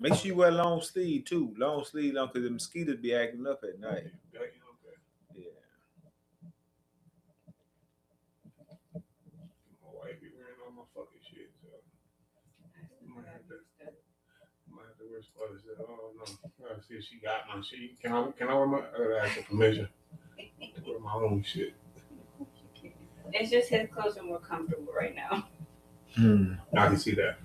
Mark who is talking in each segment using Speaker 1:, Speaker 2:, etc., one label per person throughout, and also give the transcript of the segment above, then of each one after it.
Speaker 1: Make sure you wear long sleeve too. Long sleeve, long because the mosquitoes be acting up at night.
Speaker 2: Okay.
Speaker 1: Yeah.
Speaker 2: My wife be wearing all my fucking shit, so I might have to wear sweaters. Oh no. I gotta see if she got my shit. Can I wear my I gotta ask her permission to wear my own shit.
Speaker 3: It's just his clothes are more comfortable right now.
Speaker 1: Hmm.
Speaker 2: I can see that.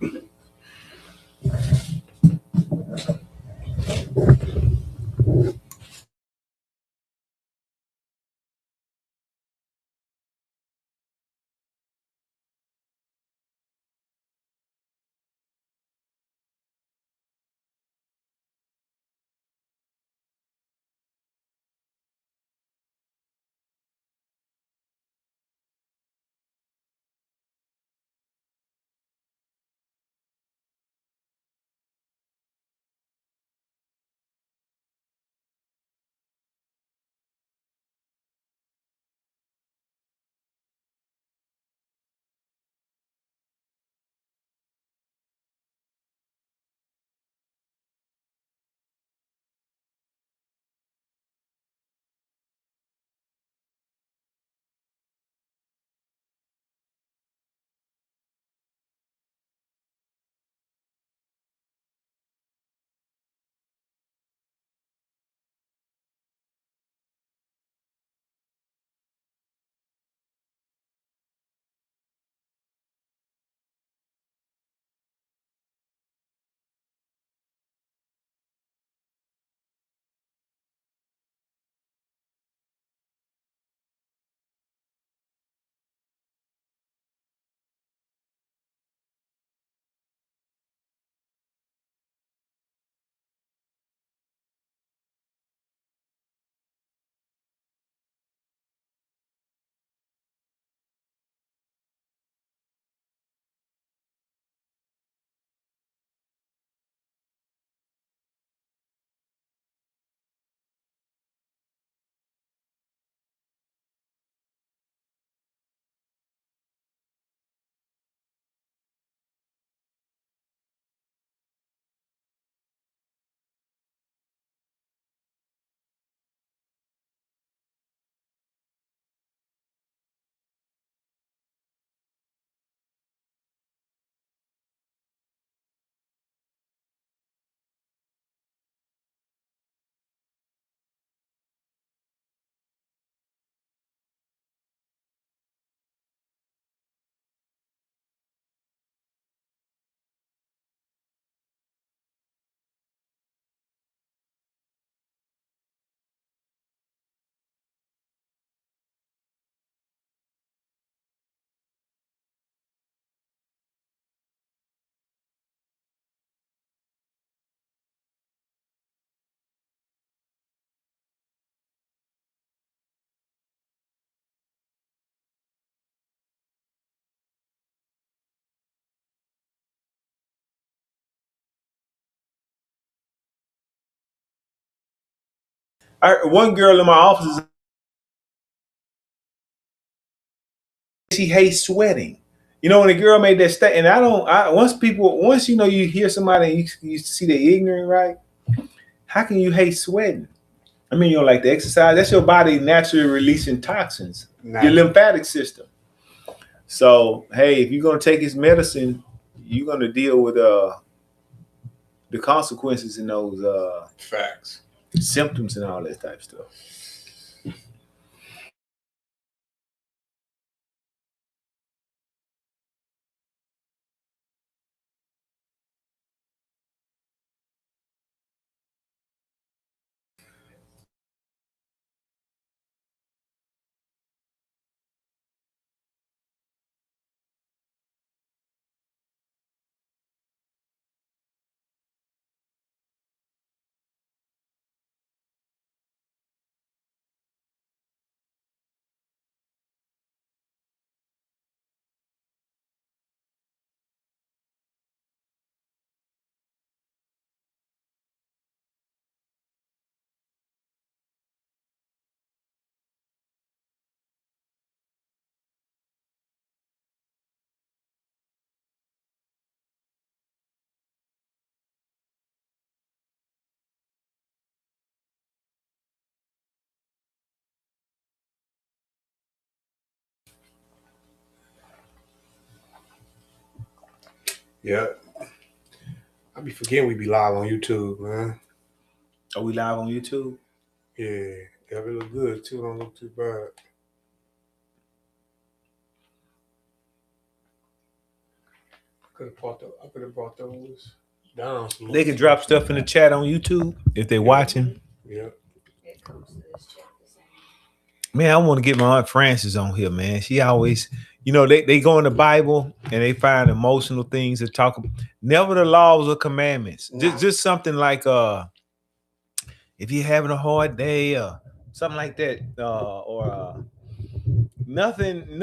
Speaker 1: One girl in my office, she hates sweating. You know, when a girl made that statement, and I don't. Once you know you hear somebody and you see they're ignorant, right? How can you hate sweating? I mean, you don't like to exercise. That's your body naturally releasing toxins, your
Speaker 2: Natural.
Speaker 1: lymphatic system. So, hey, if you're gonna take his medicine, you're gonna deal with the consequences and those
Speaker 2: Facts.
Speaker 1: symptoms and all that type of stuff.
Speaker 2: Yeah. I be forgetting we be live on YouTube, man.
Speaker 1: Are we live on YouTube?
Speaker 2: Yeah. Yeah, it look good too. Don't look too bad. I could have brought those down.
Speaker 1: They can drop stuff in the chat on YouTube if they're watching.
Speaker 2: Yeah.
Speaker 3: It comes to this chat the same.
Speaker 1: Man, I want to get my Aunt Frances on here, man. She always, they go in the Bible and they find emotional things to talk about. Never the laws or commandments. Just something like if you're having a hard day or something like that, or nothing.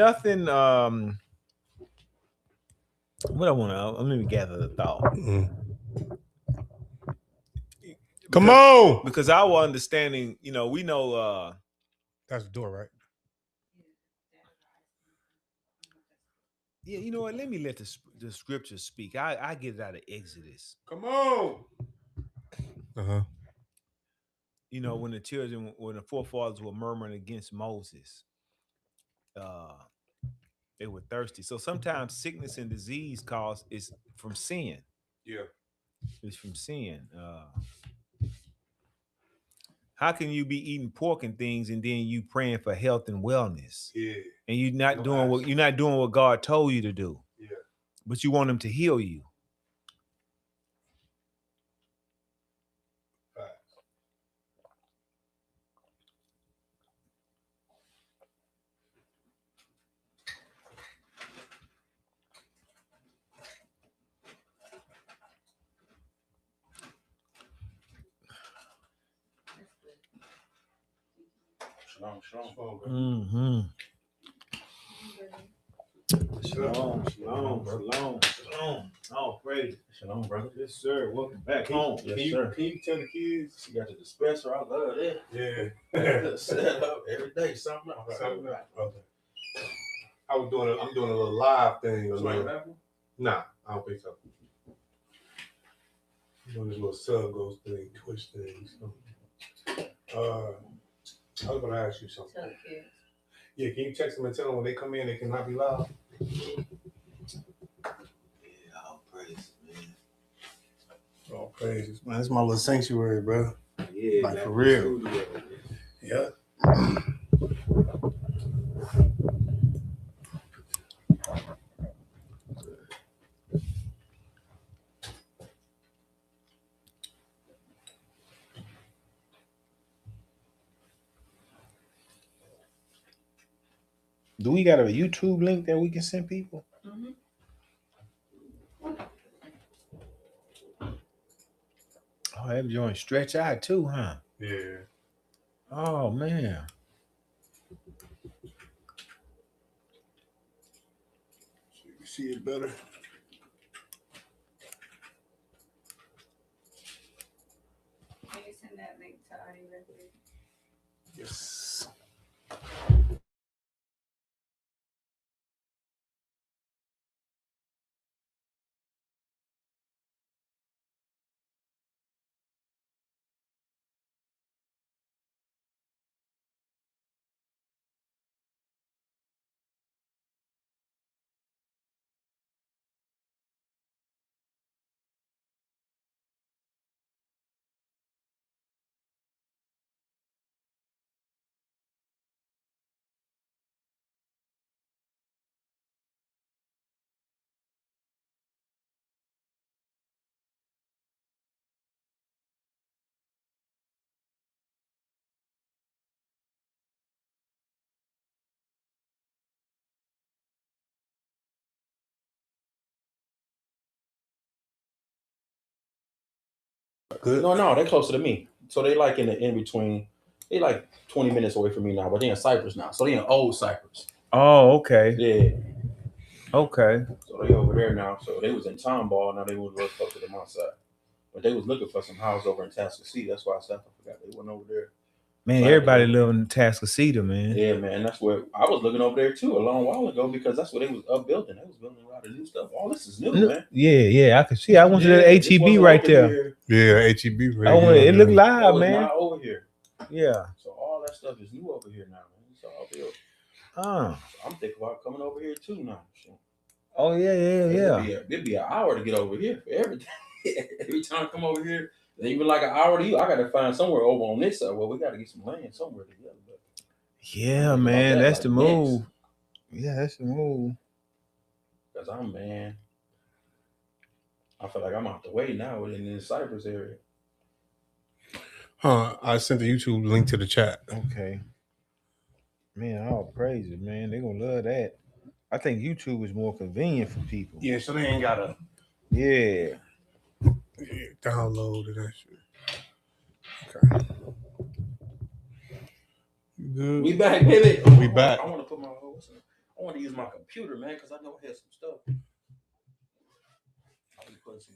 Speaker 1: What I want to let me gather the thought.
Speaker 2: Mm-hmm. Come on,
Speaker 1: because our understanding, we know.
Speaker 2: That's the door, right?
Speaker 1: Yeah, you know what? Let me let the scriptures speak. I get it out of Exodus.
Speaker 2: Come on.
Speaker 1: When the forefathers were murmuring against Moses, they were thirsty. So sometimes sickness and disease is from sin.
Speaker 2: Yeah.
Speaker 1: It's from sin. How can you be eating pork and things and then you praying for health and wellness?
Speaker 2: Yeah.
Speaker 1: And you're not doing what God told you to do.
Speaker 2: Yeah.
Speaker 1: But you want him to heal you.
Speaker 2: Shalom.
Speaker 1: Mm-hmm. Shalom. Oh, praise.
Speaker 4: Shalom, brother.
Speaker 1: Yes, sir. Welcome back home.
Speaker 4: Yes, sir.
Speaker 2: Can you tell the kids?
Speaker 4: She got the dispenser. I love that.
Speaker 2: Yeah.
Speaker 4: Set up every day, something else.
Speaker 2: Okay. I'm doing a little live thing. Nah, I don't think so. I'm doing this little sub goes thing, Twitch thing. So. I was gonna ask you something.
Speaker 3: Tell the kids.
Speaker 2: Yeah, can you text them and tell them when they come in they cannot be loud?
Speaker 4: Yeah, all praise, man.
Speaker 2: Oh, praises, man. That's my little sanctuary, bro.
Speaker 1: Yeah,
Speaker 2: like for real. Yeah.
Speaker 1: Do we got a YouTube link that we can send people?
Speaker 3: Mm-hmm.
Speaker 1: Oh, that joint stretch out too, huh?
Speaker 2: Yeah.
Speaker 1: Oh man.
Speaker 2: So you can see it better.
Speaker 3: Can you send that link to Audie Record?
Speaker 2: Yes.
Speaker 4: Good. No, they're closer to me. So they like in between. They like 20 minutes away from me now, but they're in Cypress now. So they in old Cypress.
Speaker 1: Oh, okay.
Speaker 4: Yeah.
Speaker 1: Okay.
Speaker 4: So they over there now. So they was in Tomball, now they was real close to the my side. But they was looking for some house over in Tascasita. That's why I said I forgot they went over there.
Speaker 1: Man, everybody live in Tascasita, man.
Speaker 4: Yeah, man. That's where I was looking over there too a long while ago because that's what they was upbuilding. They was building a lot of new stuff. All this is new, man.
Speaker 1: Yeah, I can see. I went to the HEB right there.
Speaker 2: Yeah, HEB.
Speaker 1: Right it looked live, man.
Speaker 4: Not over here.
Speaker 1: Yeah.
Speaker 4: So all that stuff is new over here now, man. It's all built.
Speaker 1: So
Speaker 4: I'm thinking about coming over here too now. So.
Speaker 1: Oh yeah.
Speaker 4: It'd be an hour to get over here for everything. Every time I come over here, even like an hour to you, I gotta find somewhere over on this side. Well, we gotta get some land somewhere together. But
Speaker 1: Yeah,
Speaker 4: think about
Speaker 1: man,
Speaker 4: that,
Speaker 1: that's
Speaker 4: like,
Speaker 1: the move. Yeah, that's the move.
Speaker 4: Cause I feel like I'm out the way now in the Cypress area.
Speaker 2: I sent the YouTube link to the chat.
Speaker 1: Okay. Man, all praises, man. They gonna love that. I think YouTube is more convenient for people.
Speaker 2: Yeah, so they ain't gotta
Speaker 1: Yeah.
Speaker 2: download and that shit. Okay. You good?
Speaker 4: We back, baby.
Speaker 2: We back.
Speaker 4: I want to put my I want to use my computer, man, because I know I had some stuff.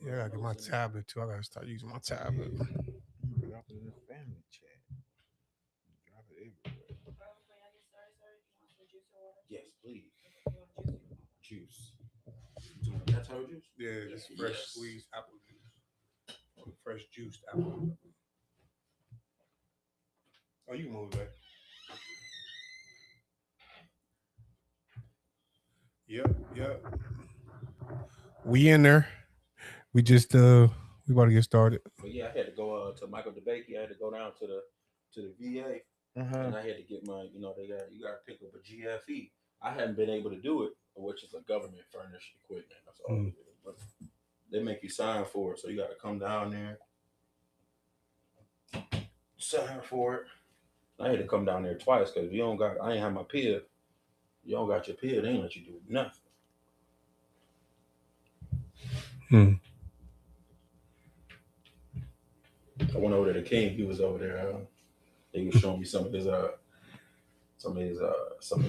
Speaker 2: Yeah, I gotta get my tablet too. I gotta start using my tablet.
Speaker 1: Drop it in the family chat. Drop it everywhere.
Speaker 4: Yes, please. Juice. That's how juice?
Speaker 2: Yeah, just fresh squeezed apple juice. Or fresh juiced apple. Oh, you can move that. Yep. We in there. We just we about to get started.
Speaker 4: But yeah, I had to go to Michael DeBakey. I had to go down to the VA, and I had to get my, you got to pick up a GFE. I hadn't been able to do it, which is a government furnished equipment. That's all it is. But they make you sign for it, so you got to come down there, sign for it. I had to come down there twice because I ain't have my PIV. You don't got your PIV, they ain't let you do nothing. I went over to the King. He was over there. He was showing me some of his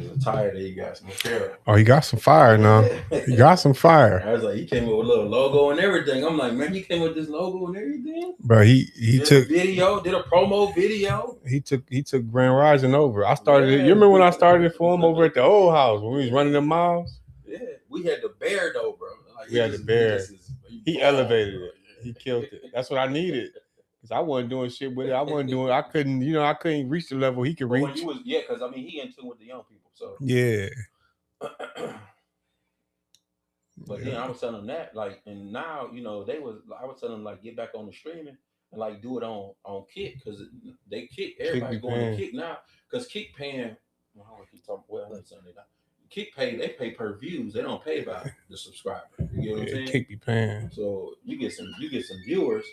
Speaker 4: attire that he got, some apparel.
Speaker 2: Oh, he got some fire now. He got some fire.
Speaker 4: I was like, he came with a little logo and everything. I'm like, man, he came with this logo and everything.
Speaker 2: Bro, he took
Speaker 4: video, did a promo video.
Speaker 2: He took Grand Rising over. I started it. You remember when I started it for him over at the old house when we was running them miles?
Speaker 4: Yeah, we had the bear though, bro. Like,
Speaker 2: we had the bear. He elevated it. He killed it. That's what I needed. Cause I wasn't doing shit with it. I couldn't reach the level he could reach.
Speaker 4: Because I mean, he in tune with the young people. So
Speaker 2: yeah.
Speaker 4: But then I was telling them that, like, and now, I was telling them, like, get back on the streaming and, like, do it on Kick, because they Kick, everybody's going to Kick now, because Kick paying, Kick they pay per views. They don't pay by the subscriber. You get what I'm saying?
Speaker 2: Kick be paying.
Speaker 4: So you get some viewers.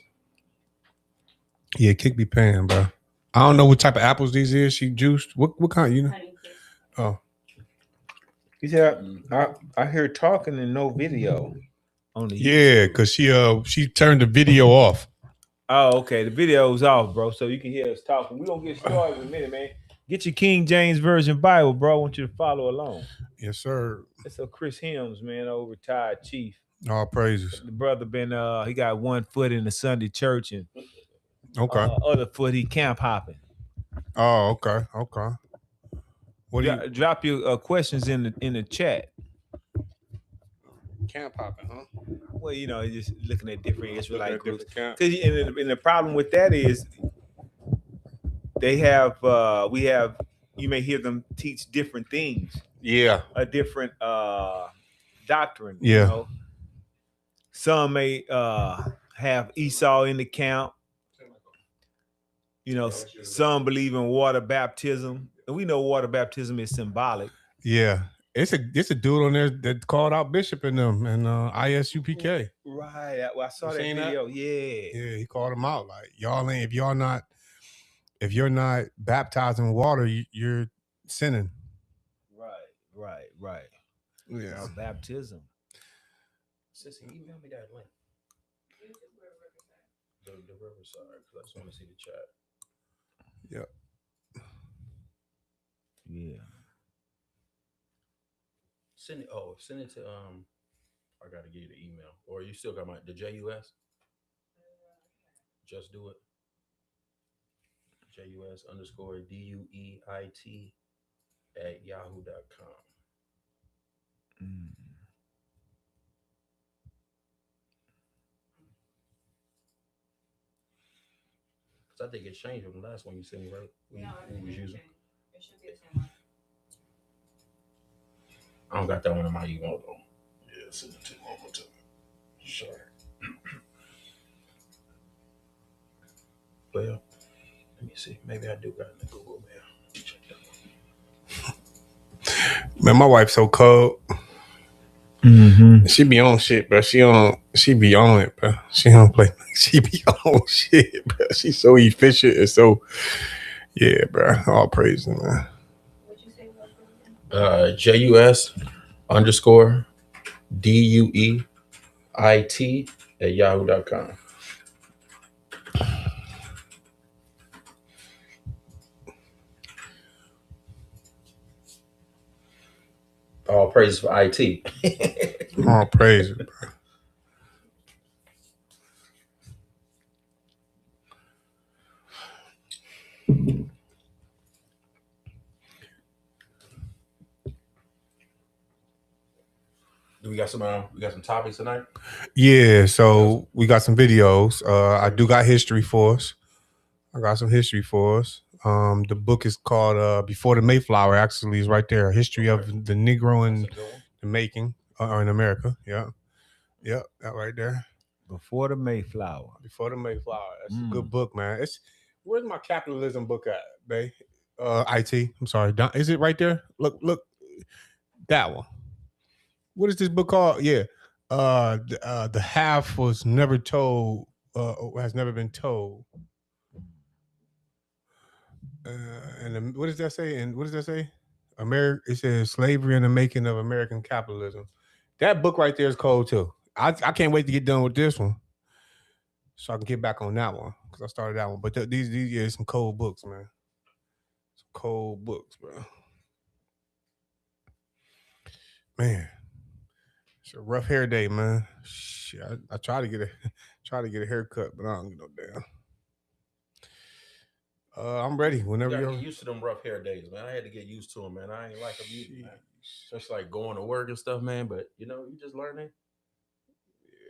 Speaker 2: Yeah, Kick be paying, bro. I don't know what type of apples these is. She juiced. What kind, you know? Oh.
Speaker 1: He said, I hear talking and no video on the
Speaker 2: YouTube. Because she turned the video off.
Speaker 1: Oh, okay. The video's off, bro. So you can hear us talking. We're going to get started in a minute, man. Get your King James Version Bible, bro. I want you to follow along.
Speaker 2: Yes, sir.
Speaker 1: It's a Chris Helms, man, old retired chief.
Speaker 2: All praises.
Speaker 1: The brother he got one foot in the Sunday church and other foot he camp hopping.
Speaker 2: Oh, okay. What do you
Speaker 1: drop your questions in the chat?
Speaker 2: Camp hopping, huh?
Speaker 1: Well, just looking at different Israelite groups. And the problem with that is they have you may hear them teach different things.
Speaker 2: Yeah.
Speaker 1: A different doctrine.
Speaker 2: Yeah.
Speaker 1: Some may have Esau in the camp. Some believe in water baptism. And we know water baptism is symbolic.
Speaker 2: Yeah. It's a dude on there that called out Bishop in them and ISUPK.
Speaker 1: Right. Well, I saw that video.
Speaker 2: That? Yeah, he called him out. Like, if you're not baptized in water, you're sinning.
Speaker 1: Right.
Speaker 2: Yeah.
Speaker 1: Baptism.
Speaker 4: Sissy, email me that link. The Riverside, because I just want to see the chat.
Speaker 2: Yep.
Speaker 1: Yeah.
Speaker 4: Send it to I gotta give you the email. Or you still got the JUS? Just do it. JUS_DUEIT @yahoo.com. Because I think it changed from the last one you sent me, right? We was using.
Speaker 3: It should be the same one.
Speaker 4: I don't got that one in my email though. Yeah. send it to him one more time. Sorry. Well, let me see. Maybe I do got it in the Google Mail. Check that one.
Speaker 2: Man, my wife's so cold.
Speaker 1: Mm-hmm.
Speaker 2: She be on shit, bro. She be on it, bro. She don't play. She be on shit, bro. She's so efficient and so, yeah, bro. All praise, man.
Speaker 3: What'd you say about
Speaker 4: JUS_DUEIT@yahoo.com. All praise for IT.
Speaker 2: All praise, bro.
Speaker 4: Do we got some topics tonight?
Speaker 2: Yeah, so we got some videos. I do got history for us. I got some history for us. The book is called Before the Mayflower, actually, is right there. History of the Negro in the making in America. Yeah. Yep, that right there.
Speaker 1: Before the Mayflower.
Speaker 2: Before the Mayflower. That's a good book, man. Where's my capitalism book at, babe? IT. I'm sorry. Is it right there? Look, that one. What is this book called? Yeah. The half was never told, has never been told. And what does that say? And what does that say? It says slavery and the making of American capitalism. That book right there is cold too. I can't wait to get done with this one, so I can get back on that one because I started that one. But these some cold books, man. Some cold books, bro. Man, it's a rough hair day, man. Shit, I try to get a haircut, but I don't get no damn. I'm ready whenever
Speaker 4: you
Speaker 2: you're
Speaker 4: get used to them rough hair days, man. I had to get used to them, man. I ain't like them either, man. Just like going to work and stuff, man. But you know, you just learn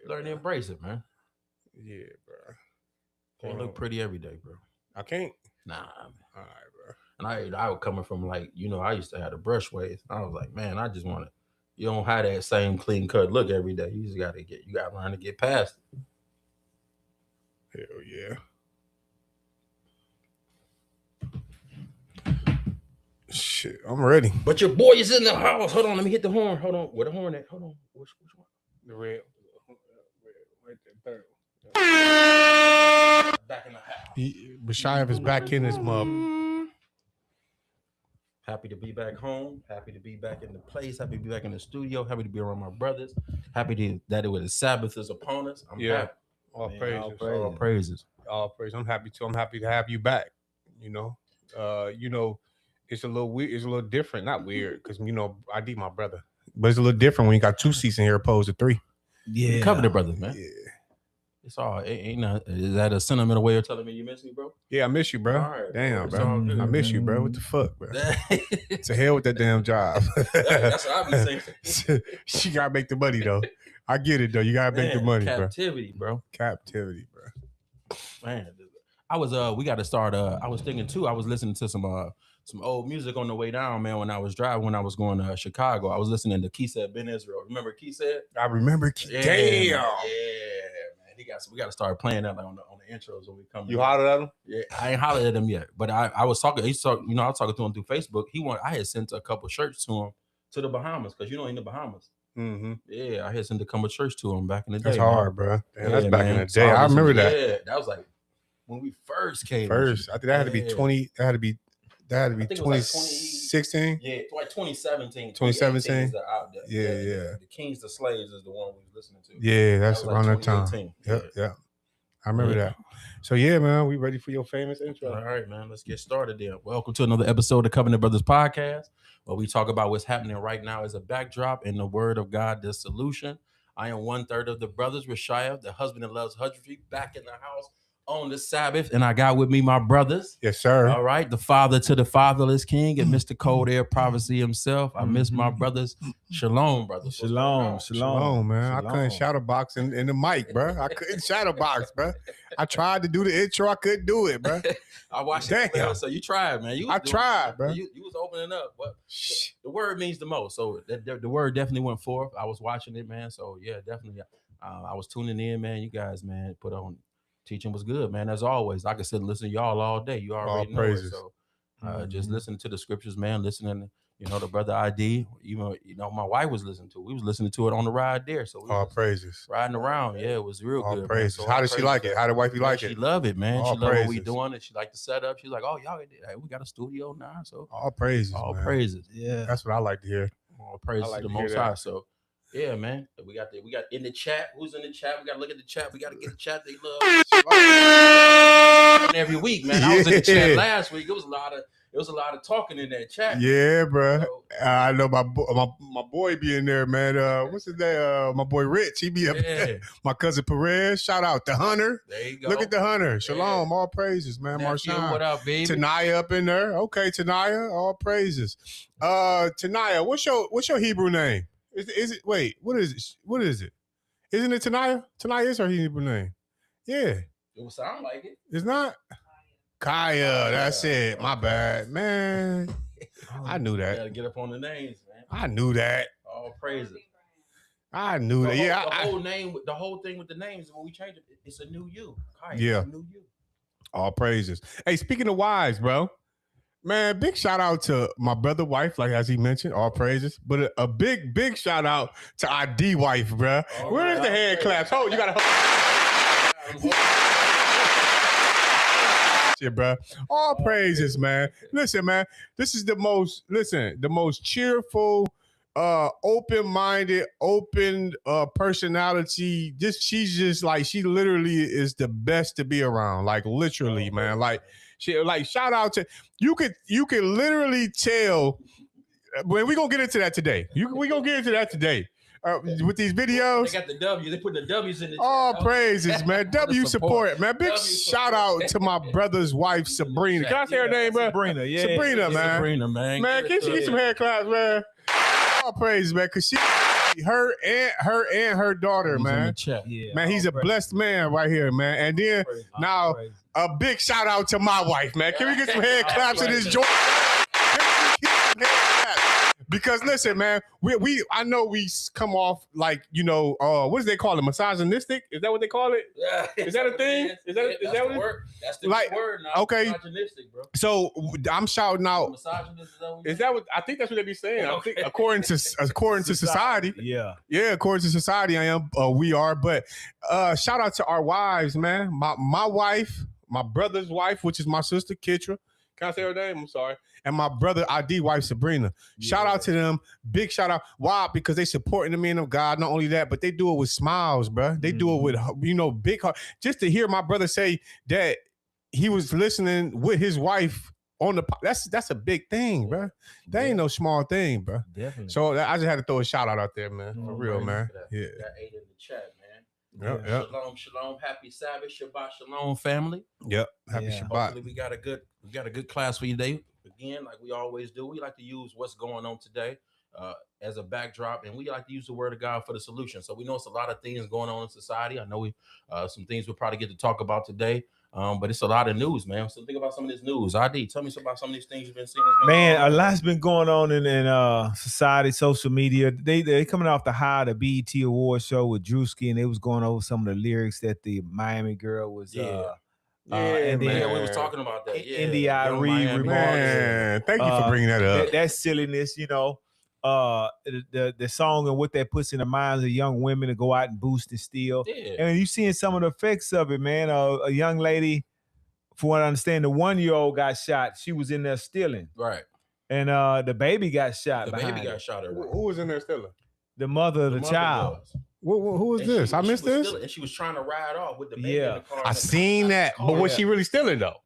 Speaker 4: to embrace it, man.
Speaker 2: Yeah, bro.
Speaker 4: Can't look pretty every day, bro.
Speaker 2: I can't.
Speaker 4: Nah, man.
Speaker 2: All right, bro.
Speaker 4: And I was coming from like, you know, I used to have the brush waves. I was like, man, I just want to. You don't have that same clean cut look every day. You just got to learn to get past
Speaker 2: it. Hell yeah. Shit, I'm ready.
Speaker 4: But your boy is in the house. Hold on, let me hit the horn. Hold on, where the horn at? Hold on, which one?
Speaker 2: The red, right there, third.
Speaker 4: Back in the house.
Speaker 2: Bashayev is back in his mother.
Speaker 4: Happy to be back home. Happy to be back in the place. Happy to be back in the studio. Happy to be around my brothers. Happy that the Sabbath is upon us. I'm happy.
Speaker 2: All praises.
Speaker 4: All praises.
Speaker 2: I'm happy too. I'm happy to have you back. You know, it's a little weird. It's a little different. Not weird because I need my brother, but it's a little different when you got 2 seats in here opposed to 3.
Speaker 4: Yeah, cover the brothers, man.
Speaker 2: Yeah,
Speaker 4: it's all. Is that a sentimental way of telling me you miss me, bro?
Speaker 2: Yeah, I miss you, bro. Right, damn, bro. I miss you, bro. What the fuck, bro? To hell with that damn job.
Speaker 4: That's what I be saying.
Speaker 2: She gotta make the money though. I get it though. You gotta make the money,
Speaker 4: captivity, bro.
Speaker 2: Captivity, bro.
Speaker 4: Man, I was we got to start. I was thinking too. I was listening to some old music on the way down, man. When I was driving, when I was going to Chicago, I was listening to Keysed Ben Israel. Remember Keysed?
Speaker 2: I remember.
Speaker 4: Damn. Yeah, man. We got to start playing that on the intros when we come.
Speaker 2: You hollered at him?
Speaker 4: Yeah, I ain't hollered at him yet, but I was talking. I was talking to him through Facebook. I had sent a couple shirts to him to the Bahamas because in the Bahamas.
Speaker 2: Mm-hmm.
Speaker 4: Yeah, I had sent a couple shirts to him back in the day.
Speaker 2: That's hard, bro. Damn, that's back in the day. I remember that.
Speaker 4: Yeah, that was like when we first came.
Speaker 2: I think that had to be 20. That had to be 2016.
Speaker 4: Yeah, like 2017.
Speaker 2: 2017.
Speaker 4: Yeah. The Kings to Slaves is the one we was listening to.
Speaker 2: Yeah, that's around that time. Yep. I remember that. So yeah, man, we ready for your famous intro?
Speaker 4: All right, man. Let's get started then. Welcome to another episode of Covenant Brothers Podcast, where we talk about what's happening right now as a backdrop in the Word of God, the solution. I am 1/3 of the brothers, Rashayev, the husband that loves husbandry, back in the house
Speaker 5: on the Sabbath, and I got with me my brothers.
Speaker 2: Yes, sir.
Speaker 5: All right, the father to the fatherless king and Mr. Cold Air Prophecy himself. I miss my brothers. Shalom, brothers.
Speaker 2: Shalom, man. I couldn't shadow box in the mic, bro. I couldn't shadow box, bro. I tried to do the intro. I couldn't do it, bro.
Speaker 5: I watched it, man, so you tried, man.
Speaker 2: I tried, bro.
Speaker 5: You was opening up. But the word means the most. So the word definitely went forth. I was watching it, man. So, yeah, definitely. I was tuning in, man. You guys, man, put on. Teaching was good, man. As always, I could sit and listen to y'all all day. You already know it. So just listening to the scriptures, man. Listening, the brother ID. Even my wife was listening to it. We was listening to it on the ride there. So
Speaker 2: all praises.
Speaker 5: Riding around, yeah, it was real
Speaker 2: all
Speaker 5: good.
Speaker 2: Praises.
Speaker 5: So
Speaker 2: how did she like it? How did wifey like it?
Speaker 5: She loved it, man.
Speaker 2: All
Speaker 5: she loved
Speaker 2: praises.
Speaker 5: what we doing. And she liked the setup. She's like, oh, y'all, we got a studio now. So
Speaker 2: all praises.
Speaker 5: All
Speaker 2: man.
Speaker 5: praises.
Speaker 2: Yeah, that's what I like to hear.
Speaker 5: All praises to the Most High. So. Yeah, man. We got in the chat. Who's in the chat? We got to look at the chat. We got to get the chat. They love every week, man. I was in the chat last week. It was a lot of talking in that chat.
Speaker 2: Yeah, bro. So, I know my boy be in there, man. What's his name? My boy Rich. He be up there. My cousin Perez. Shout out to Hunter.
Speaker 5: There you go.
Speaker 2: Look at the Hunter. Shalom. All praises, man. Marshawn.
Speaker 5: What up, baby?
Speaker 2: Tanaya up in there. Okay, Tanaya. All praises. Tanaya, what's your Hebrew name? Is it? Wait, what is it? What is it? Isn't it Tanaya? Tanaya is her Hebrew name. Yeah.
Speaker 5: It would sound like it.
Speaker 2: It's not? Kaya. That's it. My bad, man. I knew that.
Speaker 5: You gotta get up on the names, man.
Speaker 2: I knew that.
Speaker 5: All praises.
Speaker 2: I knew that. Yeah.
Speaker 5: The whole thing with the names, when we change it, it's a new you. Kaya,
Speaker 2: yeah.
Speaker 5: It's a new you.
Speaker 2: All praises. Hey, speaking of wives, bro. Man, big shout out to my brother wife, like as he mentioned, all praises. But a big shout out to ID wife, bro. Where's the hand claps? Oh, you gotta shit, bro. All praises, man. Listen, man, this is the most cheerful, open-minded, open personality. She's just like, she literally is the best to be around. Like literally, man. Like shout out to you could literally tell when we gonna get into that today. We gonna get into that today. With these videos.
Speaker 5: They got the W. They put the W's in the
Speaker 2: all praises, man. W support, man. Big shout out to my brother's wife, Sabrina. Can I say her name, bro?
Speaker 1: Sabrina, yeah.
Speaker 2: Sabrina, man.
Speaker 5: Sabrina, man.
Speaker 2: Man, can she get some hand claps, man? All praises, man. Cause her and her daughter, man.
Speaker 5: Yeah,
Speaker 2: man, he's a blessed man right here, man. And then now a big shout out to my wife, man. Can we get some hand claps in this joint? Because listen, man, I know we come off like, what do they call it? Misogynistic? Is that what they call it?
Speaker 5: Yeah.
Speaker 2: Is that a thing? Is that what
Speaker 5: word? That's the
Speaker 2: like,
Speaker 5: word now.
Speaker 2: Okay.
Speaker 5: Misogynistic, bro.
Speaker 2: So I'm shouting out.
Speaker 5: Is that
Speaker 2: what I think that's what they be saying?
Speaker 5: Okay.
Speaker 2: I think according to society.
Speaker 1: Yeah.
Speaker 2: Yeah, according to society, we are. But shout out to our wives, man. My wife, my brother's wife, which is my sister Kitra. Can I say her name? I'm sorry. And my brother ID wife Sabrina. Yeah. Shout out to them. Big shout out. Why? Because they supporting the men of God. Not only that, but they do it with smiles, bro. They do it with big heart. Just to hear my brother say that he was listening with his wife on the that's a big thing, bro. That ain't no small thing, bro.
Speaker 5: Definitely.
Speaker 2: So I just had to throw a shout out there, man. For real, man. Yeah.
Speaker 5: Got 8 in the chat, man.
Speaker 2: Yep.
Speaker 5: Shalom. Happy Sabbath. Shabbat shalom, family.
Speaker 2: Yep. Happy Shabbat.
Speaker 5: Hopefully we got a good class for you today. Again, like we always do, we like to use what's going on today as a backdrop, and we like to use the word of God for the solution. So we know it's a lot of things going on in society. I know some things we'll probably get to talk about today. But it's a lot of news, man. So think about some of this news. ID, tell me about some of these things you've been seeing.
Speaker 1: Man, a lot's been going on in society, social media. They coming off the high of the BET Award show with Drewski, and they was going over some of the lyrics that the Miami girl was.
Speaker 5: And then we was talking about that. Yeah,
Speaker 1: N.D.I.R.E. remarks.
Speaker 2: Man, thank you for bringing that up.
Speaker 1: That silliness, the song and what that puts in the minds of young women to go out and boost and steal.
Speaker 5: Yeah.
Speaker 1: And you seeing some of the effects of it, man. A young lady, from what I understand, the 1-year-old got shot. She was in there stealing.
Speaker 5: Right.
Speaker 1: And the baby got shot.
Speaker 5: The baby got shot.
Speaker 2: Who was in there stealing?
Speaker 1: The mother of the child.
Speaker 2: Who was this? I missed this.
Speaker 5: And she was trying to ride off with the baby in the car.
Speaker 2: I seen that. But was she really stealing though?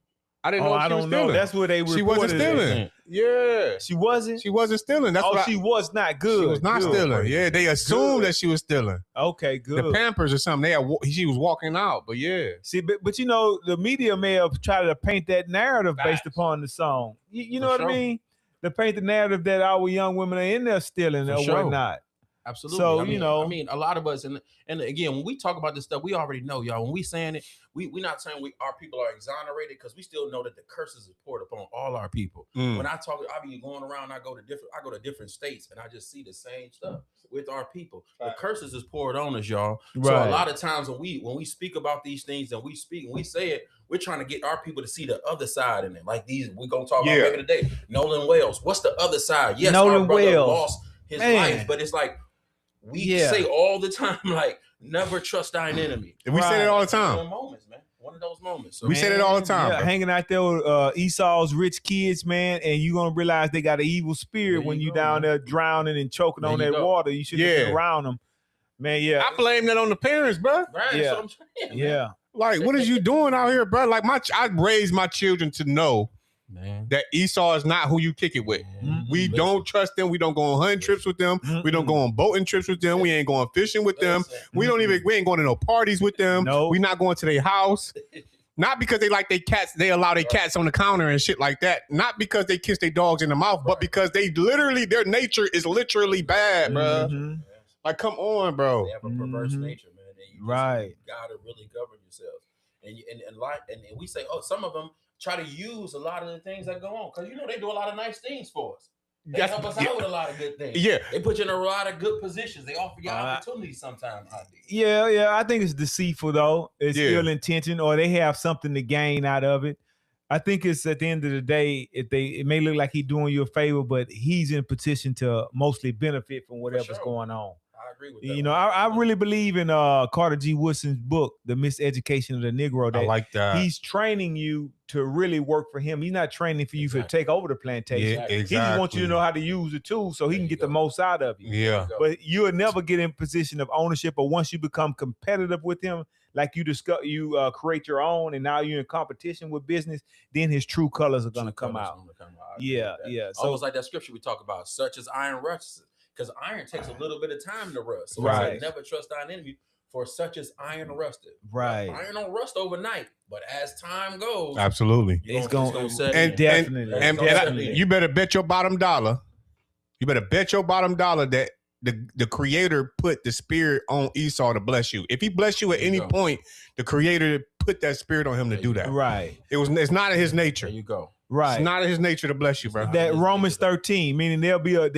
Speaker 2: I didn't know
Speaker 1: I
Speaker 2: she was
Speaker 1: don't know.
Speaker 2: stealing.
Speaker 1: That's what they reported.
Speaker 2: She wasn't stealing. Yeah.
Speaker 1: She wasn't?
Speaker 2: She wasn't stealing. That's
Speaker 1: oh,
Speaker 2: what
Speaker 1: she was not good.
Speaker 2: She was not
Speaker 1: Good.
Speaker 2: stealing. Yeah, they assumed
Speaker 1: Good.
Speaker 2: that she was stealing.
Speaker 1: Okay, good.
Speaker 2: The Pampers or something. She was walking out, but yeah.
Speaker 1: See, but you know, the media may have tried to paint that narrative based upon the song. You know what I mean? To paint the narrative that our young women are in there stealing or whatnot.
Speaker 5: Absolutely.
Speaker 1: So,
Speaker 5: I mean,
Speaker 1: you know,
Speaker 5: I mean, a lot of us, and again, when we talk about this stuff, we already know, y'all. When we saying it, we're not saying our people are exonerated, because we still know that the curses is poured upon all our people. When I be going around, I go to different states, and I just see the same stuff with our people. The curses is poured on us, y'all. Right. So a lot of times when we speak about these things and we say it, we're trying to get our people to see the other side in it. Like we're gonna talk about maybe today. Nolan Wales. What's the other side? Yes,
Speaker 1: Nolan
Speaker 5: our brother
Speaker 1: Wales
Speaker 5: lost his life, but it's like we say all the time, like, never trust thine enemy.
Speaker 2: We say it all the time.
Speaker 5: One of those moments. So,
Speaker 2: we say it all the time.
Speaker 1: Yeah, hanging out there with Esau's rich kids, man, and you're going to realize they got an evil spirit when you down there drowning and choking on that water. You should have been around them. Man, I
Speaker 2: blame that on the parents, bro.
Speaker 5: Right, that's what I'm saying.
Speaker 1: Yeah.
Speaker 2: Like, what is you doing out here, bro? Like, I raised my children to know that Esau is not who you kick it with. We don't trust them. We don't go on hunting trips with them. We don't go on boating trips with them. We ain't going fishing with them. We ain't going to no parties with them. We not going to their house. Not because they like their cats, they allow their cats on the counter and shit like that. Not because they kiss their dogs in the mouth, but because their nature is literally bad, bro. Like, come on, bro.
Speaker 5: They have a perverse nature, man. And you gotta really govern yourself. And we say, some of them try to use a lot of the things that go on, because they do a lot of nice things for us. They help us out with a lot of good things.
Speaker 2: Yeah,
Speaker 5: they put you in a lot of good positions. They offer you opportunities sometimes.
Speaker 1: Yeah. I think it's deceitful though. It's ill intention, or they have something to gain out of it. I think it's at the end of the day, it may look like he's doing you a favor, but he's in a position to mostly benefit from whatever's going on.
Speaker 5: I agree with that.
Speaker 1: I really believe in Carter G. Woodson's book, The Miseducation of the Negro. That
Speaker 2: I like that.
Speaker 1: He's training you to really work for him. He's not training for you to take over the plantation.
Speaker 2: Yeah, exactly.
Speaker 1: He just wants you to know how to use the tool so he can get the most out of you.
Speaker 2: Yeah.
Speaker 1: But you'll never get in position of ownership. But once you become competitive with him, like you create your own, and now you're in competition with business, then his true colors are going to come out. Yeah.
Speaker 5: So almost like that scripture we talk about, such as iron rusts. Because iron takes a little bit of time to rust. So it's like, never trust thine enemy, for such as iron rusted.
Speaker 1: Right.
Speaker 5: Iron don't rust overnight, but as time goes,
Speaker 2: absolutely,
Speaker 1: it's going to
Speaker 2: definitely. And you better bet your bottom dollar. You better bet your bottom dollar that the Creator put the spirit on Esau to bless you. If he bless you at any point, the Creator put that spirit on him to do that.
Speaker 1: Right.
Speaker 2: It's not in his nature.
Speaker 5: There you go.
Speaker 1: Right.
Speaker 2: It's not in his nature to bless you, bro.
Speaker 1: That Romans 13, meaning there'll be a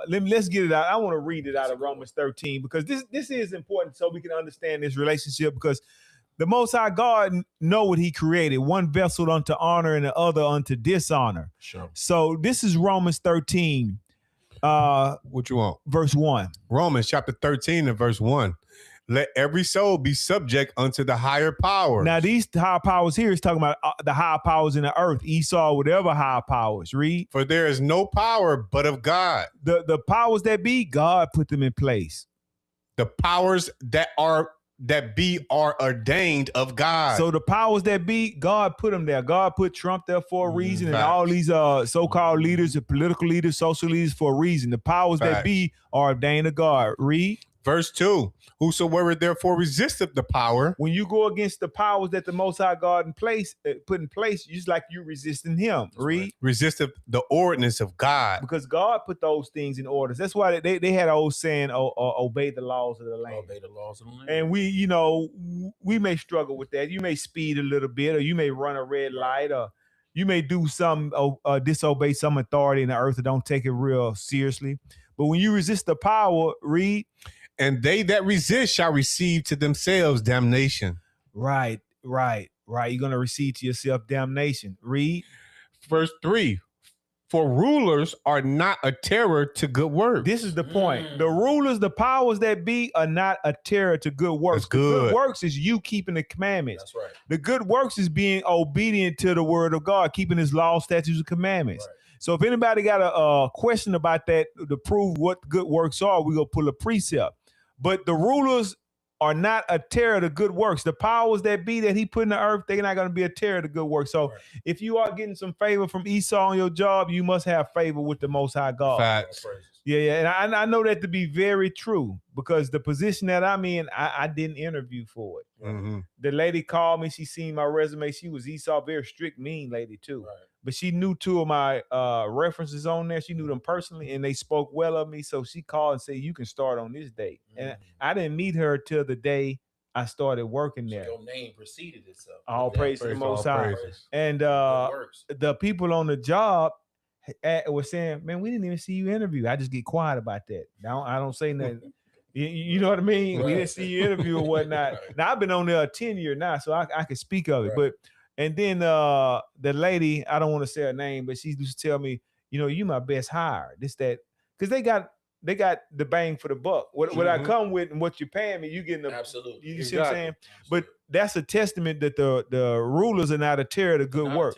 Speaker 1: let's get it out. I want to read it out of Romans 13, because this is important so we can understand this relationship, because the Most High God know what he created, one vessel unto honor and the other unto dishonor.
Speaker 5: Sure.
Speaker 1: So this is Romans 13.
Speaker 2: What you want?
Speaker 1: Verse 1.
Speaker 2: Romans chapter 13 and verse 1. Let every soul be subject unto the higher power.
Speaker 1: Now, these higher powers here is talking about the higher powers in the earth. Esau, whatever higher powers. Read.
Speaker 2: For there is no power but of God.
Speaker 1: The powers that be, God put them in place.
Speaker 2: The powers that be are ordained of God.
Speaker 1: So the powers that be, God put them there. God put Trump there for a reason, and all these so-called leaders, and political leaders, social leaders, for a reason. The powers that be are ordained of God. Read.
Speaker 2: Verse 2, whosoever therefore resisteth the power.
Speaker 1: When you go against the powers that the Most High God put in place, just like you resisting him. Read.
Speaker 2: Resisteth the ordinance of God.
Speaker 1: Because God put those things in order. That's why they had an old saying, obey the laws of the land.
Speaker 5: Obey the laws of the land.
Speaker 1: And we may struggle with that. You may speed a little bit, or you may run a red light, or you may do some disobey some authority in the earth, or don't take it real seriously. But when you resist the power, read.
Speaker 2: And they that resist shall receive to themselves damnation.
Speaker 1: Right. You're going to receive to yourself damnation. Read.
Speaker 2: Verse 3. For rulers are not a terror to good works.
Speaker 1: This is the point. The rulers, the powers that be, are not a terror to good works.
Speaker 2: That's good.
Speaker 1: The good works is you keeping the commandments.
Speaker 5: That's right.
Speaker 1: The good works is being obedient to the word of God, keeping his law, statutes, and commandments. Right. So if anybody got a question about that to prove what good works are, we go pull a precept. But the rulers are not a terror to good works. The powers that be that he put in the earth, they're not going to be a terror to good works. So if you are getting some favor from Esau on your job, you must have favor with the Most High God.
Speaker 2: Facts.
Speaker 1: Yeah. And I know that to be very true because the position that I'm in, I didn't interview for it.
Speaker 2: Mm-hmm.
Speaker 1: The lady called me. She seen my resume. She was Esau, very strict, mean lady too.
Speaker 4: Right.
Speaker 1: But she knew two of my references on there. She knew them personally, and they spoke well of me. So she called and said, "You can start on this date." And I didn't meet her till the day I started working there.
Speaker 4: So your name preceded itself.
Speaker 1: All praise to the Most High. And
Speaker 4: Good works.
Speaker 1: the people on the job were saying, "Man, we didn't even see you interview." I just get quiet about that. I don't say nothing. You know what I mean?
Speaker 4: Right.
Speaker 1: We didn't see you interview or whatnot.
Speaker 4: Right.
Speaker 1: Now I've been on there 10 years now, so I can speak of it.
Speaker 4: Right.
Speaker 1: But and then the lady, I don't want to say her name, but she used to tell me, you my best hire. This, that, because they got the bang for the buck. What I come with and what you're paying me, you getting the
Speaker 4: Absolutely.
Speaker 1: You see what I'm saying? But that's a testament that the rulers are not a terror to good works.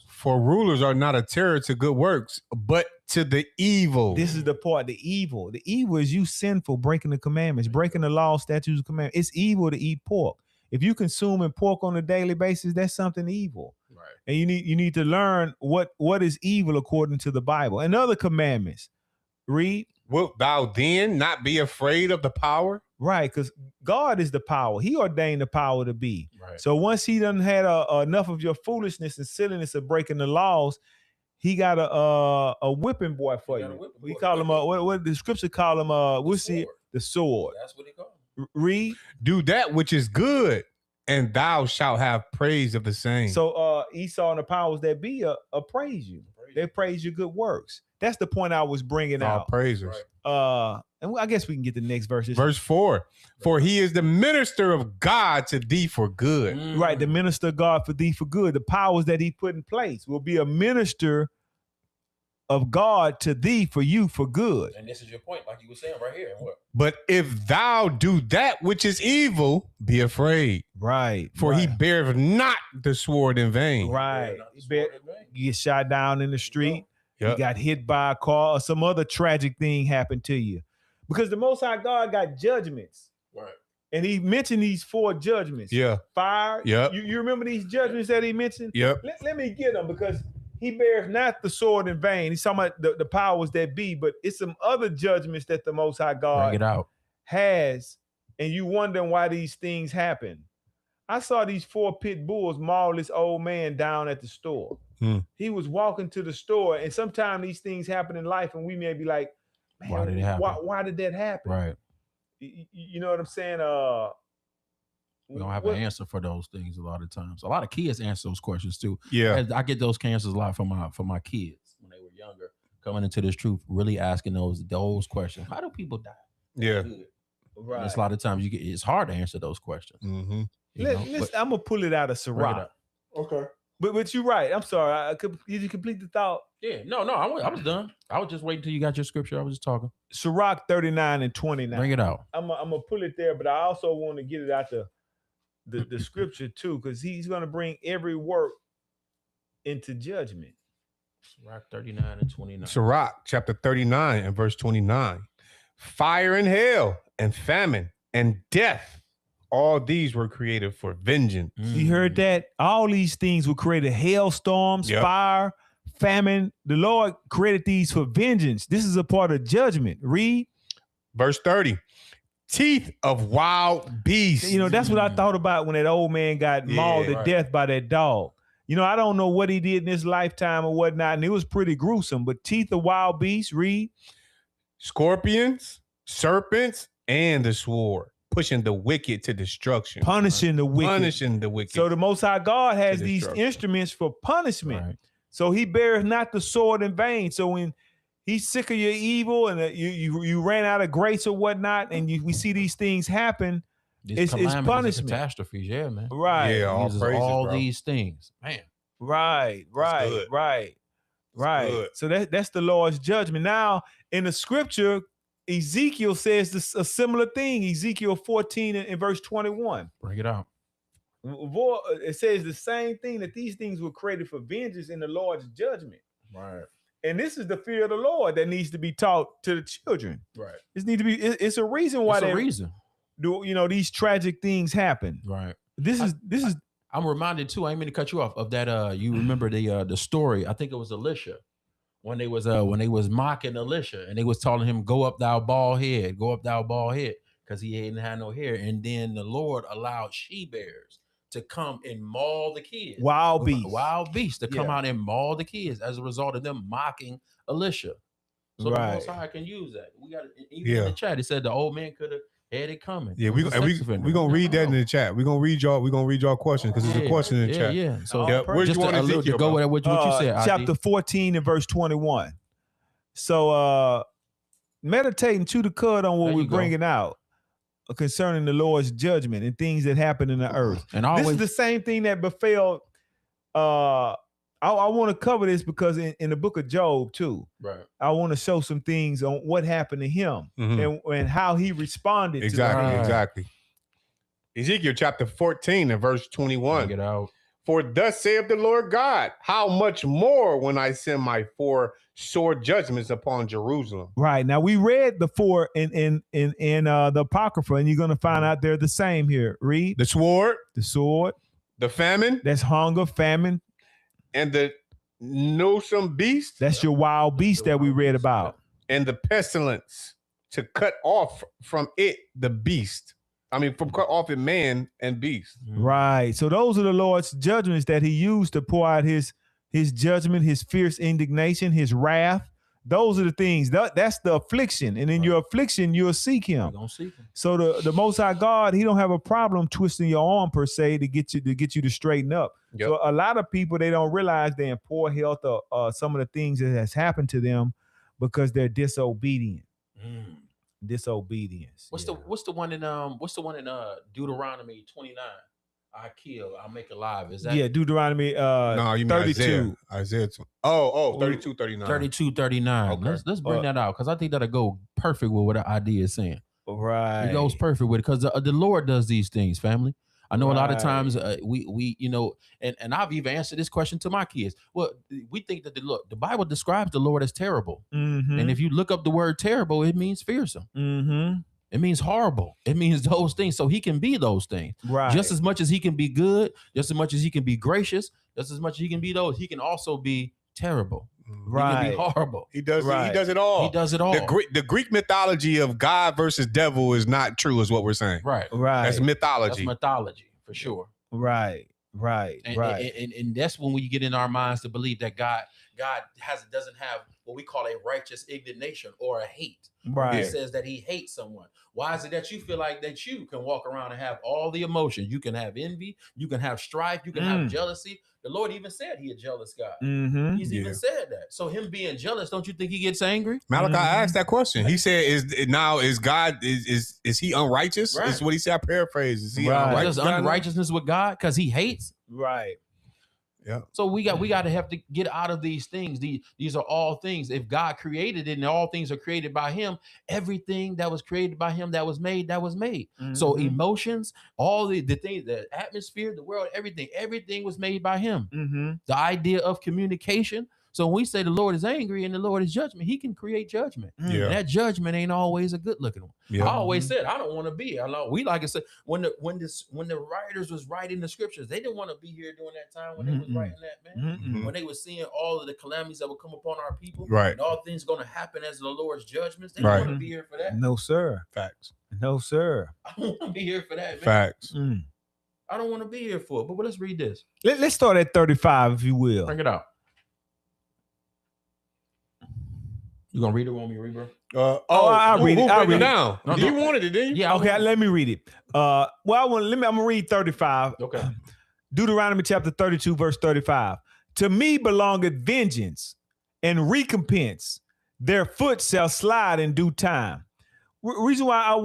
Speaker 2: For rulers are not a terror to good works, but to the evil.
Speaker 1: This is the part, the evil. The evil is you sinful, breaking the commandments, breaking the law, statutes, and commandments. It's evil to eat pork. If you consuming pork on a daily basis, that's something evil.
Speaker 4: Right.
Speaker 1: And you need to learn what is evil according to the Bible and other commandments. Read.
Speaker 2: Wilt thou then not be afraid of the power?
Speaker 1: Right, because God is the power. He ordained the power to be.
Speaker 4: Right.
Speaker 1: So once he done had enough of your foolishness and silliness of breaking the laws, he got a whipping boy for you. We call him what the scripture call him we'll see the sword.
Speaker 4: That's what he called him.
Speaker 1: Read.
Speaker 2: Do that which is good, and thou shalt have praise of the same.
Speaker 1: So Esau and the powers that be praise you. They praise your good works. That's the point I was bringing
Speaker 2: all
Speaker 1: out.
Speaker 2: praises.
Speaker 1: Right. And I guess we can get the next verse.
Speaker 2: Verse 4. For he is the minister of God to thee for good.
Speaker 1: Right, the minister of God for thee for good. The powers that he put in place will be a minister of God to thee for you for good.
Speaker 4: And this is your point, like you were saying right here. What?
Speaker 2: But if thou do that which is evil, be afraid.
Speaker 1: Right.
Speaker 2: For he beareth not the sword in vain.
Speaker 1: Right. You get shot down in the street.
Speaker 2: Yep.
Speaker 1: You got hit by a car or some other tragic thing happened to you. Because the Most High God got judgments.
Speaker 4: Right.
Speaker 1: And he mentioned these 4 judgments.
Speaker 2: Yeah.
Speaker 1: Fire.
Speaker 2: Yep.
Speaker 1: You remember these judgments that he mentioned?
Speaker 2: Yep.
Speaker 1: Let me get them because he bears not the sword in vain. He's talking about the powers that be, but it's some other judgments that the Most High God has. And you wondering why these things happen. I saw these 4 pit bulls maul this old man down at the store. He was walking to the store, and sometimes these things happen in life, and we may be like, man,
Speaker 5: why did it happen?
Speaker 1: Why did that happen?
Speaker 5: Right.
Speaker 1: You know what I'm saying?
Speaker 5: We don't have an answer for those things a lot of times. A lot of kids answer those questions too.
Speaker 2: Yeah.
Speaker 5: I get those answers a lot from my kids when they were younger, coming into this truth, really asking those questions. How do people die?
Speaker 2: Yeah.
Speaker 1: Right.
Speaker 5: And it's a lot of times it's hard to answer those questions.
Speaker 2: Mm-hmm.
Speaker 1: I'm gonna pull it out of Sirach.
Speaker 2: Okay.
Speaker 1: But you're right. I'm sorry. Did you complete the thought?
Speaker 5: Yeah. No. I was done. I was just waiting till you got your scripture. I was just talking.
Speaker 1: Sirach 39 and 29.
Speaker 5: Bring it out.
Speaker 1: I'm gonna pull it there, but I also want to get it out the scripture too, because he's gonna bring every work into judgment.
Speaker 5: Sirach 39 and 29.
Speaker 2: Sirach chapter 39 and verse 29. Fire and hail and famine and death. All these were created for vengeance.
Speaker 1: You heard that? All these things were created. Hailstorms, fire, famine. The Lord created these for vengeance. This is a part of judgment. Read.
Speaker 2: Verse 30. Teeth of wild beasts.
Speaker 1: That's what I thought about when that old man got mauled to death by that dog. I don't know what he did in his lifetime or whatnot, and it was pretty gruesome. But teeth of wild beasts, read.
Speaker 2: Scorpions, serpents, and the sword. Pushing the wicked to destruction.
Speaker 1: Punishing the wicked.
Speaker 2: Punishing the wicked.
Speaker 1: So the Most High God has these instruments for punishment.
Speaker 5: Right.
Speaker 1: So he bears not the sword in vain. So when he's sick of your evil and you ran out of grace or whatnot, and we see these things happen, it's punishment.
Speaker 5: Catastrophes, yeah, man.
Speaker 1: Right.
Speaker 2: Yeah,
Speaker 5: all these things. Man.
Speaker 1: Right. So that's the Lord's judgment. Now, in the scripture, Ezekiel says a similar thing. Ezekiel 14 and verse 21.
Speaker 5: Bring it out.
Speaker 1: It says the same thing, that these things were created for vengeance in the Lord's judgment.
Speaker 4: Right.
Speaker 1: And this is the fear of the Lord that needs to be taught to the children.
Speaker 4: Right.
Speaker 1: It's a reason why these tragic things happen.
Speaker 5: Right.
Speaker 1: This is
Speaker 5: I'm reminded too. I ain't mean to cut you off of that. You remember the story? I think it was Elisha when they was mocking Elisha and they was telling him, "Go up, thou bald head, go up, thou bald head," because he hadn't had no hair. And then the Lord allowed she bears to come and maul the kids, wild beasts to come out and maul the kids as a result of them mocking Elisha. So the Most High can use that. We got even in the chat. It said the old man could have had it coming.
Speaker 2: Yeah, we gonna read that in the chat. We gonna read y'all questions because there's a question in the chat.
Speaker 5: Yeah. So
Speaker 2: where's you want
Speaker 5: to go with what you said?
Speaker 1: Chapter 14 and verse 21. So meditate and chew the cud on what we're bringing out concerning the Lord's judgment and things that happen in the earth. And this is the same thing that befell. I want to cover this because in the book of Job too,
Speaker 5: right?
Speaker 1: I want to show some things on what happened to him and how he responded.
Speaker 2: Exactly. Ezekiel chapter 14 and verse 21.
Speaker 5: Get out.
Speaker 2: For thus saith the Lord God, how much more when I send my 4 sore judgments upon Jerusalem.
Speaker 1: Right. Now we read the 4 in the Apocrypha, and you're gonna find out they're the same here. Read
Speaker 2: the sword,
Speaker 1: the
Speaker 2: famine,
Speaker 1: that's hunger, famine,
Speaker 2: and the noisome beast.
Speaker 1: That's your wild beast that we read about.
Speaker 2: And the pestilence to cut off from it the beast. Cut off it man and beast.
Speaker 1: Right. So those are the Lord's judgments that he used to pour out his judgment, his fierce indignation, his wrath. Those are the things. That's the affliction. And in your affliction, you'll seek him. So the Most High God, he don't have a problem twisting your arm per se to get you to straighten up. Yep. So a lot of people, they don't realize they're in poor health or some of the things that has happened to them because they're disobedient. Disobedience.
Speaker 5: What's the one in Deuteronomy 29? I kill, I'll make alive. Is that
Speaker 1: Deuteronomy
Speaker 2: no, you mean
Speaker 1: 32.
Speaker 2: Isaiah 32, 39.
Speaker 5: 32, 39.
Speaker 2: Okay.
Speaker 5: Let's bring that out because I think that'll go perfect with what the idea is saying.
Speaker 1: Right.
Speaker 5: It goes perfect with it because the Lord does these things, family. I know a lot of times we and I've even answered this question to my kids. Well, we think that the Bible describes the Lord as terrible. And if you look up the word terrible, it means fearsome. It means horrible. It means those things. So he can be those things.
Speaker 1: Right.
Speaker 5: Just as much as he can be good, just as much as he can be gracious, just as much as he can be those, he can also be terrible.
Speaker 1: Right.
Speaker 5: He can be horrible.
Speaker 2: He does it all.
Speaker 5: He does it all.
Speaker 2: The Greek mythology of God versus devil is not true, is what we're saying.
Speaker 5: Right.
Speaker 2: That's mythology.
Speaker 5: That's mythology for sure.
Speaker 1: Right.
Speaker 5: And that's when we get in our minds to believe that God doesn't have what we call a righteous indignation or a hate.
Speaker 1: Right.
Speaker 5: It says that he hates someone. Why is it that you feel like that you can walk around and have all the emotions? You can have envy, you can have strife, you can have jealousy. The Lord even said he a jealous God. He's even said that. So him being jealous, don't you think he gets angry?
Speaker 2: Malachi asked that question. He said, is God is he unrighteous?
Speaker 5: Right.
Speaker 2: Is what he said. I paraphrase. Is he
Speaker 5: unrighteous? There's unrighteousness with God because he hates.
Speaker 1: Right.
Speaker 2: Yeah.
Speaker 5: So we got to have to get out of these things. These are all things. If God created it and all things are created by him, everything that was created by him that was made. So emotions, all the things, the atmosphere, the world, everything was made by him. The idea of communication. So when we say the Lord is angry and the Lord is judgment, he can create judgment.
Speaker 2: Yeah.
Speaker 5: And that judgment ain't always a good looking one.
Speaker 2: Yeah.
Speaker 5: I always said, I don't want to be. We like I said, when the writers was writing the scriptures, they didn't want to be here during that time when they was writing that, man. When they was seeing all of the calamities that would come upon our people,
Speaker 2: right,
Speaker 5: and all things going to happen as the Lord's judgments, they didn't want to be here for that.
Speaker 1: No, sir.
Speaker 2: Facts.
Speaker 1: No, sir.
Speaker 5: I don't want to be here for that, man.
Speaker 2: Facts.
Speaker 5: I don't want to be here for it. But let's read this.
Speaker 1: Let's start at 35, if you will.
Speaker 5: Bring it out. You gonna read it? Want me to read, bro?
Speaker 1: I'll read it. I'll read it
Speaker 2: down. You wanted it, didn't you?
Speaker 1: Yeah. Okay. Let me read it. I'm gonna read 35.
Speaker 5: Okay.
Speaker 1: Deuteronomy chapter 32, verse 35. To me belongeth vengeance and recompense. Their foot shall slide in due time. Reason why I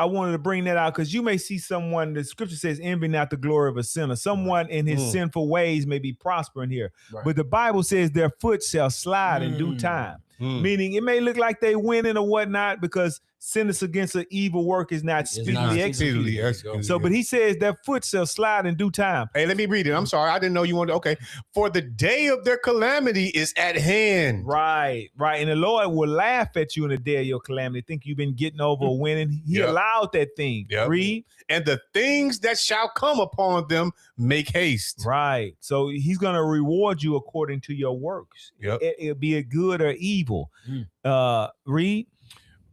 Speaker 1: wanted to bring that out, because you may see someone, the scripture says, envy not the glory of a sinner. Someone in his sinful ways may be prospering here. Right. But the Bible says their foot shall slide in due time. Meaning it may look like they winning or whatnot because sentence against an evil work is not
Speaker 5: It's
Speaker 1: speedily
Speaker 5: not
Speaker 1: executed.
Speaker 2: Speedily
Speaker 5: There you
Speaker 2: executed.
Speaker 5: go.
Speaker 1: So, but he says that foot shall slide in due time.
Speaker 2: Hey, let me read it. I'm sorry. I didn't know you wanted. Okay. For the day of their calamity is at hand.
Speaker 1: Right. And the Lord will laugh at you in the day of your calamity. Think you've been getting over or winning. He
Speaker 2: Yep.
Speaker 1: allowed that thing.
Speaker 2: Yep.
Speaker 1: Read.
Speaker 2: And the things that shall come upon them make haste.
Speaker 1: Right. So he's going to reward you according to your works.
Speaker 2: Yep.
Speaker 1: It'll be a good or evil. Read.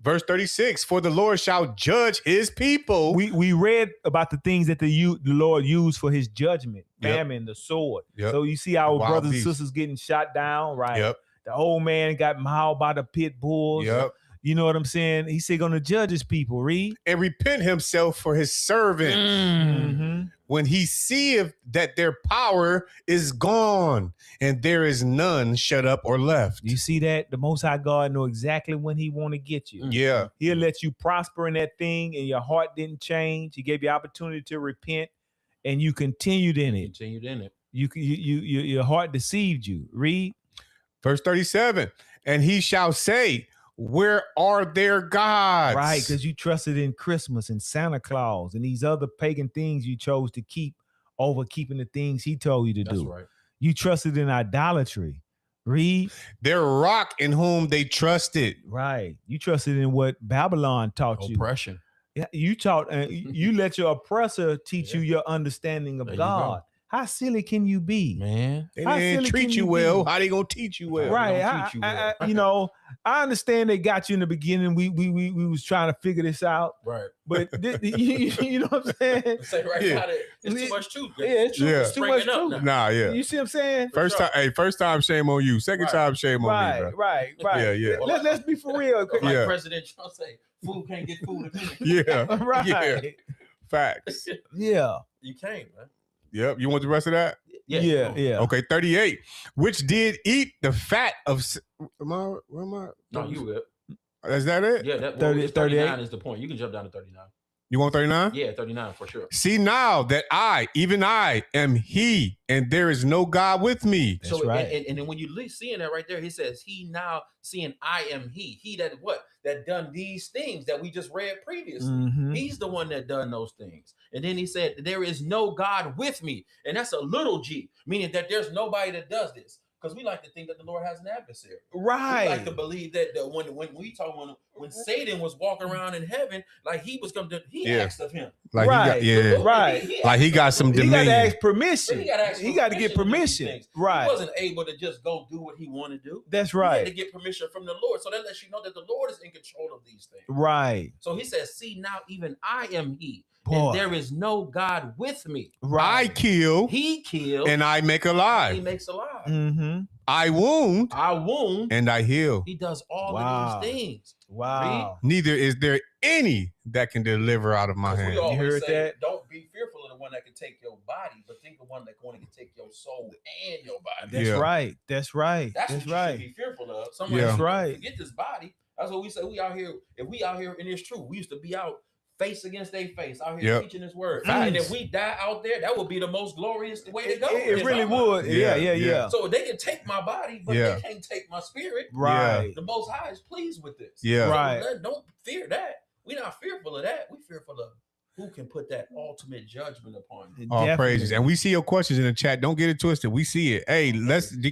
Speaker 2: Verse 36, for the Lord shall judge his people.
Speaker 1: We read about the things that the Lord used for his judgment.
Speaker 2: Yep.
Speaker 1: Famine, the sword.
Speaker 2: Yep.
Speaker 1: So you see our
Speaker 2: Wild
Speaker 1: brothers
Speaker 2: beast.
Speaker 1: and sisters getting shot down. Right.
Speaker 2: Yep.
Speaker 1: The old man got mauled by the pit bulls.
Speaker 2: Yep.
Speaker 1: You know what I'm saying? He said going to judge his people. Read.
Speaker 2: And repent himself for his servant
Speaker 1: Mhm.
Speaker 2: when he seeth that their power is gone and there is none shut up or left.
Speaker 1: You see that? The Most High God know exactly when he want to get you.
Speaker 2: Yeah.
Speaker 1: He'll let you prosper in that thing and your heart didn't change. He gave you opportunity to repent and you continued in it.
Speaker 5: Continued in it.
Speaker 1: Your heart deceived you. Read.
Speaker 2: Verse 37, and he shall say, where are their gods?
Speaker 1: Right, because you trusted in Christmas and Santa Claus and these other pagan things you chose to keep over keeping the things he told you to
Speaker 5: That's
Speaker 1: do.
Speaker 5: right.
Speaker 1: You trusted in idolatry. Read.
Speaker 2: Their rock in whom they trusted.
Speaker 1: Right. You trusted in what Babylon taught you.
Speaker 5: Oppression.
Speaker 1: Yeah, you taught, you let your oppressor teach
Speaker 5: Yeah.
Speaker 1: you your understanding of
Speaker 5: There you
Speaker 1: God. How silly can you be?
Speaker 5: Man.
Speaker 2: They
Speaker 1: How
Speaker 2: didn't
Speaker 1: silly
Speaker 2: treat
Speaker 1: can
Speaker 2: you
Speaker 1: you
Speaker 2: well.
Speaker 1: be?
Speaker 2: How they gonna teach you well?
Speaker 1: Right.
Speaker 5: don't teach you well.
Speaker 1: You know, I understand they got you in the beginning. We was trying to figure this out,
Speaker 5: Right.
Speaker 1: but you know what I'm saying?
Speaker 5: Say right
Speaker 2: Yeah.
Speaker 5: now that it's too much truth.
Speaker 1: Yeah, it's true.
Speaker 2: Yeah.
Speaker 1: It's too much
Speaker 5: Breaking up
Speaker 1: truth.
Speaker 5: now.
Speaker 2: Nah, yeah.
Speaker 1: You see what I'm saying?
Speaker 2: First time, hey, first time, shame on you. Second
Speaker 5: Right.
Speaker 2: time, shame on me, bro.
Speaker 1: Right.
Speaker 2: Yeah, yeah.
Speaker 1: Let's be for real.
Speaker 5: Like
Speaker 2: Yeah.
Speaker 5: President Trump say, food can't get food in me.
Speaker 2: Yeah,
Speaker 1: Right.
Speaker 2: yeah. Facts.
Speaker 1: Yeah.
Speaker 5: You can't, man.
Speaker 2: Yep. You want the rest of that?
Speaker 1: Yeah.
Speaker 2: Okay, 38. Which did eat the fat of. Where am I?
Speaker 5: No, you good.
Speaker 2: Is that it?
Speaker 5: Yeah, that
Speaker 1: 30,
Speaker 5: 39 is the point. You can jump down to 39.
Speaker 2: You want 39?
Speaker 5: Yeah, 39 for sure.
Speaker 2: See now that I, even I, am he, and there is no God with me.
Speaker 1: That's
Speaker 5: so
Speaker 1: right.
Speaker 5: and then when you seeing that right there, he says, he now seeing I am he that what? That done these things that we just read previously.
Speaker 1: Mhm.
Speaker 5: He's the one that done those things. And then he said, there is no God with me. And that's a little G, meaning that there's nobody that does this. Because we like to think that the Lord has an adversary.
Speaker 1: Right.
Speaker 5: We like to believe that when Satan was walking around in heaven, like he was going to, he
Speaker 2: Yeah.
Speaker 5: asked of him.
Speaker 2: Like
Speaker 1: Right.
Speaker 2: he got, yeah.
Speaker 1: Right.
Speaker 2: Like he got some
Speaker 1: He got to
Speaker 2: dominion.
Speaker 1: ask permission.
Speaker 5: He got to ask
Speaker 1: He got to get
Speaker 5: do these
Speaker 1: permission.
Speaker 5: things.
Speaker 1: Right.
Speaker 5: He wasn't able to just go do what he wanted to do.
Speaker 1: That's
Speaker 5: He had
Speaker 1: right.
Speaker 5: to get permission from the Lord. So that lets you know that the Lord is in control of these things.
Speaker 1: Right.
Speaker 5: So he says, see now, even I am he.
Speaker 1: Boy.
Speaker 5: And there is no God with me.
Speaker 2: I
Speaker 1: Right.
Speaker 2: kill
Speaker 5: He killed
Speaker 2: and I make
Speaker 5: he
Speaker 2: alive.
Speaker 5: makes alive.
Speaker 1: Mm-hmm.
Speaker 2: I wound
Speaker 5: I wound.
Speaker 2: and I heal.
Speaker 5: He does all
Speaker 1: Wow.
Speaker 5: of these things.
Speaker 1: Wow.
Speaker 2: Neither is there any that can deliver out of my
Speaker 5: 'Cause we
Speaker 2: hand.
Speaker 5: always
Speaker 1: heard
Speaker 5: say,
Speaker 1: that?
Speaker 5: don't be fearful of the one that can take your body, but think of one that can take your soul and your body.
Speaker 1: That's
Speaker 2: Yeah.
Speaker 1: right. That's right.
Speaker 5: That's
Speaker 1: That's
Speaker 5: what you
Speaker 1: right.
Speaker 5: should be fearful of.
Speaker 2: Yeah.
Speaker 5: That's
Speaker 1: That's right.
Speaker 5: Forget this body. That's what we say. We out here. If we out here, and it's true, we used to be out face against their face, out here
Speaker 2: Yep.
Speaker 5: teaching this word.
Speaker 1: Facts.
Speaker 5: And if we die out there, that would be the most glorious way to go.
Speaker 1: It really would.
Speaker 2: Yeah,
Speaker 1: Yeah.
Speaker 2: yeah.
Speaker 5: So they can take my body, but
Speaker 2: Yeah.
Speaker 5: they can't take my spirit.
Speaker 1: Right.
Speaker 5: The Most High is pleased with this.
Speaker 2: Yeah.
Speaker 5: So
Speaker 1: Right.
Speaker 5: don't fear that. We're not fearful of that. We're fearful of who can put that ultimate judgment upon you.
Speaker 2: All
Speaker 1: Definitely.
Speaker 2: praises. And we see your questions in the chat. Don't get it twisted. We see it. Hey,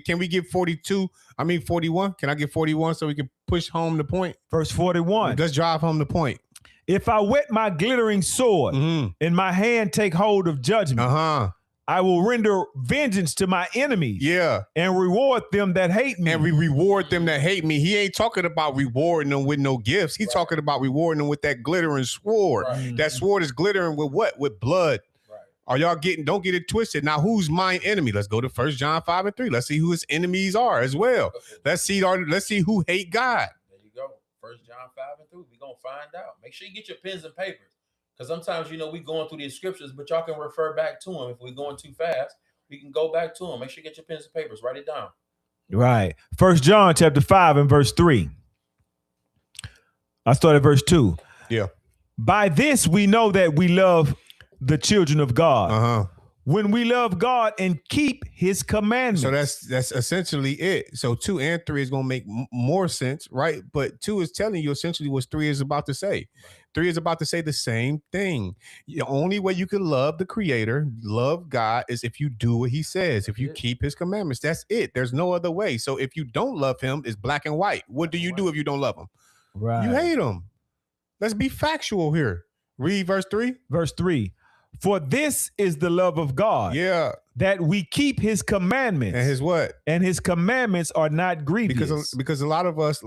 Speaker 2: can we get 42? I mean 41. Can I get 41 so we can push home the point?
Speaker 1: Verse 41.
Speaker 2: Let's drive home the point.
Speaker 1: If I wet my glittering sword
Speaker 2: Mm-hmm.
Speaker 1: and my hand take hold of judgment,
Speaker 2: Uh-huh.
Speaker 1: I will render vengeance to my enemies
Speaker 2: Yeah.
Speaker 1: and reward them that hate me.
Speaker 2: And we reward them that hate me. He ain't talking about rewarding them with no gifts. He's
Speaker 5: Right.
Speaker 2: talking about rewarding them with that glittering sword.
Speaker 5: Right.
Speaker 2: That sword is glittering with what? With blood.
Speaker 5: Right.
Speaker 2: Are y'all don't get it twisted. Now, who's my enemy? Let's go to 1 John 5:3. Let's see who his enemies are as well. Let's see who hate God.
Speaker 5: There you go. 1 John 5:3. We're gonna find out. Make sure you get your pens and papers. Because sometimes we going through these scriptures, but y'all can refer back to them. If we're going too fast, we can go back to them. Make sure you get your pens and papers. Write it down.
Speaker 1: Right. 1 John chapter 5 and verse 3. I start at verse 2.
Speaker 2: Yeah.
Speaker 1: By this we know that we love the children of God,
Speaker 2: Uh-huh.
Speaker 1: when we love God and keep his commandments.
Speaker 2: So that's essentially it. So 2 and 3 is going to make more sense, right? But 2 is telling you essentially what 3 is about to say. 3 is about to say the same thing. The only way you can love the creator, love God, is if you do what he says, if you keep his commandments. That's it. There's no other way. So if you don't love him, it's black and white. What do you do if you don't love him?
Speaker 1: Right.
Speaker 2: You hate him. Let's be factual here. Read verse 3.
Speaker 1: Verse 3. For this is the love of God.
Speaker 2: Yeah.
Speaker 1: That we keep his commandments.
Speaker 2: And his what?
Speaker 1: And his commandments are not grievous.
Speaker 2: Because a lot of us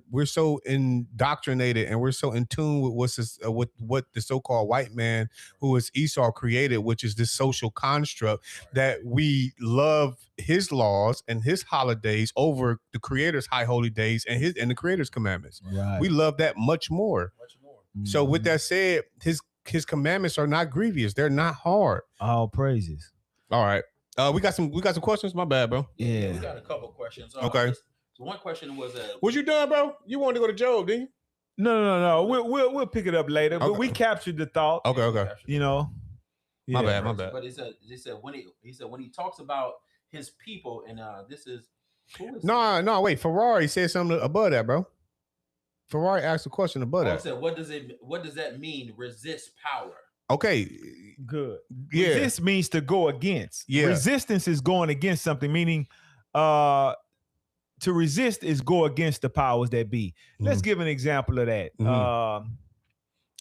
Speaker 2: we're so indoctrinated and we're so in tune with what the so-called white man who is Esau created, which is this social construct, that we love his laws and his holidays over the creator's high holy days and the creator's commandments.
Speaker 1: Right.
Speaker 2: We love that much more. So with that said, his commandments are not grievous. They're not hard.
Speaker 1: All praises.
Speaker 2: All right. We got some questions. My bad, bro.
Speaker 5: Yeah, we got a couple questions.
Speaker 2: Okay.
Speaker 5: So one question was,
Speaker 2: what you done, bro? You wanted to go to Job, didn't you?
Speaker 1: No. We'll pick it up later.
Speaker 2: Okay.
Speaker 1: But we captured the thought.
Speaker 2: Okay.
Speaker 1: You know.
Speaker 2: My bad.
Speaker 5: But he said when he talks about his people, and this is who is
Speaker 2: No, wait. Ferrari said something above that, bro. Ferrari asked a question above that.
Speaker 5: He said, what does that mean? Resist power.
Speaker 2: Okay.
Speaker 1: Good.
Speaker 2: Yeah.
Speaker 1: Resist means to go against.
Speaker 2: Yeah.
Speaker 1: Resistance is going against something, meaning to resist is go against the powers that be. Let's give an example of that.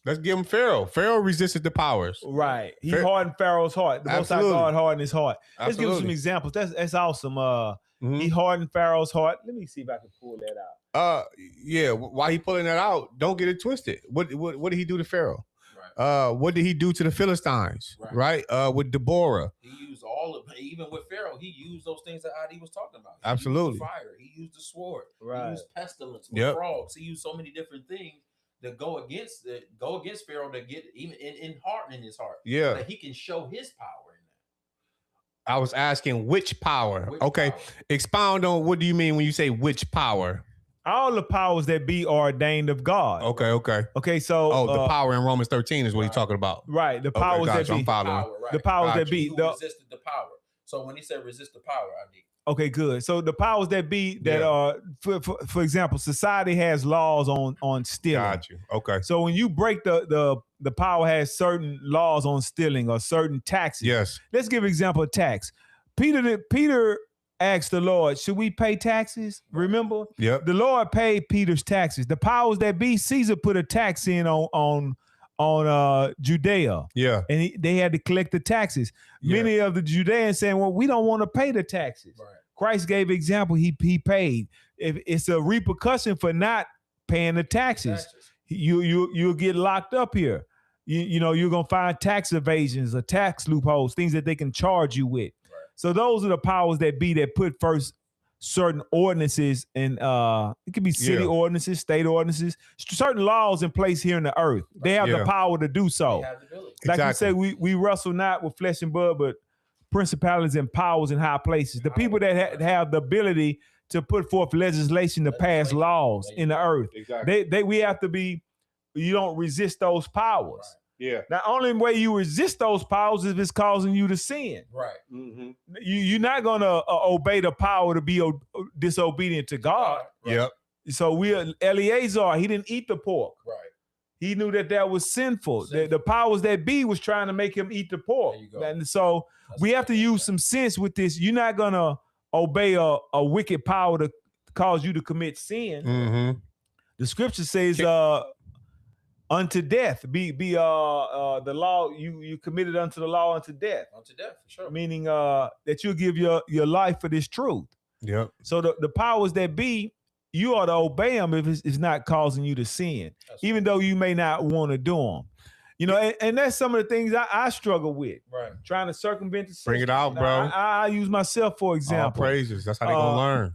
Speaker 2: Let's give him Pharaoh. Pharaoh resisted the powers.
Speaker 1: Right. He hardened Pharaoh's heart. The Most High God hardened his heart. Let's give him some examples. That's awesome. He hardened Pharaoh's heart. Let me see if I can pull that out.
Speaker 2: Yeah. While he pulling that out, don't get it twisted. What did he do to Pharaoh?
Speaker 5: Right.
Speaker 2: What did he do to the Philistines? Right. With Deborah.
Speaker 5: He used all of, even with Pharaoh, he used those things that Adi was talking about.
Speaker 2: Absolutely.
Speaker 5: He used the fire. He used the sword.
Speaker 1: Right.
Speaker 5: He used pestilence.
Speaker 2: Yep.
Speaker 5: Frogs. He used so many different things that go against Pharaoh to get even in hardening his heart.
Speaker 2: Yeah.
Speaker 5: That he can show his power in that.
Speaker 2: I was asking which power.
Speaker 5: Power.
Speaker 2: Expound on what do you mean when you say which power?
Speaker 1: All the powers that be are ordained of God.
Speaker 2: Okay.
Speaker 1: So
Speaker 2: the power in Romans 13 is what he's talking about.
Speaker 1: Right. The powers that be.
Speaker 2: I'm following.
Speaker 5: Power, right.
Speaker 1: The powers that be.
Speaker 5: Who resisted the power. So when he said resist the power, I need.
Speaker 1: Okay, good. So the powers that be that are, for example, society has laws on stealing.
Speaker 2: Got you. Okay.
Speaker 1: So when you break the power has certain laws on stealing or certain taxes.
Speaker 2: Yes.
Speaker 1: Let's give an example of tax. Peter asked the Lord, should we pay taxes? Remember?
Speaker 2: Yep.
Speaker 1: The Lord paid Peter's taxes. The powers that be, Caesar put a tax in on Judea.
Speaker 2: Yeah.
Speaker 1: And they had to collect the taxes.
Speaker 2: Yeah.
Speaker 1: Many of the Judeans saying, well, we don't want to pay the taxes.
Speaker 5: Right.
Speaker 1: Christ gave example. He paid. If it's a repercussion for not paying the taxes. You'll get locked up here. You know, you're gonna find tax evasions or tax loopholes, things that they can charge you with. Right. So those are the powers that be that put first certain ordinances and it could be city ordinances, state ordinances, certain laws in place here in the earth. They have the power to do so. Like you say, we wrestle not with flesh and blood, but principalities and powers in high places. The people that have the ability to put forth legislation to pass laws in the earth.
Speaker 2: Exactly.
Speaker 1: We have to be. You don't resist those powers.
Speaker 2: Right. Yeah.
Speaker 1: The only way you resist those powers is if it's causing you to sin.
Speaker 5: Right.
Speaker 2: Mm-hmm.
Speaker 1: You're not gonna obey the power to be disobedient to God.
Speaker 2: Right. Yep.
Speaker 1: So Eleazar, he didn't eat the pork.
Speaker 5: Right.
Speaker 1: He knew that was sinful. The powers that be was trying to make him eat the pork. And so we have to use some sense with this. You're not gonna obey a wicked power to cause you to commit sin.
Speaker 2: Mm-hmm.
Speaker 1: The scripture says unto death be the law you committed unto the law unto death.
Speaker 5: Unto death, for sure.
Speaker 1: Meaning that you'll give your life for this truth.
Speaker 2: Yep.
Speaker 1: So the powers that be, you ought to obey them if it's not causing you to sin, even though you may not want to do them. You know, and that's some of the things I struggle with.
Speaker 5: Right.
Speaker 1: Trying to circumvent the system.
Speaker 2: Bring it out, bro.
Speaker 1: I use myself for example.
Speaker 2: All praises. That's how they gonna learn.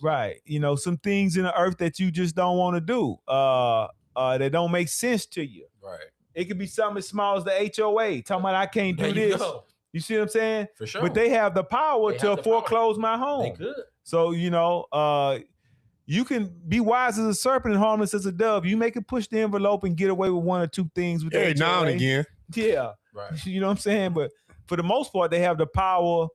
Speaker 1: Right. You know, some things in the earth that you just don't want to do. That don't make sense to you.
Speaker 5: Right.
Speaker 1: It could be something as small as the HOA talking about I can't do this. You see what I'm saying?
Speaker 5: For sure.
Speaker 1: But they have the power to foreclose my home.
Speaker 5: They could.
Speaker 1: So you know, you can be wise as a serpent and harmless as a dove. You make it push the envelope and get away with one or two things with
Speaker 2: every now and again.
Speaker 1: Yeah.
Speaker 5: Right.
Speaker 1: You know what I'm saying? But for the most part, they have the power.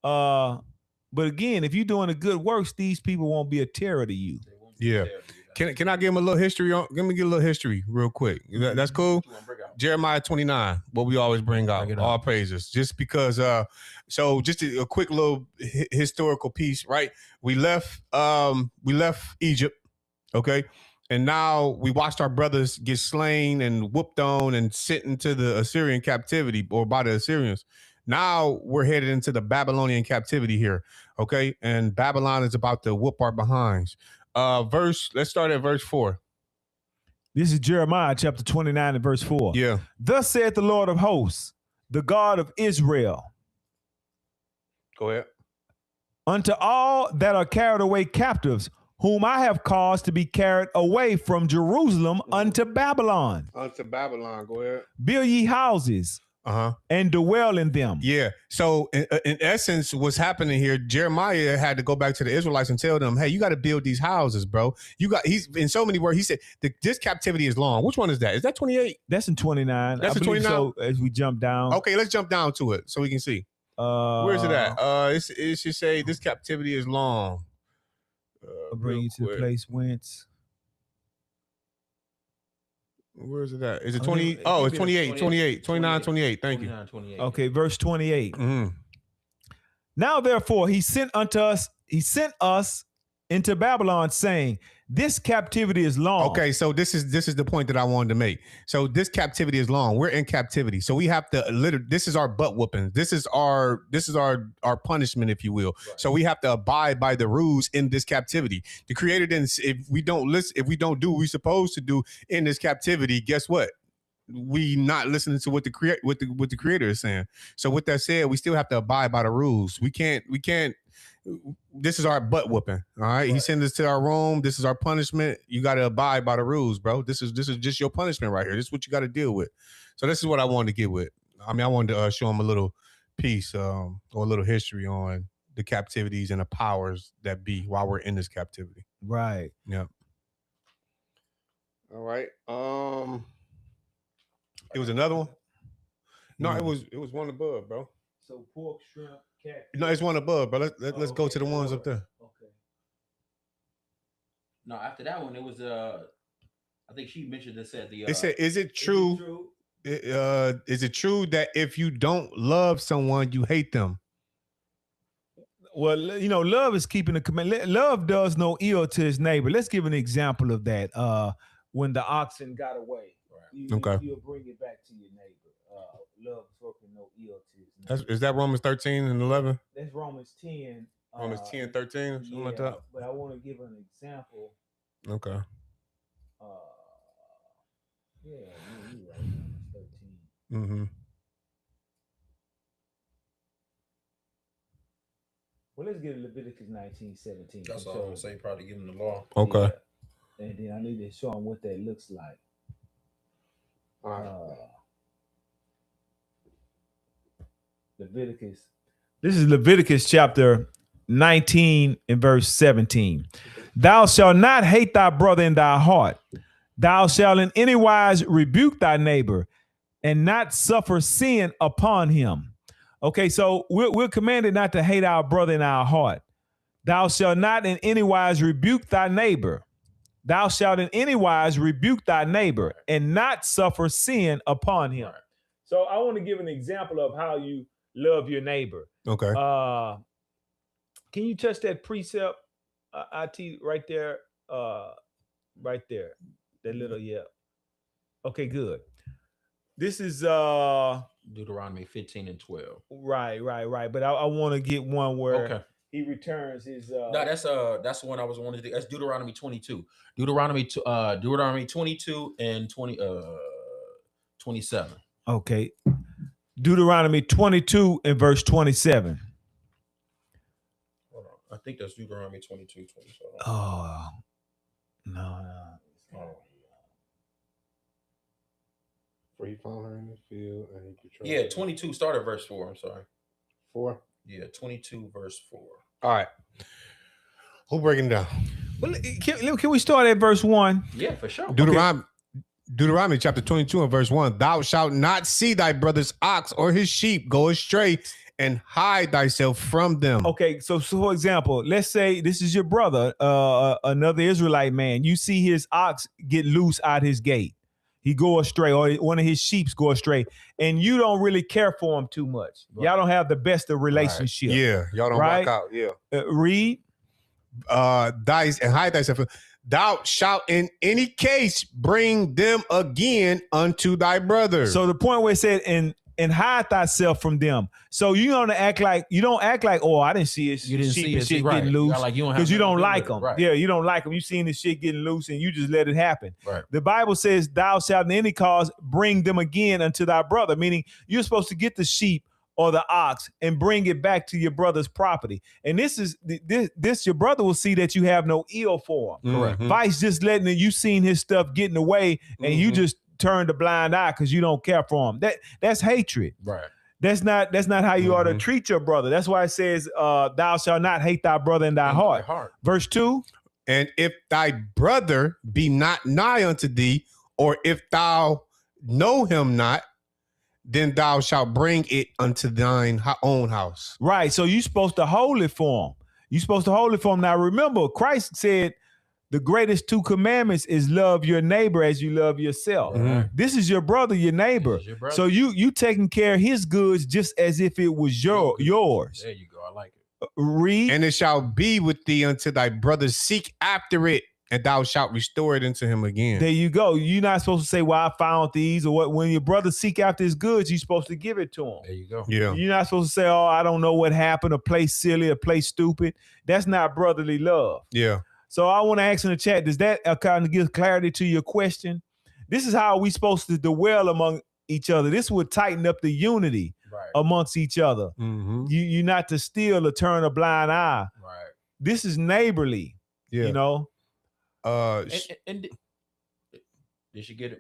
Speaker 1: But again, if you're doing the good works, these people won't be a terror to you.
Speaker 2: Yeah. Can I give him a little history on? Give me a little history real quick. That's cool. Jeremiah 29, what we always bring out, all praises. Just because, so just a quick little historical piece, right? We left Egypt, okay, and now we watched our brothers get slain and whooped on and sent into the Assyrian captivity or by the Assyrians. Now we're headed into the Babylonian captivity here, okay, and Babylon is about to whoop our behinds. Let's start at verse 4.
Speaker 1: This is Jeremiah chapter 29 and verse 4.
Speaker 2: Yeah.
Speaker 1: Thus saith the Lord of hosts, the God of Israel.
Speaker 2: Go ahead.
Speaker 1: Unto all that are carried away captives, whom I have caused to be carried away from Jerusalem unto Babylon.
Speaker 2: Unto Babylon. Go ahead.
Speaker 1: Build ye houses. And dwell in them.
Speaker 2: Yeah. So in essence, what's happening here, Jeremiah had to go back to the Israelites and tell them, hey, you got to build these houses, bro. He's in so many words. He said this captivity is long. Which one is that? Is that 28?
Speaker 1: That's in 29.
Speaker 2: That's in 29.
Speaker 1: So as we jump down.
Speaker 2: Okay, let's jump down to it so we can see. Where's it at? It should say this captivity is long.
Speaker 1: I'll bring you to the place whence.
Speaker 2: Where is it at? Is it 20? Oh, it's 28, 29, 28. Thank you.
Speaker 5: 28.
Speaker 1: Okay, verse 28.
Speaker 2: Mm-hmm.
Speaker 1: Now, therefore, he sent us into Babylon, saying, this captivity is long.
Speaker 2: Okay, so this is the point that I wanted to make. So this captivity is long. We're in captivity. So we have to this is our butt whooping. This is our punishment, if you will. Right. So we have to abide by the rules in this captivity. The Creator didn't, if we don't do what we're supposed to do in this captivity, guess what? We not listening to what the Creator is saying. So with that said, we still have to abide by the rules. We can't. This is our butt whooping. All right. He sent us to our room. This is our punishment. You got to abide by the rules, bro. This is just your punishment right here. This is what you got to deal with. So this is what I wanted to get with. I mean, I wanted to show him a little piece or a little history on the captivities and the powers that be while we're in this captivity.
Speaker 1: Right.
Speaker 2: Yeah. All right. It was another one. No, it was one above, bro.
Speaker 1: So pork, shrimp.
Speaker 2: No, it's one above, but let's go to the ones up there.
Speaker 1: Okay.
Speaker 5: No, after that one, it was I think she mentioned this at the.
Speaker 2: It said, "Is it true? Is it true that if you don't love someone, you hate them?"
Speaker 1: Well, love is keeping the command. Love does no ill to his neighbor. Let's give an example of that. When the oxen got away, right. You'll bring it back to your neighbor. Love is working no ill to his neighbor.
Speaker 2: Is that Romans 13 and 11?
Speaker 1: That's Romans 10.
Speaker 2: Romans 10, 13, something like that.
Speaker 1: But I want to give an example.
Speaker 2: Okay.
Speaker 1: You're right. Romans 13.
Speaker 2: Mm-hmm.
Speaker 1: Well, let's get Leviticus 19:17.
Speaker 5: That's all I'm gonna say. Probably give him the law.
Speaker 2: Okay.
Speaker 1: Yeah. And then I need to show him what that looks like.
Speaker 2: All right.
Speaker 1: Leviticus. This is Leviticus chapter 19 and verse 17. Thou shalt not hate thy brother in thy heart. Thou shalt in any wise rebuke thy neighbor and not suffer sin upon him. Okay, so we're commanded not to hate our brother in our heart. Thou shalt not in any wise rebuke thy neighbor. Thou shalt in any wise rebuke thy neighbor and not suffer sin upon him. So I want to give an example of how you love your neighbor.
Speaker 2: Okay.
Speaker 1: Can you touch that precept, IT, right there? Right there. That little, yeah. Okay, good. This is
Speaker 5: Deuteronomy 15 and 12.
Speaker 1: Right. But I want to get one where he returns his.
Speaker 5: No, that's one I was wanting to do. That's Deuteronomy 22. Deuteronomy 22 and 27.
Speaker 1: Okay. Deuteronomy 22 and verse 27.
Speaker 5: Hold on. I think that's Deuteronomy 22, 27.
Speaker 1: Oh, no.
Speaker 2: For he found her in the field and he betrayed.
Speaker 5: Yeah, 22. Start at verse 4. I'm sorry.
Speaker 2: 4?
Speaker 5: Yeah, 22 verse 4.
Speaker 2: All right. Who's breaking down?
Speaker 1: Well, can we start at verse 1?
Speaker 5: Yeah, for sure.
Speaker 2: Deuteronomy. Deuteronomy chapter 22 and verse 1. Thou shalt not see thy brother's ox or his sheep go astray and hide thyself from them.
Speaker 1: Okay, so for example, let's say this is your brother, another Israelite man. You see his ox get loose out his gate. He go astray, or one of his sheep go astray, and you don't really care for him too much.
Speaker 5: Right.
Speaker 1: Y'all don't have the best of relationship.
Speaker 2: Yeah, y'all don't
Speaker 1: Right?
Speaker 2: rock out. Yeah.
Speaker 1: Read.
Speaker 2: Dice and hide thyself. Thou shalt in any case bring them again unto thy brother.
Speaker 1: So the point where it said, and hide thyself from them. So you don't act like, oh, I didn't see his
Speaker 5: You didn't
Speaker 1: sheep
Speaker 5: see
Speaker 1: and
Speaker 5: it,
Speaker 1: shit
Speaker 5: right.
Speaker 1: getting loose.
Speaker 5: Like you don't have
Speaker 1: Because you don't
Speaker 5: nothing to do
Speaker 1: like
Speaker 5: with it.
Speaker 1: them.
Speaker 5: Right.
Speaker 1: Yeah, you don't like them. You seen this shit getting loose and you just let it happen.
Speaker 5: Right.
Speaker 1: The Bible says, thou shalt in any cause bring them again unto thy brother, meaning you're supposed to get the sheep or the ox and bring it back to your brother's property. And this your brother will see that you have no ill for him.
Speaker 5: Correct.
Speaker 2: Mhm.
Speaker 1: Vice just letting you seen his stuff getting away and you
Speaker 2: Mhm.
Speaker 1: just turned a blind eye because you don't care for him. That's hatred.
Speaker 5: Right.
Speaker 1: That's not how you ought to
Speaker 2: Mhm.
Speaker 1: treat your brother. That's why it says, thou shalt not hate thy brother in thy
Speaker 5: In
Speaker 1: heart. Verse 2.
Speaker 2: And if thy brother be not nigh unto thee, or if thou know him not, then thou shalt bring it unto thine own house.
Speaker 1: Right. So you're supposed to hold it for him. You're supposed to hold it for him. Now remember, Christ said the greatest two commandments is love your neighbor as you love yourself.
Speaker 2: Mhm.
Speaker 1: This is your brother, your neighbor.
Speaker 5: This is your brother.
Speaker 1: So you taking care of his goods just as if it was yours.
Speaker 5: There you go. I like it.
Speaker 1: Read.
Speaker 2: And it shall be with thee until thy brother seek after it, and thou shalt restore it unto him again.
Speaker 1: There you go. You're not supposed to say, well, I found these, or what. When your brother seek after his goods, you're supposed to give it to him.
Speaker 5: There you go.
Speaker 2: Yeah.
Speaker 1: You're not supposed to say, oh, I don't know what happened, or play silly, or play stupid. That's not brotherly love.
Speaker 2: Yeah.
Speaker 1: So I want to ask in the chat, does that kind of give clarity to your question? This is how we supposed to dwell among each other. This would tighten up the unity
Speaker 5: Right.
Speaker 1: amongst each other.
Speaker 2: Mm-hmm.
Speaker 1: You're not to steal or turn a blind eye.
Speaker 5: Right.
Speaker 1: This is neighborly,
Speaker 2: Yeah.
Speaker 1: you know?
Speaker 5: And did she get it?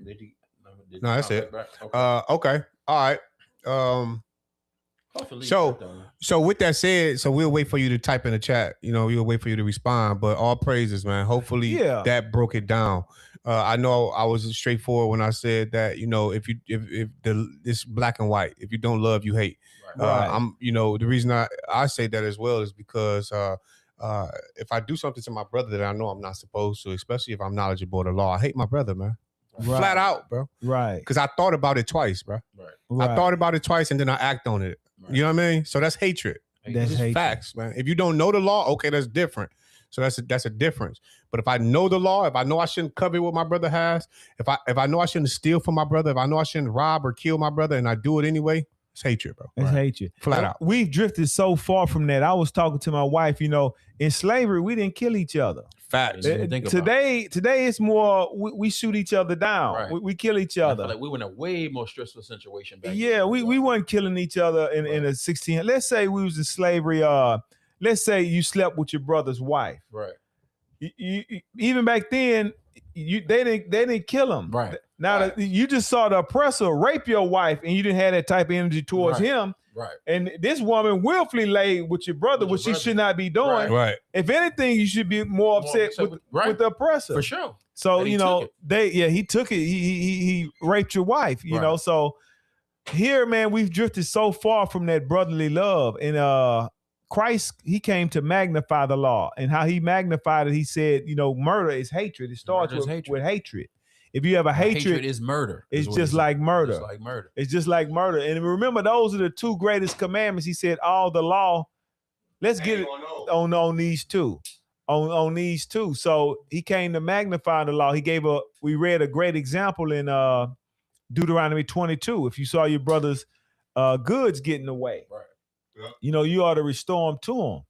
Speaker 2: No, that's it.
Speaker 5: Right? Okay.
Speaker 2: Okay. All right.
Speaker 5: Hopefully
Speaker 2: so-
Speaker 5: it's done.
Speaker 2: So with that said, so we'll wait for you to type in the chat. You know, we'll wait for you to respond. But all praises, man. Hopefully that broke it down. I know I was straightforward when I said that, you know, if it's black and white, if you don't love, you hate.
Speaker 5: Right.
Speaker 2: I'm, you know, the reason I say that as well is because if I do something to my brother that I know I'm not supposed to, especially if I'm knowledgeable of the law, I hate my brother, man.
Speaker 1: Right.
Speaker 2: Flat out, bro.
Speaker 1: Right.
Speaker 2: Because I thought about it twice, bro.
Speaker 5: Right.
Speaker 2: I thought about it twice and then I act on it.
Speaker 5: Right.
Speaker 2: You know what I mean? So that's hatred.
Speaker 1: That's
Speaker 2: It's
Speaker 1: hatred.
Speaker 2: facts, man. If you don't know the law, okay, that's different. So that's a difference. But if I know the law, if I know I shouldn't covet what my brother has, if I know I shouldn't steal from my brother, if I know I shouldn't rob or kill my brother, and I do it anyway, it's hatred, bro.
Speaker 1: It's hatred.
Speaker 2: Flat out.
Speaker 1: We've drifted so far from that. I was talking to my wife, you know, in slavery, we didn't kill each other.
Speaker 2: Facts.
Speaker 5: Didn't think about
Speaker 1: Today it's more we shoot each other down.
Speaker 5: Right.
Speaker 1: We kill each
Speaker 5: I
Speaker 1: other.
Speaker 5: feel like we were in a way more stressful situation back
Speaker 1: Yeah,
Speaker 5: then.
Speaker 1: we weren't killing each other in a 16. Let's say we was in slavery. Let's say you slept with your brother's wife.
Speaker 5: Right.
Speaker 1: You even back then, they didn't kill him.
Speaker 5: Right.
Speaker 1: Now
Speaker 5: Right.
Speaker 1: you just saw the oppressor rape your wife, and you didn't have that type of energy towards
Speaker 5: Right.
Speaker 1: him.
Speaker 5: Right.
Speaker 1: And this woman willfully laid with your brother,
Speaker 5: With
Speaker 1: which
Speaker 5: your
Speaker 1: she
Speaker 5: brother.
Speaker 1: should not be doing.
Speaker 2: Right.
Speaker 1: If anything, you should be more upset with
Speaker 5: right.
Speaker 1: the oppressor.
Speaker 5: For sure.
Speaker 1: So
Speaker 5: And he
Speaker 1: you
Speaker 5: took
Speaker 1: know
Speaker 5: it.
Speaker 1: he took it. He raped your wife. You
Speaker 5: Right.
Speaker 1: know, so here, man, we've drifted so far from that brotherly love. And Christ, he came to magnify the law, and how he magnified it. He said, you know, murder is hatred. It starts
Speaker 5: Murder is
Speaker 1: with
Speaker 5: hatred.
Speaker 1: with hatred. If you have a hatred,
Speaker 5: is murder.
Speaker 1: it's
Speaker 5: is what
Speaker 1: just
Speaker 5: he
Speaker 1: like
Speaker 5: said.
Speaker 1: murder.
Speaker 5: It's like murder.
Speaker 1: It's just like murder. And remember, those are the two greatest commandments. He said, all the law. Let's get it on these two. On these two. So he came to magnify the law. We read a great example in Deuteronomy 22. If you saw your brother's goods getting away,
Speaker 5: Right.
Speaker 1: you know, you ought to restore them to him.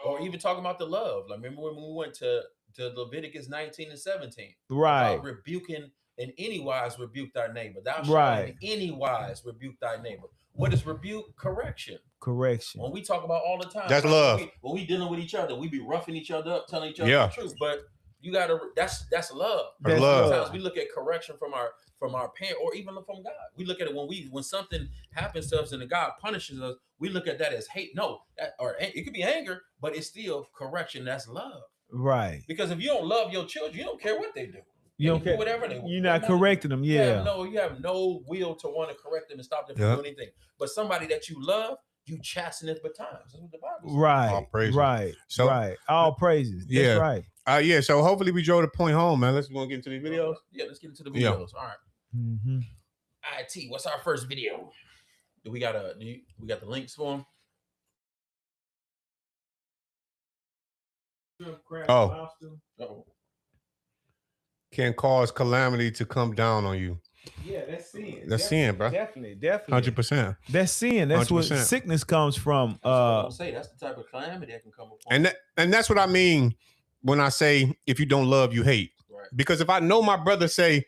Speaker 5: Or even talking about the love. Like remember when we went to Leviticus 19 and 17.
Speaker 1: Right.
Speaker 5: About rebuking in any wise rebuke thy neighbor. Thou shalt
Speaker 1: Right.
Speaker 5: in any wise rebuke thy neighbor. What is rebuke? Correction.
Speaker 1: Correction.
Speaker 5: When we talk about all the time.
Speaker 2: That's
Speaker 5: like,
Speaker 2: love.
Speaker 5: When we dealing with each other, we be roughing each other up, telling each other
Speaker 2: Yeah.
Speaker 5: the truth. But you gotta that's love.
Speaker 2: That's love.
Speaker 5: Sometimes we look at correction from our parent or even from God. We look at it when something happens to us and the God punishes us, we look at that as hate. No, or it could be anger, but it's still correction. That's love.
Speaker 1: Right.
Speaker 5: Because if you don't love your children, you don't care what they do.
Speaker 1: You
Speaker 5: They
Speaker 1: don't
Speaker 5: can do
Speaker 1: care.
Speaker 5: whatever they want.
Speaker 1: You're
Speaker 5: They
Speaker 1: not
Speaker 5: want to-
Speaker 1: correcting them.
Speaker 5: You
Speaker 1: Yeah.
Speaker 5: have no will to want to correct them and stop them from
Speaker 2: Yeah.
Speaker 5: doing anything. But somebody that you love, you chasten it betimes. That's what the Bible says.
Speaker 2: All
Speaker 1: Right.
Speaker 2: praises.
Speaker 1: Right.
Speaker 2: So-
Speaker 1: right. All praises.
Speaker 2: Yeah.
Speaker 1: That's right.
Speaker 2: Yeah. So hopefully we drove the point home, man. Let's go and get into these videos.
Speaker 5: Yeah, let's get into the
Speaker 2: Yeah.
Speaker 5: videos. All right.
Speaker 1: Mm-hmm.
Speaker 5: All right, T, what's our first video? Do we got the links for them?
Speaker 2: Oh.
Speaker 5: Oh,
Speaker 2: Can cause calamity to come down on you.
Speaker 1: Yeah, that's sin.
Speaker 2: That's sin, bro.
Speaker 1: Definitely.
Speaker 2: 100%.
Speaker 1: That's sin. That's
Speaker 2: 100%.
Speaker 1: what sickness comes from.
Speaker 5: I'm say that's the type of calamity that can come upon.
Speaker 2: And that's what I mean when I say if you don't love, you hate.
Speaker 5: Right.
Speaker 2: Because if I know my brother say,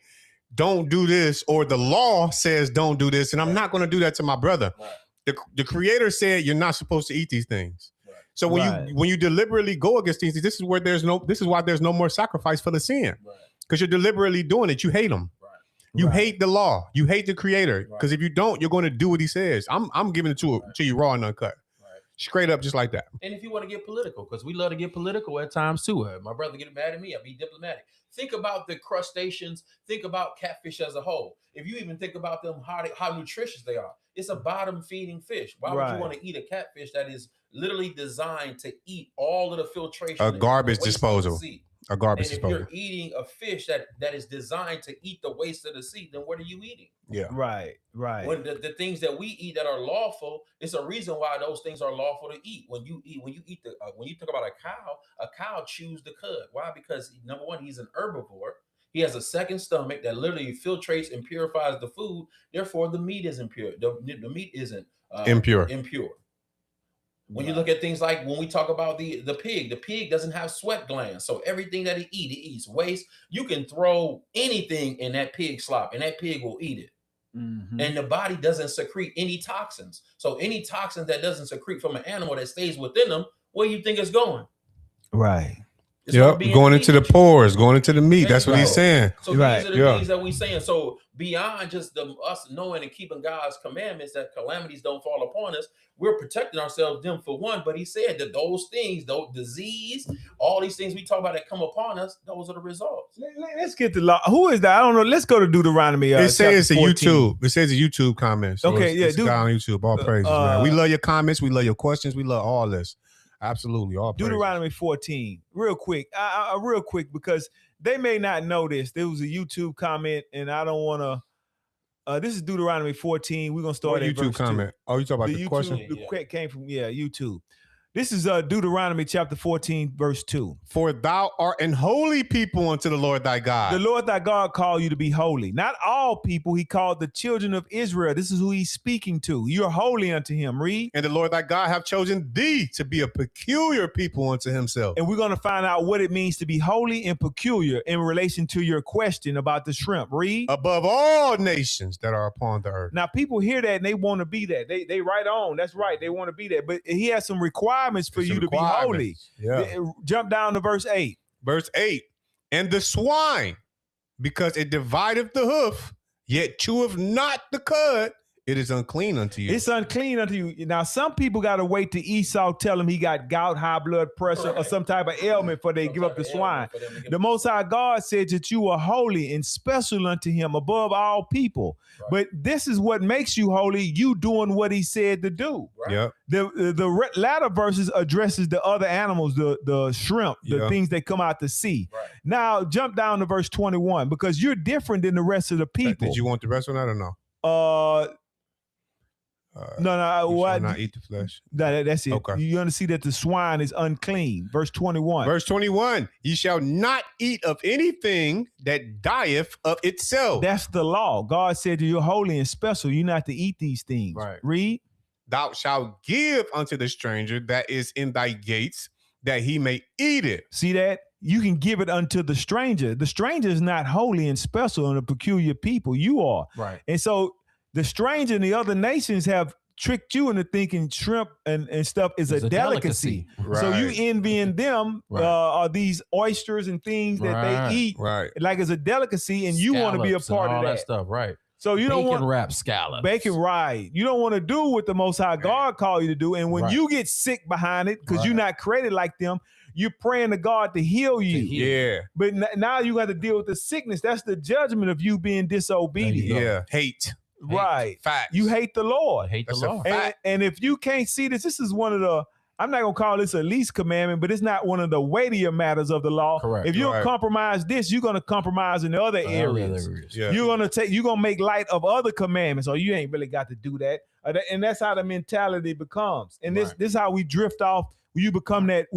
Speaker 2: don't do this, or the law says don't do this, and I'm not going to do that to my brother.
Speaker 5: Right.
Speaker 2: The creator said you're not supposed to eat these things.
Speaker 5: Right.
Speaker 2: So when you deliberately go against these, this is why there's no more sacrifice for the sin.
Speaker 5: Right.
Speaker 2: Because you're deliberately doing it. You hate him.
Speaker 5: Right.
Speaker 2: You
Speaker 1: Right.
Speaker 2: hate the law. You hate the creator.
Speaker 5: Right.
Speaker 2: Because if you don't, you're going to do what he says. I'm giving it to you raw and uncut.
Speaker 5: Right.
Speaker 2: Straight up, just like that.
Speaker 5: And if you want to get political, because we love to get political at times too. My brother get mad at me, I'll be diplomatic. Think about the crustaceans. Think about catfish as a whole. If you even think about them, how nutritious they are. It's a bottom feeding fish. Why would
Speaker 1: Right.
Speaker 5: you want to eat a catfish that is literally designed to eat all of the filtration?
Speaker 2: A
Speaker 5: and the
Speaker 2: garbage
Speaker 5: waste of the
Speaker 2: disposal.
Speaker 5: sea?
Speaker 2: A garbage
Speaker 5: And if
Speaker 2: disposal.
Speaker 5: you're eating a fish that is designed to eat the waste of the sea, then what are you eating?
Speaker 2: Yeah.
Speaker 1: Right. Right.
Speaker 5: When the things that we eat that are lawful, it's a reason why those things are lawful to eat. When you talk about a cow chews the cud. Why? Because number one, he's an herbivore. He has a second stomach that literally filtrates and purifies the food. Therefore, the meat is impure. The meat isn't
Speaker 2: Impure.
Speaker 5: When you look at things like when we talk about the pig doesn't have sweat glands. So everything that he eats waste. You can throw anything in that pig slop and that pig will eat it.
Speaker 1: Mhm.
Speaker 5: And the body doesn't secrete any toxins. So any toxins that doesn't secrete from an animal that stays within them, where do you think it's going?
Speaker 1: Right.
Speaker 5: It's gonna
Speaker 2: Yep.
Speaker 5: be in
Speaker 2: Going
Speaker 5: the
Speaker 2: into
Speaker 5: meat.
Speaker 2: the pores, going into the meat.
Speaker 5: There
Speaker 2: That's
Speaker 5: you
Speaker 2: what he's
Speaker 5: go.
Speaker 2: saying.
Speaker 5: So
Speaker 1: Right,
Speaker 5: these are the things that we're saying. So beyond just us knowing and keeping God's commandments that calamities don't fall upon us, we're protecting ourselves them for one. But he said that those things, those disease, all these things we talk about that come upon us, those are the results.
Speaker 1: Let's get the law. Who is that? I don't know. Let's go to Deuteronomy.
Speaker 2: It says
Speaker 1: chapter
Speaker 2: a
Speaker 1: 14.
Speaker 2: YouTube. It says a YouTube comment. So
Speaker 1: Okay,
Speaker 2: it's a guy on YouTube. All praises, man. We love your comments. We love your questions. We love all this. Absolutely, all praises.
Speaker 1: Deuteronomy 14. Real quick. Real quick, because they may not know this. There was a YouTube comment, and I don't want to. This is Deuteronomy 14. We're gonna start
Speaker 2: What
Speaker 1: at
Speaker 2: YouTube
Speaker 1: verse 2.
Speaker 2: comment? Oh, you talking about the
Speaker 1: YouTube
Speaker 2: question?
Speaker 1: the came from YouTube. This is Deuteronomy chapter 14, verse 2.
Speaker 2: For thou art an holy people unto the Lord thy God.
Speaker 1: The Lord thy God called you to be holy. Not all people. He called the children of Israel. This is who he's speaking to. You're holy unto him. Read.
Speaker 2: And the Lord thy God have chosen thee to be a peculiar people unto himself.
Speaker 1: And we're going to find out what it means to be holy and peculiar in relation to your question about the shrimp. Read.
Speaker 2: Above all nations that are upon the earth.
Speaker 1: Now, people hear that and they want to be that. They right on. That's right. They want to be that. But he has some requirements for you to be holy.
Speaker 2: Yeah.
Speaker 1: Jump down to verse 8.
Speaker 2: Verse 8. And the swine, because it divideth the hoof, yet cheweth not the cud, it is unclean unto you.
Speaker 1: It's unclean unto you. Now, some people got to wait till Esau tell him he got gout, high blood pressure, or some type of ailment before they give up the swine. The Most High God said that you are holy and special unto him above all people.
Speaker 5: Right.
Speaker 1: But this is what makes you holy, you doing what he said to do.
Speaker 5: Right.
Speaker 2: Yep.
Speaker 1: The latter verses addresses the other animals, the shrimp, the things that come out to sea.
Speaker 5: Right.
Speaker 1: Now, jump down to verse 21, because you're different than the rest of the people.
Speaker 2: Did you want the rest of that or no?
Speaker 1: No.
Speaker 2: You
Speaker 1: What?
Speaker 2: shall not eat the flesh.
Speaker 1: That's it.
Speaker 2: Okay.
Speaker 1: You're going to see that the swine is unclean. Verse 21.
Speaker 2: Verse 21. Ye shall not eat of anything that dieth of itself.
Speaker 1: That's the law. God said you're holy and special. You're not to eat these things.
Speaker 5: Right.
Speaker 1: Read.
Speaker 2: Thou shalt give unto the stranger that is in thy gates, that he may eat it.
Speaker 1: See that? You can give it unto the stranger. The stranger is not holy and special and a peculiar people. You are.
Speaker 5: Right.
Speaker 1: And so the stranger and the other nations have tricked you into thinking shrimp and stuff is
Speaker 5: It's
Speaker 1: a delicacy. So you envying them are these oysters and things that they eat like it's a delicacy, and you want to be a part of that
Speaker 5: stuff, right?
Speaker 1: So you don't want
Speaker 5: wrap scallops.
Speaker 1: bacon, right? You don't want to do what the Most High God called you to do, and when you get sick behind it because you're not created like them, you're praying to God to heal you.
Speaker 2: Yeah.
Speaker 1: But now you got to deal with the sickness. That's the judgment of you being disobedient.
Speaker 2: Yeah. Hate.
Speaker 1: Right.
Speaker 2: Facts.
Speaker 1: You hate the Lord.
Speaker 5: Hate the
Speaker 2: That's a
Speaker 5: Lord.
Speaker 2: fact.
Speaker 1: And if you can't see this, this is one of the, I'm not going to call this a least commandment, but it's not one of the weightier matters of the law.
Speaker 5: Correct.
Speaker 1: If you
Speaker 2: Right.
Speaker 1: compromise this, you're going to compromise in the other areas.
Speaker 2: Yeah.
Speaker 1: You're going to make light of other commandments, or you ain't really got to do that. And that's how the mentality becomes. And this is how we drift off. We become that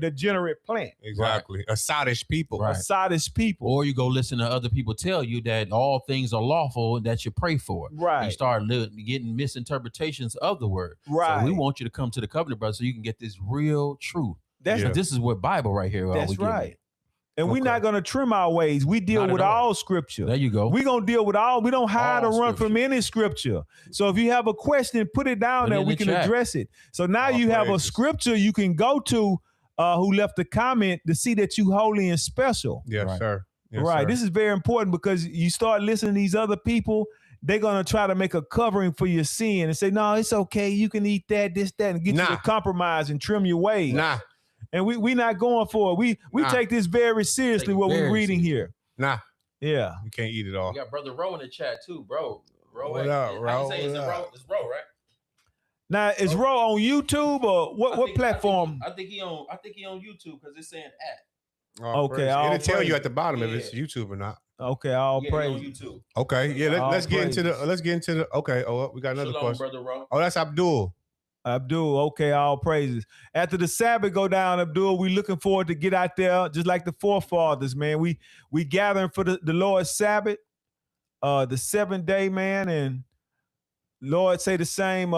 Speaker 1: degenerate plant.
Speaker 2: Exactly. A sottish people.
Speaker 5: Right.
Speaker 1: Sottish people.
Speaker 5: Or you go listen to other people tell you that all things are lawful and that you pray for.
Speaker 1: Right.
Speaker 5: You start getting misinterpretations of the word.
Speaker 1: Right.
Speaker 5: So we want you to come to the covenant, brother, so you can get this real truth.
Speaker 1: That's
Speaker 5: This is what Bible right here.
Speaker 1: That's
Speaker 5: we getting.
Speaker 1: right. And we're not going to trim our ways. We deal
Speaker 5: Not
Speaker 1: with
Speaker 5: at all.
Speaker 1: all scripture.
Speaker 5: There you go.
Speaker 1: We're going to deal with all. We don't hide
Speaker 5: All
Speaker 1: or run from
Speaker 5: scripture.
Speaker 1: any scripture. So if you have a question, put it down
Speaker 5: Put it
Speaker 1: there.
Speaker 5: in
Speaker 1: We
Speaker 5: the
Speaker 1: can
Speaker 5: chat.
Speaker 1: address it. So now
Speaker 2: All
Speaker 1: you have a
Speaker 2: praises.
Speaker 1: scripture you can go to who left a comment to see that you holy and special.
Speaker 2: Yes,
Speaker 5: Right.
Speaker 2: sir. Yes,
Speaker 1: Right.
Speaker 2: sir.
Speaker 1: This is very important because you start listening to these other people. They're going to try to make a covering for your sin and say, no, it's okay. You can eat that, this, that, and get you
Speaker 2: Nah.
Speaker 1: to compromise and trim your ways.
Speaker 2: Nah.
Speaker 1: And we not going for it. We
Speaker 2: Nah.
Speaker 1: take this very seriously,
Speaker 5: Take it
Speaker 1: what we're
Speaker 5: very
Speaker 1: reading
Speaker 5: seriously.
Speaker 1: here.
Speaker 2: Nah.
Speaker 1: Yeah.
Speaker 2: You can't eat it all.
Speaker 5: We got Brother Roe in the chat too, bro.
Speaker 2: What up,
Speaker 5: how
Speaker 2: Ro?
Speaker 5: you say, is
Speaker 2: What
Speaker 5: it Ro?
Speaker 2: up?
Speaker 5: It's Ro, right?
Speaker 1: Now, is Ro on YouTube or what platform?
Speaker 5: I think he on YouTube because it's saying at.
Speaker 2: All
Speaker 1: Okay,
Speaker 2: praises.
Speaker 1: all
Speaker 2: It'll tell you
Speaker 1: praises.
Speaker 2: at the bottom if
Speaker 5: Yeah.
Speaker 2: it's YouTube or not.
Speaker 1: Okay, all
Speaker 5: Yeah, he on
Speaker 1: praise.
Speaker 5: YouTube.
Speaker 2: Okay. Yeah.
Speaker 1: All
Speaker 2: Let's get into the.
Speaker 1: praises.
Speaker 2: Let's get into the. Okay. Oh, we got another
Speaker 5: Shalom,
Speaker 2: question.
Speaker 5: Brother Ro.
Speaker 2: Oh, that's Abdul.
Speaker 1: Abdul, okay, all praises. After the Sabbath go down, Abdul, we looking forward to get out there just like the forefathers, man. We gathering for the Lord's Sabbath, the 7th day, man, and Lord say the same.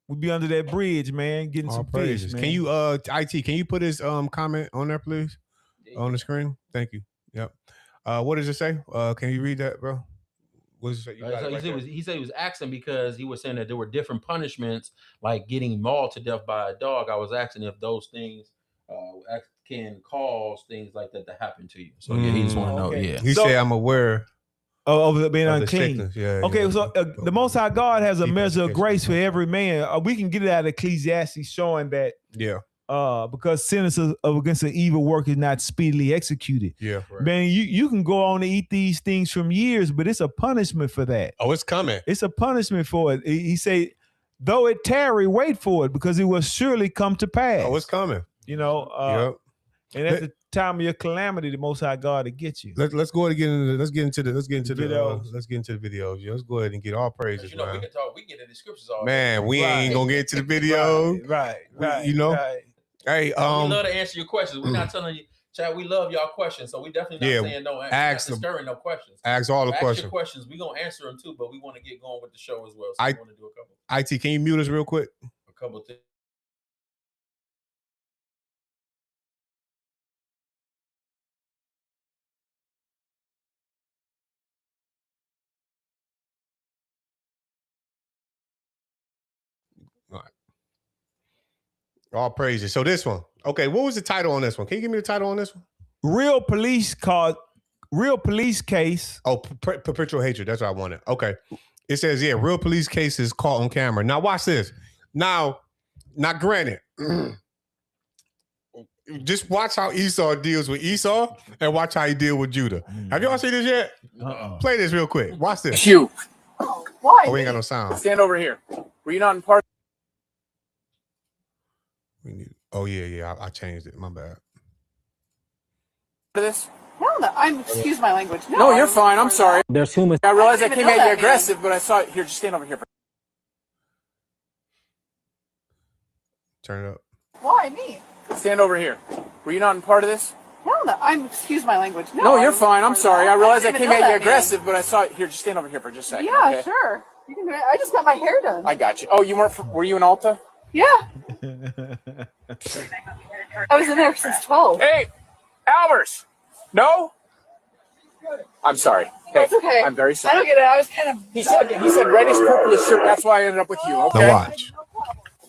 Speaker 1: We be under that bridge, man, getting
Speaker 2: All
Speaker 1: some fish,
Speaker 2: praises.
Speaker 1: man.
Speaker 2: Can you IT? Can you put his comment on there, please, on the screen? Thank you. Yep. What does it say? Can you read that, bro? What does it say? You got it right there.
Speaker 5: He said he was asking because he was saying that there were different punishments, like getting mauled to death by a dog. I was asking if those things can cause things like that to happen to you. So yeah, he just want to know.
Speaker 1: okay.
Speaker 5: Yeah.
Speaker 2: He
Speaker 1: So-
Speaker 2: said, "I'm aware
Speaker 1: of being
Speaker 2: of the
Speaker 1: unclean.
Speaker 2: sickness." Yeah.
Speaker 1: Okay,
Speaker 2: yeah.
Speaker 1: so the Most High God has a
Speaker 2: Keep
Speaker 1: measure of
Speaker 2: education.
Speaker 1: grace for every man. We can get it out of Ecclesiastes showing that
Speaker 2: Yeah.
Speaker 1: because sentence of against an evil work is not speedily executed.
Speaker 2: Yeah.
Speaker 1: Man, you can go on to eat these things from years, but it's a punishment for that.
Speaker 2: Oh, it's coming.
Speaker 1: It's a punishment for it. He say, though it tarry, wait for it, because it will surely come to pass.
Speaker 2: Oh, it's coming.
Speaker 1: You know,
Speaker 2: Yep.
Speaker 1: and at the time of your calamity, the Most High God to get you.
Speaker 2: Let's go ahead and get into let's get into the
Speaker 1: Videos.
Speaker 2: let's get into the videos. Yeah, let's go ahead and get all praises,
Speaker 5: You know, we
Speaker 2: man.
Speaker 5: can talk. We can get into the scriptures all.
Speaker 2: Man, we ain't gonna get to the video.
Speaker 1: Right.
Speaker 2: you know,
Speaker 1: right.
Speaker 2: Hey,
Speaker 5: We love to answer your questions. We're not telling you, Chad. We love y'all questions, so we definitely not saying no.
Speaker 2: ask
Speaker 5: Not
Speaker 2: them.
Speaker 5: stirring no questions.
Speaker 2: ask all the
Speaker 5: Ask your
Speaker 2: questions.
Speaker 5: questions. We gonna answer them too, but we want to get going with the show as well. So
Speaker 2: I-
Speaker 5: we want to do a couple
Speaker 2: IT, can you mute us real quick?
Speaker 5: things.
Speaker 2: All praises. So this one, okay. What was the title on this one? Can you give me the title on this one?
Speaker 1: Real police case.
Speaker 2: Oh, perpetual hatred. That's what I wanted. Okay. It says, yeah, real police cases caught on camera. Now watch this. Now granted, just watch how Esau deals with Esau and watch how he deal with Judah. Have y'all seen this yet? Play this real quick. Watch this.
Speaker 6: You. Why?
Speaker 2: Oh, we ain't got no sound.
Speaker 6: Stand over here. Were you not in part
Speaker 2: Oh yeah. I changed it. My bad.
Speaker 6: of this?
Speaker 7: Hell no. Excuse my language.
Speaker 6: No, you're fine. I'm sorry.
Speaker 8: There's human.
Speaker 6: I realized I
Speaker 7: didn't
Speaker 6: came
Speaker 7: even know
Speaker 6: at you
Speaker 7: that,
Speaker 6: aggressive, but I saw it. Here, just stand over here.
Speaker 2: Turn it up.
Speaker 7: Why me?
Speaker 6: Stand over here. Were you not in part of this?
Speaker 7: Hell no. Excuse my language.
Speaker 6: No, you're
Speaker 7: I
Speaker 6: fine. I'm
Speaker 7: wasn't
Speaker 6: sorry.
Speaker 7: part
Speaker 6: I
Speaker 7: of that.
Speaker 6: realized I
Speaker 7: didn't
Speaker 6: came
Speaker 7: even
Speaker 6: at
Speaker 7: know
Speaker 6: you
Speaker 7: that, man.
Speaker 6: aggressive, but I saw it. Here, just stand over here for just a second.
Speaker 7: Yeah,
Speaker 6: okay?
Speaker 7: sure. You can do it. I just got my hair done.
Speaker 6: I got you. Oh, you weren't. Were you in Alta?
Speaker 7: Yeah. I was in there since 12.
Speaker 6: Hey, Albers. No. I'm sorry. Hey,
Speaker 7: That's okay.
Speaker 6: I'm very
Speaker 7: I
Speaker 6: sorry.
Speaker 7: don't get it. I was kind of.
Speaker 6: He said reddish purplish shirt. That's why I ended up with you. Okay.
Speaker 2: Now watch.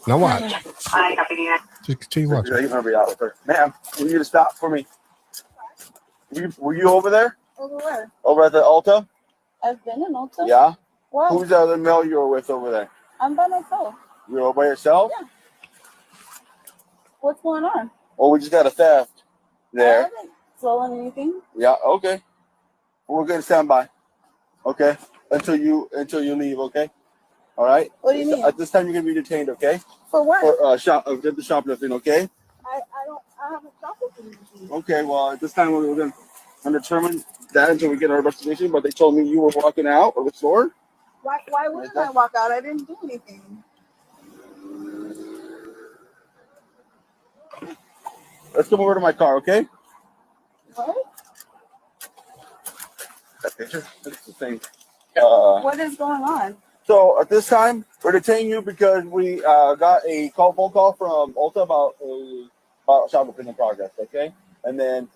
Speaker 2: Now watch. Just continue watching.
Speaker 9: You're gonna be out with her, ma'am. Will you to stop for me? Were you over there?
Speaker 7: Over where?
Speaker 9: Over at the Ulta?
Speaker 7: I've been in Ulta.
Speaker 9: Yeah.
Speaker 7: Wow.
Speaker 9: Who's the other male you were with over there?
Speaker 7: I'm by myself.
Speaker 9: You were by yourself?
Speaker 7: Yeah. What's going on?
Speaker 9: Oh, we just got a theft
Speaker 7: I
Speaker 9: there.
Speaker 7: haven't stolen anything.
Speaker 9: Yeah, okay. We're gonna stand by. Okay. Until you leave, okay? All right?
Speaker 7: What do you mean?
Speaker 9: At this time you're gonna be detained, okay?
Speaker 7: For what?
Speaker 9: For the shoplifting, okay?
Speaker 7: I haven't shoplifted anything.
Speaker 9: Okay, well at this time we're gonna determine that until we get our investigation, but they told me you were walking out of the store.
Speaker 7: Why wouldn't I walk out? I didn't do anything.
Speaker 9: Let's come over to my car, okay?
Speaker 7: What?
Speaker 9: That picture. That's the thing.
Speaker 7: What is going on?
Speaker 9: So at this time, we're detaining you because we got a phone call from Ulta about shoplifting in progress, okay? And then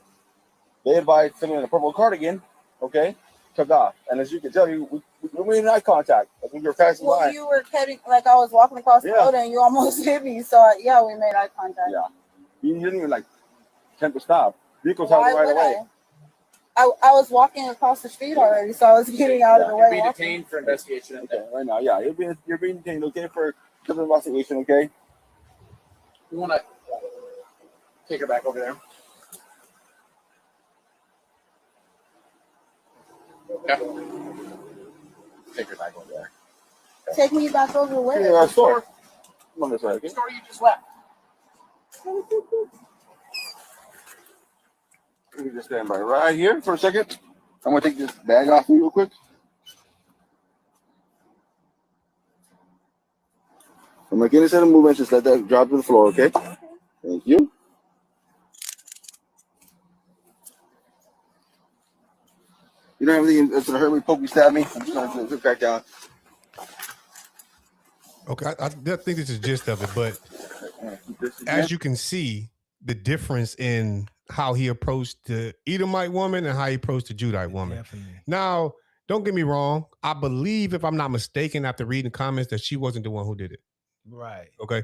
Speaker 9: they advised someone in a purple cardigan, okay, took off. And as you can tell, we made eye contact. I think you were passing
Speaker 7: Well,
Speaker 9: by.
Speaker 7: you were cutting, like I was walking across the
Speaker 9: Yeah.
Speaker 7: road and you almost hit me. So yeah, we made eye contact.
Speaker 9: Yeah. You didn't even like attempt to stop. Vehicles
Speaker 7: Why
Speaker 9: out right
Speaker 7: would
Speaker 9: away.
Speaker 7: I was walking across the street already, so I was getting out of the way.
Speaker 6: Be
Speaker 7: walking.
Speaker 6: detained for investigation.
Speaker 9: Okay, right now, yeah, you're being detained, okay, for civil investigation, okay?
Speaker 6: You want to take her back over there? Yeah. Take her back over there.
Speaker 7: Take me back over where?
Speaker 9: Yeah, store. Come on this way, okay?
Speaker 6: Store you just left.
Speaker 9: Let me just stand by right here for a second. I'm gonna take this bag off you real quick. I'm gonna get inside the movement, just let that drop to the floor, okay? Thank you. You don't have anything that's gonna hurt me, poke me, stab me. I'm just gonna sit back down.
Speaker 2: Okay, I think this is the gist of it, but
Speaker 9: Keep this in
Speaker 2: as
Speaker 9: there.
Speaker 2: you can see, the difference in how he approached the Edomite woman and how he approached the Judite woman.
Speaker 1: Definitely.
Speaker 2: Now, don't get me wrong. I believe, if I'm not mistaken, after reading the comments, that she wasn't the one who did it.
Speaker 1: Right.
Speaker 2: Okay.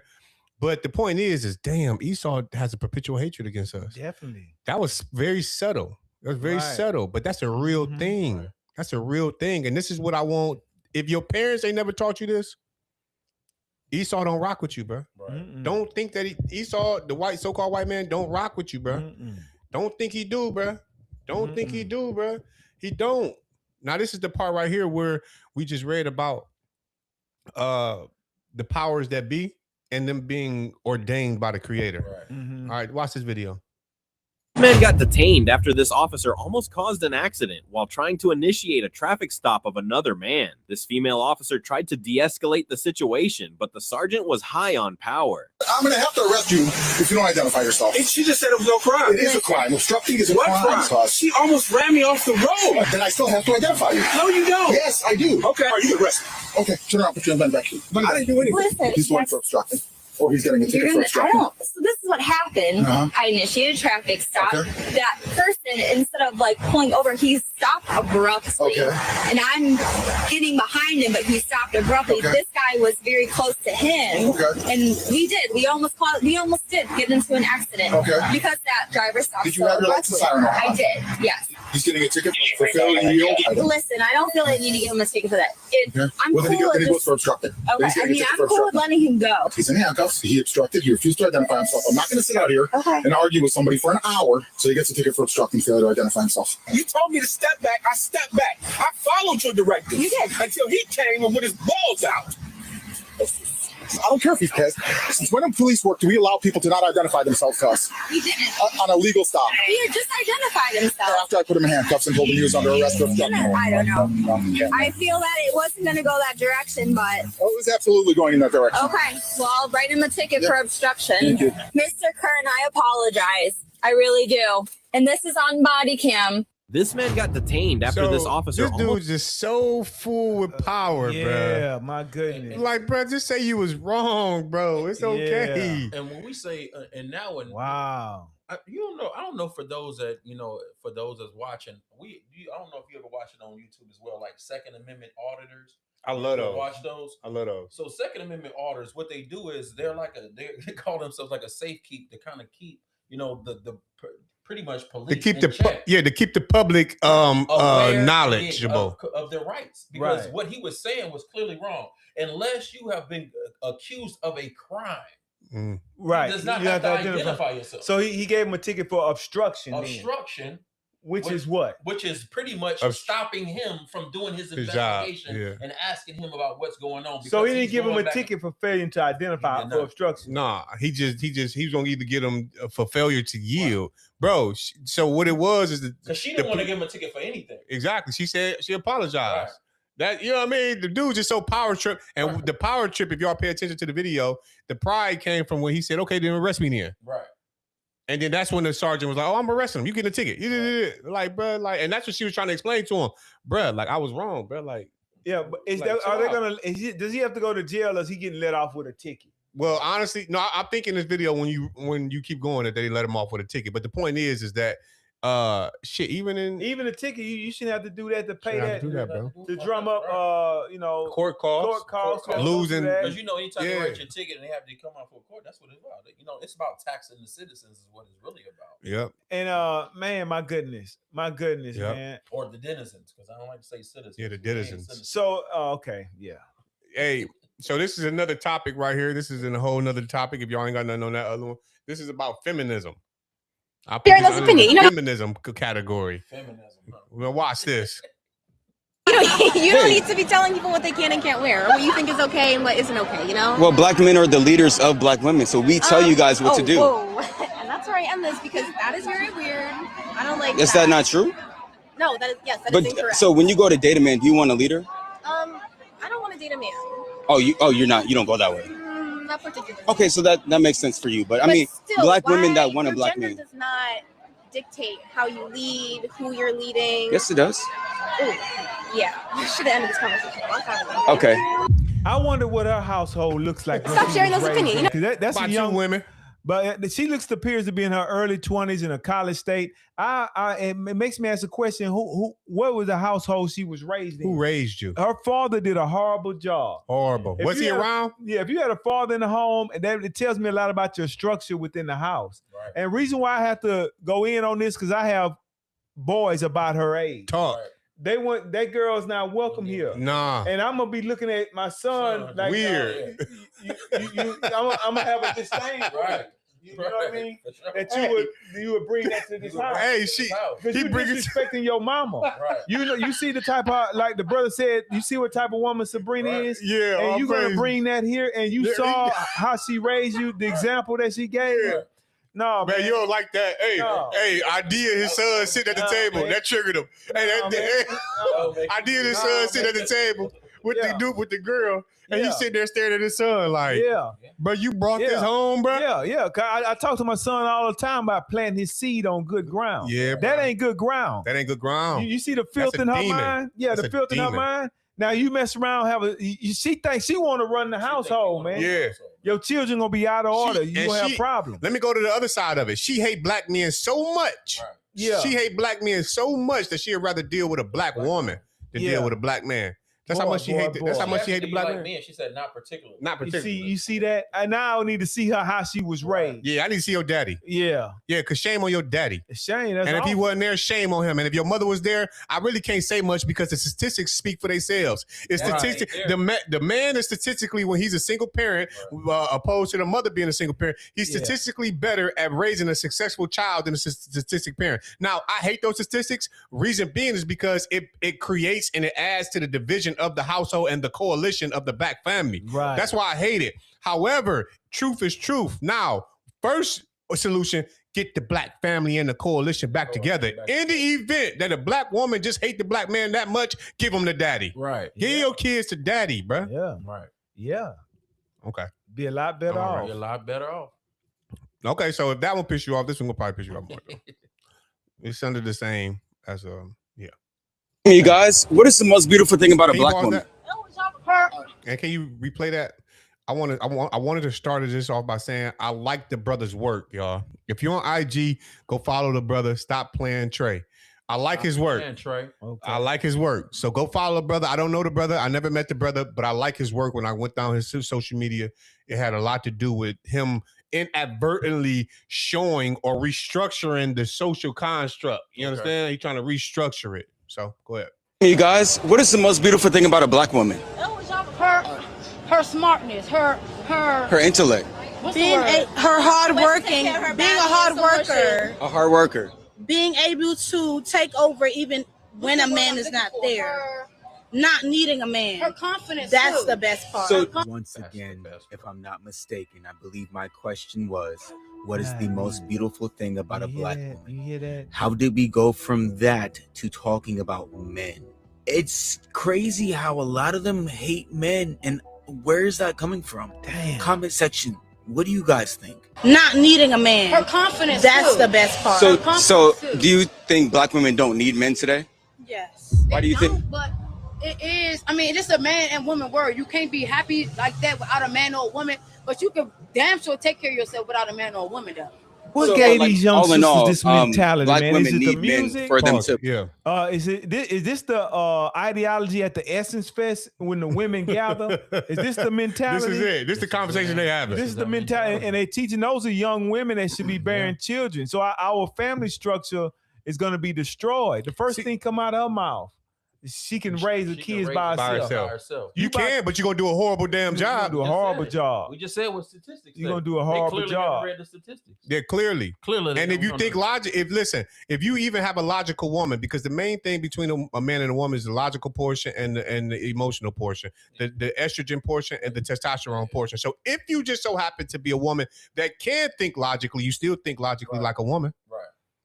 Speaker 2: But the point is damn, Esau has a perpetual hatred against us.
Speaker 1: Definitely.
Speaker 2: That was very subtle. That was very
Speaker 1: Right.
Speaker 2: subtle, but that's a real
Speaker 1: Mhm.
Speaker 2: thing.
Speaker 1: Right.
Speaker 2: That's a real thing. And this is what I want. If your parents ain't never taught you this, Esau don't rock with you, bro.
Speaker 1: Mm-mm.
Speaker 2: Don't think that Esau, the white so-called white man, don't rock with you, bro.
Speaker 1: Mm-mm.
Speaker 2: Don't think he do, bro. Don't think he do, bro. He don't. Now this is the part right here where we just read about the powers that be and them being ordained by the Creator.
Speaker 4: Right.
Speaker 1: Mhm.
Speaker 2: All right, watch this video.
Speaker 8: Man got detained after this officer almost caused an accident while trying to initiate a traffic stop of another man. This female officer tried to de-escalate the situation, but the sergeant was high on power.
Speaker 10: I'm going to have to arrest you if you don't identify yourself.
Speaker 6: She just said it was no crime.
Speaker 10: It is a crime. Obstructing is a
Speaker 6: What
Speaker 10: crime.
Speaker 6: crime? She almost ran me off the road.
Speaker 10: Then I still have to identify you.
Speaker 6: No, you don't.
Speaker 10: Yes, I do.
Speaker 6: Okay.
Speaker 10: Are you arrested? Okay, turn around, put your hand back here.
Speaker 6: I didn't do anything.
Speaker 7: Listen,
Speaker 10: He's going for obstructing. Or he's getting a
Speaker 11: You're
Speaker 10: ticket for
Speaker 11: gonna, I
Speaker 10: obstructing.
Speaker 11: don't. So this is what happened.
Speaker 10: Uh-huh.
Speaker 11: I initiated a traffic stop.
Speaker 10: Okay.
Speaker 11: That person, instead of like pulling over, he stopped abruptly.
Speaker 10: Okay.
Speaker 11: And I'm getting behind him, but he stopped abruptly.
Speaker 10: Okay.
Speaker 11: This guy was very close to him,
Speaker 10: Okay.
Speaker 11: and we almost did get into an accident.
Speaker 10: Okay.
Speaker 11: Because that driver stopped.
Speaker 10: Did you
Speaker 11: so
Speaker 10: have your lights
Speaker 11: abruptly.
Speaker 10: siren on?
Speaker 11: I did. Yes.
Speaker 10: He's getting a ticket for failure to yield.
Speaker 11: Listen, I don't feel like I need to give him a ticket for that.
Speaker 10: Okay.
Speaker 11: I'm
Speaker 10: Well, then he
Speaker 11: cool
Speaker 10: goes
Speaker 11: with
Speaker 10: for
Speaker 11: just.
Speaker 10: obstructing. Then
Speaker 11: Okay.
Speaker 10: he's
Speaker 11: I
Speaker 10: getting a
Speaker 11: mean,
Speaker 10: ticket
Speaker 11: I'm
Speaker 10: for
Speaker 11: cool with
Speaker 10: obstructing.
Speaker 11: letting him go.
Speaker 10: He's in handcuffs. He obstructed. He refused to identify himself. I'm not going to sit out here
Speaker 11: Okay.
Speaker 10: and argue with somebody for an hour so he gets a ticket for obstructing failure to identify himself.
Speaker 6: You told me to step back. I stepped back. I followed your directives.
Speaker 11: You did.
Speaker 6: Until he came and with his balls out.
Speaker 10: I don't care if he's pissed. Since when in police work do we allow people to not identify themselves to us
Speaker 11: He didn't.
Speaker 10: on a legal stop?
Speaker 11: He had just identified himself.
Speaker 10: After I put him in handcuffs and told him he was under arrest for obstructing.
Speaker 11: I don't know. I feel that it wasn't going to go that direction, but
Speaker 10: Oh, it was absolutely going in that direction.
Speaker 11: okay. Well, I'll write him a ticket for obstruction.
Speaker 10: Thank you.
Speaker 11: Mr. Kern, I apologize. I really do. And this is on body cam.
Speaker 8: This man got detained after this officer
Speaker 2: This
Speaker 8: almost
Speaker 2: dude's just so full with power,
Speaker 1: Yeah, my goodness.
Speaker 2: bro. Like, bro, just say you was wrong, bro. It's okay.
Speaker 4: And when we say, and now when
Speaker 1: Wow.
Speaker 4: I don't know for those that for those that's watching, I don't know if you ever watch it on YouTube as well, like Second Amendment auditors.
Speaker 2: I love
Speaker 4: You
Speaker 2: those.
Speaker 4: watch those.
Speaker 2: I love those.
Speaker 4: So Second Amendment auditors, what they do is they call themselves like a safe keep to kind of keep the pretty much police
Speaker 2: To keep
Speaker 4: in
Speaker 2: the
Speaker 4: check.
Speaker 2: to keep the public
Speaker 4: Aware
Speaker 2: knowledgeable.
Speaker 4: of their rights, because
Speaker 1: Right.
Speaker 4: what he was saying was clearly wrong. Unless you have been accused of a crime,
Speaker 1: Right.
Speaker 5: You does not
Speaker 1: You
Speaker 5: have to identify yourself.
Speaker 1: So he gave him a ticket for obstruction.
Speaker 5: Obstruction.
Speaker 1: Which is what?
Speaker 5: Which is pretty much stopping him from doing his investigation and asking him about what's going on.
Speaker 1: So he didn't give him a ticket for failure to identify for obstruction.
Speaker 2: Nah, he was gonna either get him for failure to yield, bro. So what it was is
Speaker 5: because she didn't want to give him a ticket for anything.
Speaker 2: Exactly. She said she apologized. Right. That, you know what I mean? The dude just so power trip, and the power trip. If y'all pay attention to the video, the pride came from when he said, "Okay, then arrest me then."
Speaker 5: Right.
Speaker 2: And then that's when the sergeant was like, "Oh, I'm arresting him. You get a ticket." Like, bro, like, and that's what she was trying to explain to him, bro. Like, I was wrong, bro. Like,
Speaker 1: yeah, but does he have to go to jail, or is he getting let off with a ticket?
Speaker 2: Well, honestly, no. I think in this video when you keep going that they let him off with a ticket. But the point is that even
Speaker 1: a ticket, you shouldn't have to do that to pay that,
Speaker 2: bro.
Speaker 1: To drum up
Speaker 2: court costs. Losing,
Speaker 5: because anytime they write your ticket and they have to come out for court, that's what it's about. It's about taxing the citizens is what it's really about.
Speaker 2: Yep.
Speaker 1: And man, my goodness, man.
Speaker 5: Or the denizens, because I don't like to say citizens.
Speaker 2: Yeah, the denizens.
Speaker 1: So okay, yeah.
Speaker 2: Hey, so this is another topic right here. This is a whole nother topic. If y'all ain't got nothing on that other one, this is about feminism. I put this under the feminism category.
Speaker 5: Feminism.
Speaker 2: Well, watch this.
Speaker 12: You don't need to be telling people what they can and can't wear, or what you think is okay and what isn't okay, you know?
Speaker 13: Well, black men are the leaders of black women, so we tell you guys what to do.
Speaker 12: Whoa. And that's where I end this, because that is very weird. I don't like
Speaker 13: Is that not true?
Speaker 12: No, that is incorrect.
Speaker 13: So when you go to date a man, do you want a leader?
Speaker 12: I don't want to date a man.
Speaker 13: You're not. You don't go that way.
Speaker 12: Not particularly.
Speaker 13: Okay, so that makes sense for you. But I mean,
Speaker 12: still,
Speaker 13: black women that want a black man.
Speaker 12: Gender does not dictate how you lead, who you're leading.
Speaker 13: Yes, it does.
Speaker 12: Ooh, yeah, you should have ended this conversation a long time ago.
Speaker 13: Okay.
Speaker 1: I wonder what her household looks like.
Speaker 12: Stop sharing those opinions.
Speaker 1: That's
Speaker 2: about
Speaker 1: young
Speaker 2: women.
Speaker 1: But she appears to be in her early 20s in a college state. It makes me ask a question: what was the household she was raised in?
Speaker 2: Who raised you?
Speaker 1: Her father did a horrible job.
Speaker 2: Horrible. Was he around?
Speaker 1: Yeah, if you had a father in the home, and it tells me a lot about your structure within the house. Right. And reason why I have to go in on this because I have boys about her age.
Speaker 2: Talk.
Speaker 1: Right. That girl's not welcome here.
Speaker 2: Nah.
Speaker 1: And I'm gonna be looking at my son like
Speaker 2: weird.
Speaker 1: I'm gonna have a disdain.
Speaker 5: Right.
Speaker 1: You know what I mean? That you would bring that to this house.
Speaker 2: Hey,
Speaker 1: because you're disrespecting your mama. Right. You see the type of, like the brother said, you see what type of woman Sabrina is?
Speaker 2: Yeah.
Speaker 1: And you're gonna bring that here, and you saw how she raised you, the example that she gave you. No, man,
Speaker 2: you don't like that. Hey, hey, Idea his son sitting at the table. Man. That triggered him. Idea his son sitting at the table with the dude with the girl, and you sitting there staring at his son like, bro, you brought this home, bro.
Speaker 1: Yeah. Cause I talk to my son all the time about planting his seed on good ground.
Speaker 2: Yeah,
Speaker 1: that ain't good ground.
Speaker 2: That ain't good ground.
Speaker 1: You see the filth in her mind. Yeah, the filth in her mind. Now you mess around, she thinks she want to run the household, man.
Speaker 2: Yeah.
Speaker 1: Your children gonna be out of order. You gonna have problems.
Speaker 2: Let me go to the other side of it. She hate black men so much.
Speaker 5: Right.
Speaker 1: Yeah.
Speaker 2: She hate black men so much that she'd rather deal with a black woman than deal with a black man. That's how much she hate. That's how much she hate the black man.
Speaker 5: She said not particularly.
Speaker 2: Not particularly.
Speaker 1: You see that? I now need to see her how she was raised.
Speaker 2: Yeah, I need to see your daddy.
Speaker 1: Yeah.
Speaker 2: Yeah, cause shame on your daddy.
Speaker 1: Shame. That's
Speaker 2: and if
Speaker 1: awful.
Speaker 2: he wasn't there, shame on him. And if your mother was there, I really can't say much because the statistics speak for themselves. It's statistics. The man is statistically, when he's a single parent, opposed to the mother being a single parent, he's statistically better at raising a successful child than a statistic parent. Now, I hate those statistics. Reason being is because it creates and it adds to the division of the household and the coalition of the black family.
Speaker 1: Right.
Speaker 2: That's why I hate it. However, truth is truth. Now, first solution, get the black family and the coalition back together. In the event that a black woman just hate the black man that much, give him the daddy.
Speaker 5: Right.
Speaker 2: Give your kids to daddy, bro.
Speaker 1: Yeah.
Speaker 5: Right.
Speaker 1: Yeah.
Speaker 2: Okay.
Speaker 1: Be a lot better off.
Speaker 5: Be a lot better off.
Speaker 2: Okay, so if that one piss you off, this one will probably piss you off more. It's under the same as
Speaker 13: You guys, what is the most beautiful thing about a black woman?
Speaker 2: And can you replay that? I wanted to start this off by saying I like the brother's work, y'all. If you're on IG, go follow the brother. Stop playing Trey. I like his work.
Speaker 5: Trey.
Speaker 2: Okay. I like his work. So go follow the brother. I don't know the brother. I never met the brother, but I like his work. When I went down his social media, it had a lot to do with him inadvertently showing or restructuring the social construct. You understand? He's trying to restructure it. So go ahead.
Speaker 13: You guys, what is the most beautiful thing about a black woman?
Speaker 14: Her smartness, her
Speaker 13: intellect.
Speaker 7: hard working, being a hard worker,
Speaker 13: A hard worker.
Speaker 7: being able to take over even when a man is not there, not needing a man. Her confidence. That's the best part.
Speaker 13: So
Speaker 14: Once again, if I'm not mistaken, I believe my question was, what is the most beautiful thing about a black woman?
Speaker 1: You hear that?
Speaker 14: How did we go from that to talking about men? It's crazy how a lot of them hate men, and where is that coming from?
Speaker 1: Damn.
Speaker 14: Comment section, what do you guys think?
Speaker 7: Not needing a man. Her confidence. That's the best part.
Speaker 13: So do you think black women don't need men today?
Speaker 7: Yes.
Speaker 13: Why do you think?
Speaker 6: But it is. I mean, it's a man and woman word. You can't be happy like that without a man or a woman. But you can damn sure take care of yourself without a man or a woman, though.
Speaker 1: What gave these young
Speaker 13: all in
Speaker 1: sisters
Speaker 13: all,
Speaker 1: this mentality,
Speaker 13: black
Speaker 1: man?
Speaker 13: women
Speaker 1: Is it the
Speaker 13: need men
Speaker 1: music?
Speaker 13: for them to.
Speaker 2: Yeah.
Speaker 1: Is this the ideology at the Essence Fest when the women gather? Is this the mentality?
Speaker 2: This is it. This is the conversation they having.
Speaker 1: This is the mentality, and they teaching those are young women that should be bearing children. So our family structure is going to be destroyed. The first thing come out of her mouth, she can raise the kids by herself.
Speaker 2: You can, but you're gonna do a horrible damn job.
Speaker 1: Do a horrible job.
Speaker 5: We just said what statistics.
Speaker 1: You're gonna do a horrible job.
Speaker 5: Read the statistics.
Speaker 2: Yeah, clearly. And if you think logic, if you even have a logical woman, because the main thing between a man and a woman is the logical portion and the emotional portion, the estrogen portion and the testosterone portion. So if you just so happen to be a woman that can think logically, you still think logically like a woman.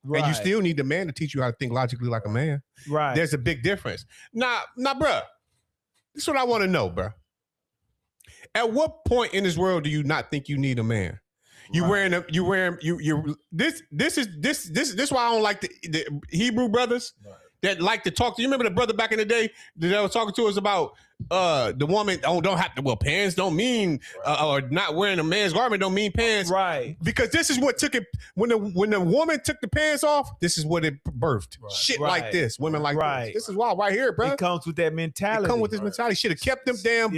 Speaker 1: Right.
Speaker 2: And you still need the man to teach you how to think logically like a man.
Speaker 1: Right.
Speaker 2: There's a big difference. Now, bruh, this is what I want to know, bruh. At what point in this world do you not think you need a man? This is why I don't like the Hebrew brothers that like to talk to you. Remember the brother back in the day that was talking to us about the woman don't have to, well, pants don't mean or not wearing a man's garment don't mean pants.
Speaker 1: Right.
Speaker 2: Because this is what took it when the woman took the pants off, this is what it birthed. Right. Shit like this. Women like this. This is why right here, bro.
Speaker 1: It comes with that mentality.
Speaker 2: It comes with this mentality. Should have kept them damn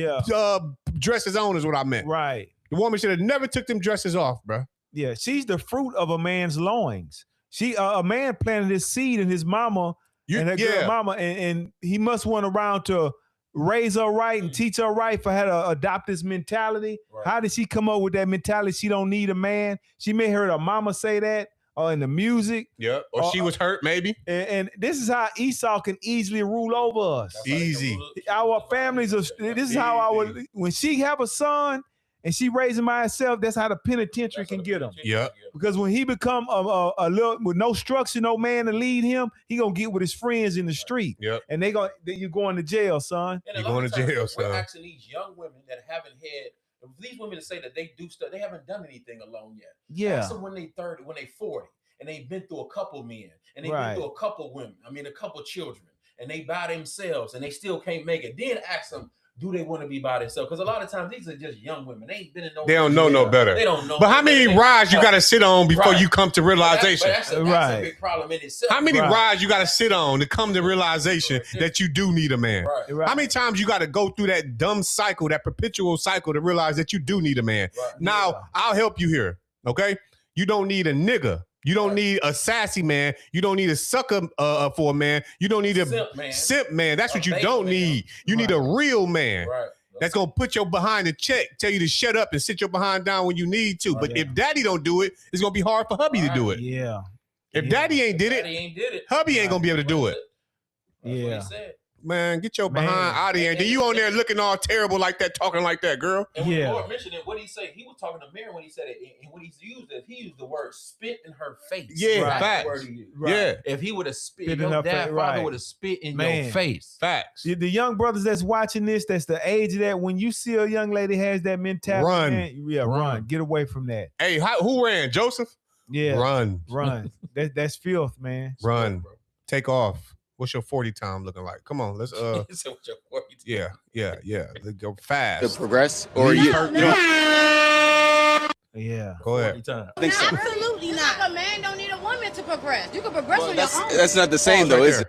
Speaker 2: dresses on is what I meant.
Speaker 1: Right.
Speaker 2: The woman should have never took them dresses off, bro.
Speaker 1: Yeah, she's the fruit of a man's loins. She a man planted his seed in his mama and her girl mama, and he must went around to raise her right and teach her right for her to adopt this mentality. Right. How did she come up with that mentality? She don't need a man. She may heard her mama say that in the music.
Speaker 2: Yeah, or she was hurt maybe.
Speaker 1: And this is how Esau can easily rule over us.
Speaker 2: Easy.
Speaker 1: Our families are. This is how when she have a son and she raise him by herself, that's how the penitentiary can get him.
Speaker 2: Yeah.
Speaker 1: Because when he become a little with no structure, no man to lead him, he gonna get with his friends in the street.
Speaker 2: Yep.
Speaker 1: And you're going to jail, son.
Speaker 5: You're
Speaker 2: going to jail, son.
Speaker 5: We're asking these young women that haven't had these women to say that they do stuff, they haven't done anything alone yet.
Speaker 1: Yeah.
Speaker 5: Ask them when they 30, when they 40, and they've been through a couple men, and they've been through a couple women. I mean, a couple children, and they by themselves, and they still can't make it. Then ask them, do they want to be by themselves? Because a lot of times these are just young women. They ain't been in no.
Speaker 2: They don't know no better.
Speaker 5: They don't know.
Speaker 2: But how many rides you got to sit on before you come to realization?
Speaker 5: That's a big problem in itself.
Speaker 2: How many rides you got to sit on to come to realization that you do need a man? How many times you got to go through that dumb cycle, that perpetual cycle to realize that you do need a man? Now, I'll help you here, okay? You don't need a nigga. You don't need a sassy man. You don't need a sucker for a man. You don't need a simp man. That's what you don't need. You need a real man that's going to put your behind in check, tell you to shut up and sit your behind down when you need to. But if daddy don't do it, it's going to be hard for hubby to do it.
Speaker 1: Yeah.
Speaker 2: If daddy ain't did it, hubby ain't going to be able to do it.
Speaker 1: Yeah.
Speaker 2: Man, get your behind out of here. Then you on there looking all terrible like that, talking like that, girl.
Speaker 5: And when Lord mentioned it, what did he say? He was talking to Mary when he said it. And when he used the word spit in her face.
Speaker 2: Yeah, facts. Yeah.
Speaker 5: If he would have spit
Speaker 1: in her
Speaker 5: dad
Speaker 1: face,
Speaker 5: father would have spit in your face.
Speaker 2: Facts.
Speaker 1: The young brothers that's watching this, that's the age of that. When you see a young lady has that mentality,
Speaker 2: run.
Speaker 1: Man, run. Get away from that.
Speaker 2: Hey, who ran? Joseph?
Speaker 1: Yeah.
Speaker 2: Run.
Speaker 1: That's filth, man.
Speaker 2: Run. Take off. What's your 40 time looking like? Come on, let's yeah. Go fast.
Speaker 13: To progress or you
Speaker 1: Yeah.
Speaker 2: Go ahead.
Speaker 13: I think so.
Speaker 6: Absolutely not. A man don't need a woman to progress. You can progress on your own.
Speaker 13: That's not the same though, is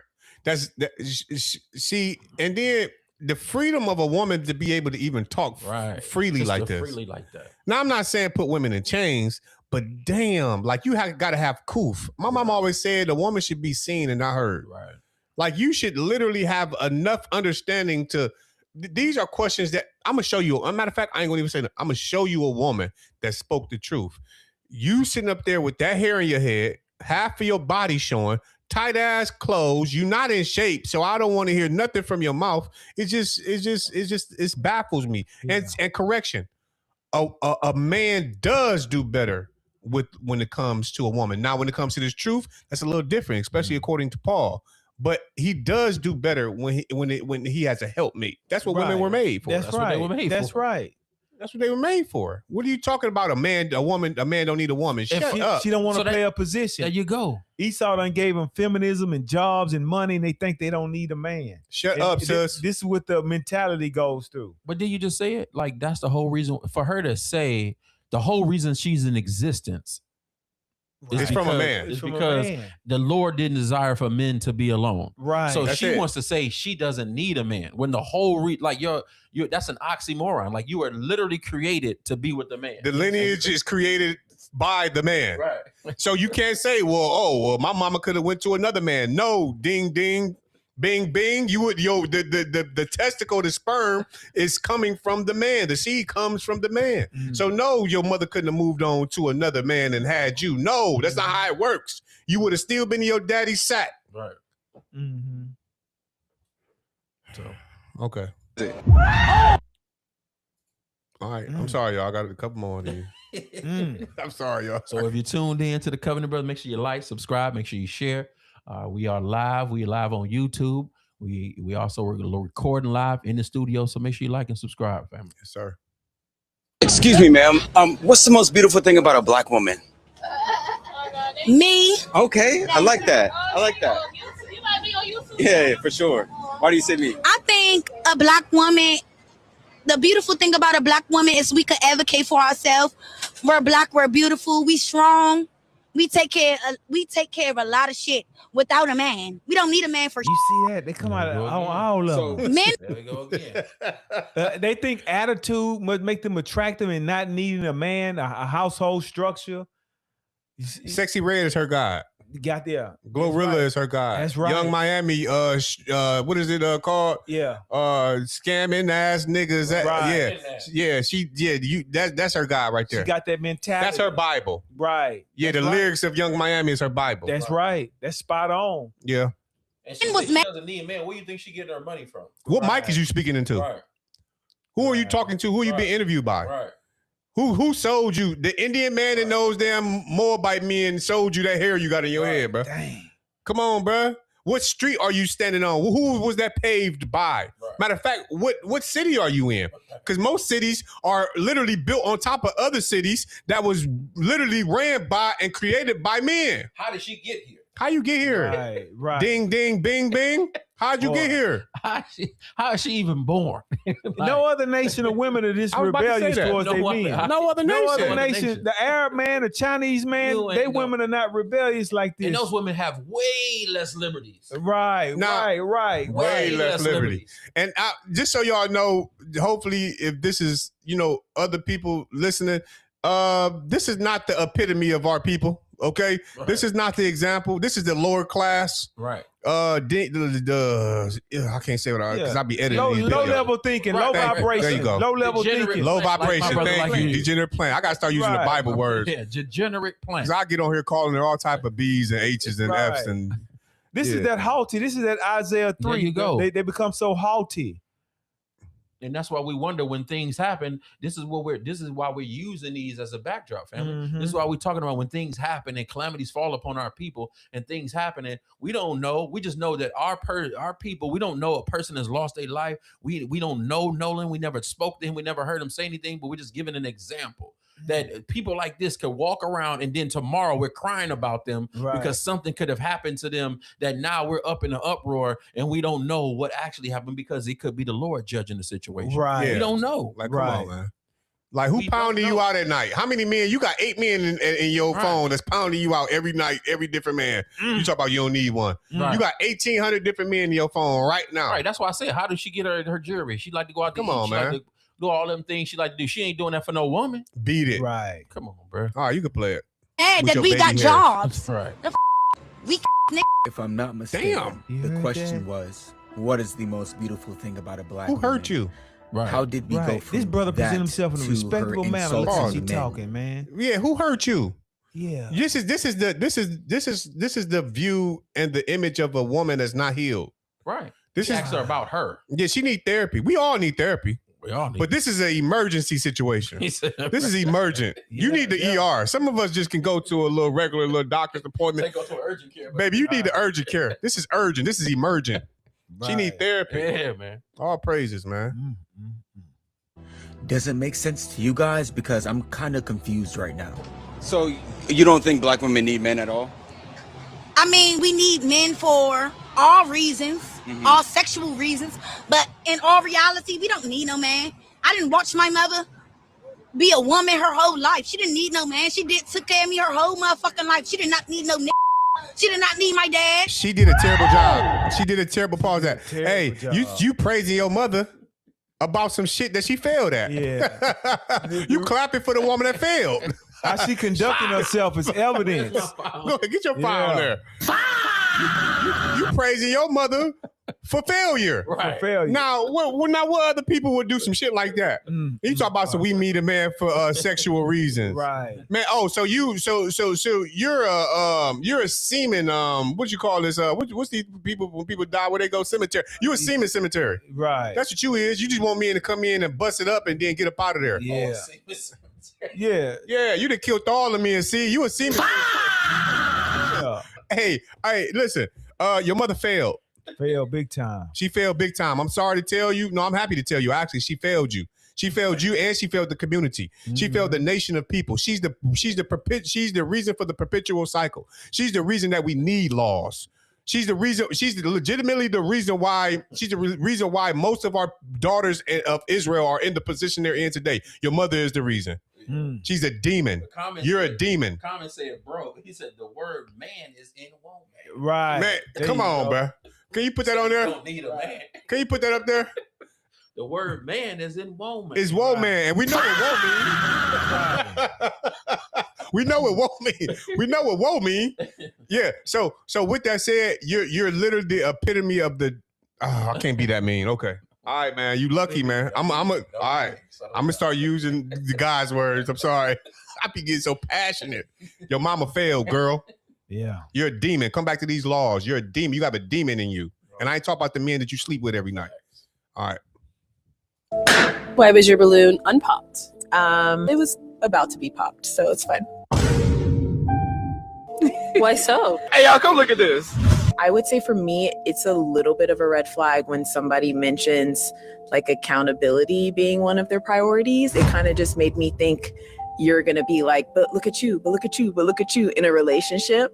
Speaker 13: it?
Speaker 2: See, and then the freedom of a woman to be able to even talk freely like this.
Speaker 5: Freely like that.
Speaker 2: Now, I'm not saying put women in chains, but damn, like you got to have coof. My mom always said a woman should be seen and not heard.
Speaker 5: Right.
Speaker 2: Like you should literally have enough understanding to. These are questions that I'm gonna show you. As a matter of fact, I ain't gonna even say that. I'm gonna show you a woman that spoke the truth. You sitting up there with that hair in your head, half of your body showing, tight ass clothes. You not in shape, so I don't want to hear nothing from your mouth. It baffles me.
Speaker 1: Yeah.
Speaker 2: And correction, a man does do better when it comes to a woman. Now, when it comes to this truth, that's a little different, especially according to Paul. But he does do better when he has a helpmate. That's what women were made for.
Speaker 1: That's right.
Speaker 5: what they were made
Speaker 1: That's
Speaker 5: for.
Speaker 1: right.
Speaker 2: That's what they were made for. What are you talking about? A man don't need a woman. Shut up.
Speaker 1: She don't want to
Speaker 5: So
Speaker 1: play a position.
Speaker 5: There you go.
Speaker 1: Esau done gave them feminism and jobs and money, and they think they don't need a man.
Speaker 2: Shut up, sis.
Speaker 1: This is what the mentality goes through.
Speaker 5: But did you just say it? Like, that's the whole reason for her to say the whole reason she's in existence.
Speaker 2: It's from a man.
Speaker 5: It's
Speaker 1: from a
Speaker 5: because
Speaker 1: man.
Speaker 5: the Lord didn't desire for men to be alone.
Speaker 1: Right.
Speaker 5: So
Speaker 2: That's
Speaker 5: she
Speaker 2: it.
Speaker 5: wants to say she doesn't need a man when the whole you're that's an oxymoron. Like, you are literally created to be with the man.
Speaker 2: The lineage is created by the man.
Speaker 5: Right.
Speaker 2: So you can't say, well, my mama could have went to another man. No, ding, ding, bing, bing. You would, the testicle, the sperm is coming from the man. The seed comes from the man. So no, your mother couldn't have moved on to another man and had you. No, that's not how it works. You would have still been in your daddy's sack.
Speaker 5: Right.
Speaker 1: Mm-hmm.
Speaker 5: So
Speaker 2: Okay. All right. I'm sorry, y'all. I got a couple more on here. I'm sorry, y'all.
Speaker 5: So if you tuned in to the Covenant Brothers, make sure you like, subscribe, make sure you share. We are live. We are live on YouTube. We also are recording live in the studio. So make sure you like and subscribe, family.
Speaker 2: Yes, sir.
Speaker 13: Excuse me, ma'am. What's the most beautiful thing about a black woman?
Speaker 7: Me.
Speaker 13: Okay, I like that. I like that. Yeah, for sure. Why do you say me?
Speaker 7: I think a black woman, the beautiful thing about a black woman is we could advocate for ourselves. We're black, we're beautiful, we strong. We take care of a lot of shit without a man. We don't need a man for
Speaker 1: You see that? They come out of all of them.
Speaker 7: men.
Speaker 5: There we go again.
Speaker 1: They think attitude must make them attractive and not needing a man, a household structure.
Speaker 2: Sexy Red is her god.
Speaker 1: Got there.
Speaker 2: Glorilla is her god.
Speaker 1: That's right.
Speaker 2: Young Miami, what is it called?
Speaker 1: Yeah.
Speaker 2: Scamming ass niggas.
Speaker 1: Right.
Speaker 2: That's her god right there.
Speaker 1: She got that mentality.
Speaker 2: That's her Bible.
Speaker 1: Right.
Speaker 2: Yeah,
Speaker 1: That's
Speaker 2: the
Speaker 1: right.
Speaker 2: lyrics of Young Miami is her Bible.
Speaker 1: That's right. That's spot on.
Speaker 2: Yeah.
Speaker 5: And she doesn't need a man. Where do you think she getting her money from?
Speaker 2: What mic is you speaking into?
Speaker 5: Right.
Speaker 2: Who are you talking to? Who are you being interviewed by?
Speaker 5: Right.
Speaker 2: Who sold you? The Indian man that knows damn Moabite men sold you that hair you got in your head, bro.
Speaker 1: Dang.
Speaker 2: Come on, bro. What street are you standing on? Who was that paved by?
Speaker 5: Right.
Speaker 2: Matter of fact, what city are you in? Because most cities are literally built on top of other cities that was literally ran by and created by men.
Speaker 5: How did she get here?
Speaker 2: How you get here?
Speaker 1: Right. Right.
Speaker 2: Ding, ding, bing, bing. How'd you get here?
Speaker 5: How is she even born?
Speaker 1: No other nation of women are this
Speaker 2: I was about to say
Speaker 1: rebellious
Speaker 2: that.
Speaker 1: towards
Speaker 5: No
Speaker 1: their
Speaker 5: other-
Speaker 1: men.
Speaker 2: No other
Speaker 1: No
Speaker 2: nation.
Speaker 1: other nation. The Arab man, the Chinese man,
Speaker 5: You
Speaker 1: they
Speaker 5: ain't no-
Speaker 1: women are not rebellious like this.
Speaker 5: And those women have way less liberties.
Speaker 1: Right,
Speaker 2: Now-
Speaker 1: right.
Speaker 2: Way less liberty. And just so y'all know, hopefully, if this is, other people listening, this is not the epitome of our people. Okay,
Speaker 5: Right.
Speaker 2: This is not the example. This is the lower class.
Speaker 5: Right.
Speaker 2: I can't say what because I'll be editing.
Speaker 1: Low,
Speaker 2: these
Speaker 1: low
Speaker 2: videos.
Speaker 1: level thinking,
Speaker 5: Right,
Speaker 1: low
Speaker 5: right, right.
Speaker 1: vibration,
Speaker 2: There you go.
Speaker 1: low level
Speaker 5: Degenerate
Speaker 1: thinking.
Speaker 2: Low
Speaker 5: Like my
Speaker 2: vibration.
Speaker 5: brother
Speaker 2: Thank
Speaker 5: like
Speaker 2: you.
Speaker 5: you.
Speaker 2: Degenerate plan. I gotta start using the
Speaker 1: Right.
Speaker 2: Bible words.
Speaker 5: Yeah, degenerate plant.
Speaker 2: Cause I get on here calling it all type of B's and H's and
Speaker 1: Right.
Speaker 2: F's and
Speaker 1: This
Speaker 2: Yeah.
Speaker 1: is that haughty. This is that Isaiah 3.
Speaker 5: There you go.
Speaker 1: They become so haughty.
Speaker 5: And that's why we wonder when things happen. This is why we're using these as a backdrop, family.
Speaker 1: Mhm.
Speaker 5: This is why we're talking about when things happen and calamities fall upon our people and things happen. And we don't know. We just know that our people, we don't know a person has lost their life. We don't know Nolan. We never spoke to him. We never heard him say anything, but we're just giving an example that people like this could walk around and then tomorrow we're crying about them
Speaker 1: Right.
Speaker 5: because something could have happened to them that now we're up in an uproar and we don't know what actually happened because it could be the Lord judging the situation.
Speaker 1: Right.
Speaker 2: Yeah.
Speaker 5: We don't know.
Speaker 2: like, come
Speaker 1: Right.
Speaker 2: on, man. Like, who
Speaker 5: We don't
Speaker 2: pounding you
Speaker 5: know.
Speaker 2: out at night? How many men? You got 8 men in your
Speaker 5: Right.
Speaker 2: phone that's pounding you out every night, every different man. You talk about you don't need one.
Speaker 5: Right.
Speaker 2: You got 1,800 different men in your phone right now.
Speaker 5: Right. That's why I said, how does she get her jewelry? She like to go out to
Speaker 2: Come
Speaker 5: eat.
Speaker 2: on,
Speaker 5: She like
Speaker 2: man.
Speaker 5: to do all them things she like to do. She ain't doing that for no woman.
Speaker 2: Beat it.
Speaker 1: Right.
Speaker 5: Come on, bro.
Speaker 2: All right, you can play it.
Speaker 7: Hey,
Speaker 2: With
Speaker 7: that
Speaker 2: your
Speaker 7: we
Speaker 2: baby
Speaker 7: got
Speaker 2: hairs.
Speaker 7: jobs.
Speaker 5: Right.
Speaker 7: We
Speaker 14: If I'm not mistaken,
Speaker 2: Damn.
Speaker 1: You
Speaker 14: the
Speaker 1: heard
Speaker 14: question
Speaker 1: that?
Speaker 14: was, what is the most beautiful thing about a black
Speaker 2: Who
Speaker 14: woman?
Speaker 2: hurt you?
Speaker 5: Right.
Speaker 14: How did we go
Speaker 15: Right.
Speaker 14: from
Speaker 15: This brother present
Speaker 14: that
Speaker 15: himself in a
Speaker 14: to
Speaker 15: respectable
Speaker 14: her
Speaker 15: manner. Look how
Speaker 14: insulting
Speaker 15: she
Speaker 14: men?
Speaker 15: talking, man.
Speaker 2: Yeah, who hurt you?
Speaker 15: Yeah.
Speaker 2: This is the view and the image of a woman that's not healed.
Speaker 5: Right.
Speaker 2: This
Speaker 5: She
Speaker 2: is
Speaker 5: asked her about her.
Speaker 2: Yeah, she need therapy. We all need therapy.
Speaker 5: We all need.
Speaker 2: But this is an emergency situation.
Speaker 5: He said-
Speaker 2: This is emergent. You need the ER. Some of us just can go to a little doctor's appointment.
Speaker 5: They go to an urgent care.
Speaker 2: Baby, you need the urgent care. This is urgent. This is emergent. She need therapy.
Speaker 5: Yeah, man.
Speaker 2: All praises, man.
Speaker 14: Does it make sense to you guys? Because I'm kind of confused right now.
Speaker 13: So you don't think black women need men at all?
Speaker 7: I mean, we need men for all reasons, all sexual reasons, but in all reality, we don't need no man. I didn't watch my mother be a woman her whole life. She didn't need no man. She took care of me her whole motherfucking life. She did not need no nigga. She did not need my dad.
Speaker 2: She did a terrible job. She did a terrible pause at. Hey, you praising your mother about some shit that she failed at.
Speaker 15: Yeah.
Speaker 2: You clapping for the woman that failed.
Speaker 15: How she conducting herself is evidence.
Speaker 2: Look, get your file there. You praising your mother for failure.
Speaker 15: For failure.
Speaker 2: Now, what other people would do some shit like that? You talk about we meet a man for sexual reasons,
Speaker 15: Right.
Speaker 2: man? Oh, so you're a semen. What you call this? What's these people when people die where they go cemetery? You a semen cemetery,
Speaker 15: right?
Speaker 2: That's what you is. You just want men to come in and bust it up and then get up out of there.
Speaker 15: Yeah. Yeah.
Speaker 2: You done killed all of me and see you a semen. Hey, listen. Your mother failed.
Speaker 15: Failed big time.
Speaker 2: She failed big time. I'm sorry to tell you. No, I'm happy to tell you. Actually, she failed you. She failed you, and she failed the community. She failed the nation of people. She's the reason for the perpetual cycle. She's the reason that we need laws. She's the reason. She's legitimately the reason why. She's the reason why most of our daughters of Israel are in the position they're in today. Your mother is the reason. She's a demon. You're a demon.
Speaker 5: Comment said, bro. He said the word man is in woman.
Speaker 15: Right.
Speaker 2: Man, come on, bro. Can you put that on there?
Speaker 5: You don't need a man.
Speaker 2: Can you put that up there?
Speaker 5: The word man is in woman.
Speaker 2: It's woman, and we know what woe mean. We know what woe mean. We know what woe mean. Yeah. So with that said, you're literally the epitome of the. Oh, I can't be that mean. Okay. All right, man. You lucky, man. All right. I'm gonna start using the guy's words. I'm sorry. I be getting so passionate. Your mama failed, girl.
Speaker 15: Yeah.
Speaker 2: You're a demon. Come back to these laws. You're a demon. You have a demon in you. And I ain't talking about the men that you sleep with every night. All right.
Speaker 16: Why was your balloon unpopped? It was about to be popped, so it's fine. Why so?
Speaker 13: Hey, y'all, come look at this.
Speaker 16: I would say for me, it's a little bit of a red flag when somebody mentions like accountability being one of their priorities. It kind of just made me think you're going to be like, but look at you, but look at you, but look at you in a relationship.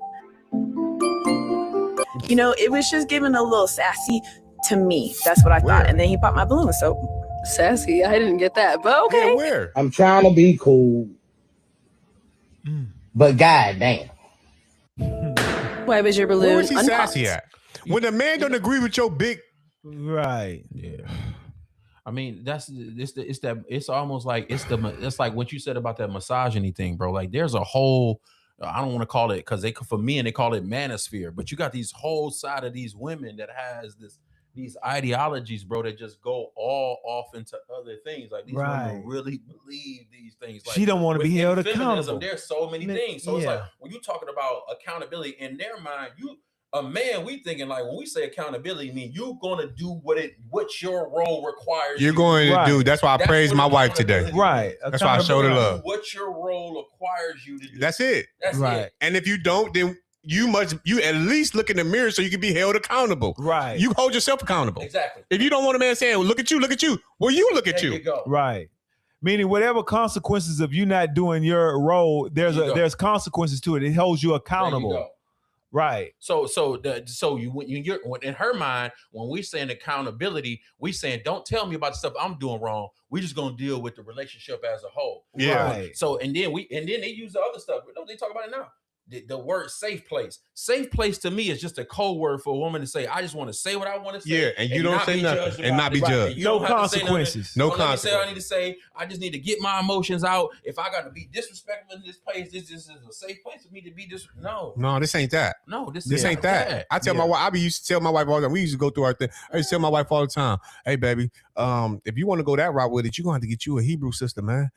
Speaker 16: You know, it was just giving a little sassy to me. That's what I thought. And then he popped my balloon. So sassy, I didn't get that, but okay.
Speaker 2: Yeah, where?
Speaker 17: I'm trying to be cool, but goddamn.
Speaker 16: Why was your
Speaker 2: Where
Speaker 16: balloon
Speaker 2: was he
Speaker 16: unpopped?
Speaker 2: sassy at? When a man don't agree with your big.
Speaker 15: Right.
Speaker 5: Yeah. I mean, it's almost like it's like what you said about that misogyny thing, bro. Like there's a whole, I don't want to call it, because for men they call it manosphere, but you got these whole side of these women that has these ideologies, bro, that just go all off into other things. Like these women really believe these things. Like,
Speaker 15: she don't want to be held
Speaker 5: feminism,
Speaker 15: accountable.
Speaker 5: there's so many things. So it's like when you're talking about accountability in their mind, a man, we thinking like when we say accountability, mean you're gonna do what your role requires.
Speaker 2: You're going to do. That's why I praised my wife today.
Speaker 15: Right.
Speaker 2: That's why I showed her love.
Speaker 5: What your role requires you to do.
Speaker 2: That's it.
Speaker 5: That's it.
Speaker 2: And if you don't, then you at least look in the mirror so you can be held accountable.
Speaker 15: Right.
Speaker 2: You hold yourself accountable.
Speaker 5: Exactly.
Speaker 2: If you don't want a man saying, well, look at you, well, you look at you.
Speaker 5: Go.
Speaker 15: Right. Meaning whatever consequences of you not doing your role, there's consequences to it. It holds you accountable. Right.
Speaker 5: So you're in her mind, when we saying accountability, we saying don't tell me about the stuff I'm doing wrong. We just gonna deal with the relationship as a whole.
Speaker 2: Yeah.
Speaker 15: Right.
Speaker 5: So and then they use the other stuff. Don't they talk about it now? the word safe place. Safe place to me is just a code word for a woman to say, I just want to say what I want to say.
Speaker 2: Yeah, and you don't say nothing and not be judged.
Speaker 15: No consequences.
Speaker 2: No
Speaker 5: Don't let me say what I
Speaker 2: consequences.
Speaker 5: need to say. I just need to get my emotions out. If I got to be disrespectful in this place, this is a safe place for me to be No,
Speaker 2: this ain't that.
Speaker 5: No, this
Speaker 2: ain't that. I tell my wife, used to tell my wife all the time. We used to go through our thing. I used to tell my wife all the time, hey, baby, if you want to go that route with it, you're going to have to get you a Hebrew sister, man.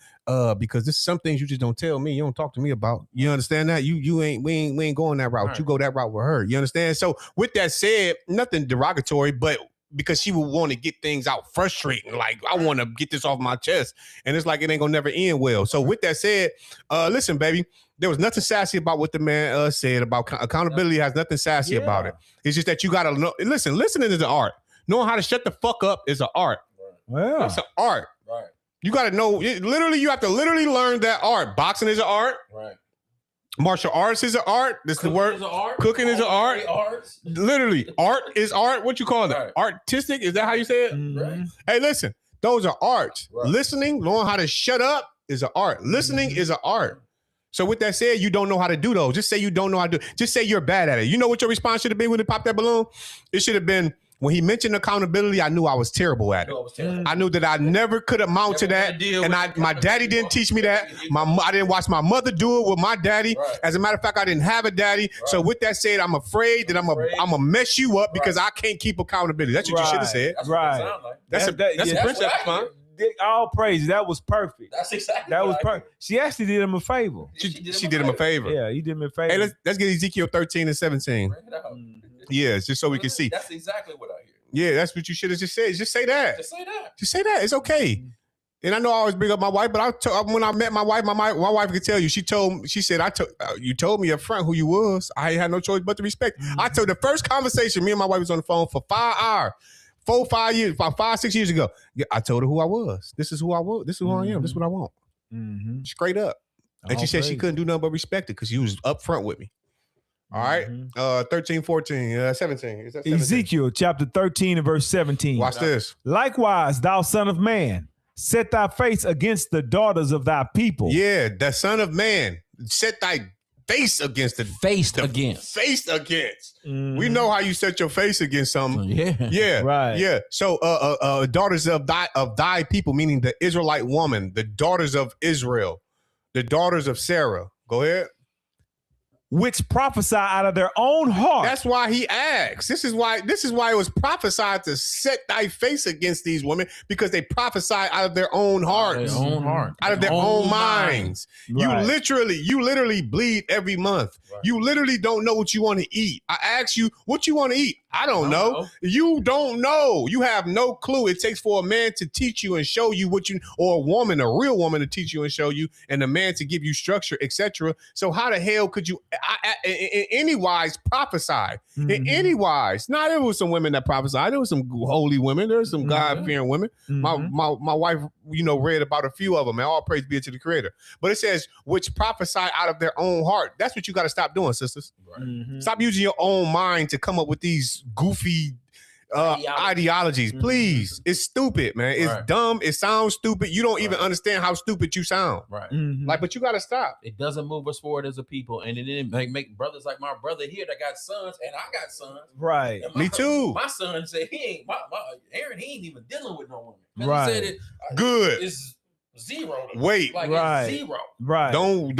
Speaker 2: Because there's some things you just don't tell me. You don't talk to me about. You understand that? We ain't going that route. Right. You go that route with her. You understand? So with that said, nothing derogatory, but because she would want to get things out frustrating. Like, I want to get this off my chest. And it's like, it ain't going to never end well. So with that said, listen, baby, there was nothing sassy about what the man said about accountability. Has nothing sassy about it. It's just that you got to know. Listening is an art. Knowing how to shut the fuck up is an art.
Speaker 15: Well,
Speaker 2: that's an art.
Speaker 5: Right.
Speaker 2: You got to know. You have to literally learn that art. Boxing is an art.
Speaker 5: Right.
Speaker 2: Martial arts is an art. This is the word. Cooking is an art.
Speaker 5: Arts.
Speaker 2: Literally, art is art. What you call it? Right. Artistic? Is that how you say it?
Speaker 5: Right.
Speaker 2: Hey, listen. Those are arts.
Speaker 5: Right.
Speaker 2: Listening, knowing how to shut up is an art. Listening is an art. So with that said, you don't know how to do those. Just say you don't know how to do. Just say you're bad at it. You know what your response should have been when it popped that balloon? It should have been, when he mentioned accountability, I knew I was terrible at it. I knew that I never could amount to that. And my daddy didn't teach me that. I didn't watch my mother do it with my daddy. Right. As a matter of fact, I didn't have a daddy. Right. So with that said, I'm afraid that I'm gonna mess you up because I can't keep accountability. That's what you should have said.
Speaker 5: That's
Speaker 15: right.
Speaker 5: What it sound like.
Speaker 2: That's a princess, man.
Speaker 15: All praise. That was perfect.
Speaker 5: That's exactly.
Speaker 15: That was perfect. She actually did him a favor.
Speaker 2: She did him a favor.
Speaker 15: Yeah, you did him a favor.
Speaker 2: Hey, let's get Ezekiel 13 and 17. Yeah, just so we can see.
Speaker 5: That's exactly what I hear.
Speaker 2: Yeah, that's what you should have just said. Just say that.
Speaker 5: Just say that.
Speaker 2: Just say that. It's okay. And I know I always bring up my wife, but when I met my wife could tell you. She said, you told me up front who you was. I ain't had no choice but to respect. I told the first conversation, me and my wife was on the phone for 5 hours. 5-6 years ago. Yeah, I told her who I was. This is who I was. This is who I am. This is what I want. Straight up. And she said she couldn't do nothing but respect it because she was up front with me. All right. 13, 14, 17. Is that 17?
Speaker 15: Ezekiel chapter 13 and verse 17.
Speaker 2: Watch this.
Speaker 15: Likewise, thou son of man, set thy face against the daughters of thy people.
Speaker 2: Yeah, the son of man, set thy face against Faced against. We know how you set your face against something. Yeah.
Speaker 15: Right.
Speaker 2: Yeah. So daughters of thy people, meaning the Israelite woman, the daughters of Israel, the daughters of Sarah. Go ahead.
Speaker 15: Which prophesy out of their own heart.
Speaker 2: That's why he asks. This is why it was prophesied to set thy face against these women, because they prophesy out of their own hearts. Out of their own minds. Right. You literally bleed every month. Right. You literally don't know what you want to eat. I ask you what you want to eat. I don't know. You don't know. You have no clue. It takes for a man to teach you and show you or a woman, a real woman, to teach you and show you, and a man to give you structure, etc. So how the hell could you in any wise prophesy? In any wise? Now, there was some women that prophesied. There was some holy women. There was some God-fearing women. My wife, read about a few of them, and all praise be to the Creator. But it says, which prophesy out of their own heart. That's what you got to stop doing, sisters. Right. Stop using your own mind to come up with these goofy ideologies. Please. It's stupid, man. It's dumb. It sounds stupid. You don't even understand how stupid you sound.
Speaker 5: Right.
Speaker 2: But you got to stop.
Speaker 5: It doesn't move us forward as a people. And it didn't make brothers like my brother here that got sons, and I got sons.
Speaker 15: Right.
Speaker 2: Me too.
Speaker 5: My son said Aaron, he ain't even dealing with no woman.
Speaker 15: Right.
Speaker 5: He said
Speaker 2: Good.
Speaker 5: It's zero.
Speaker 2: Wait.
Speaker 5: Like
Speaker 15: right.
Speaker 5: It's zero.
Speaker 15: Right.
Speaker 2: Don't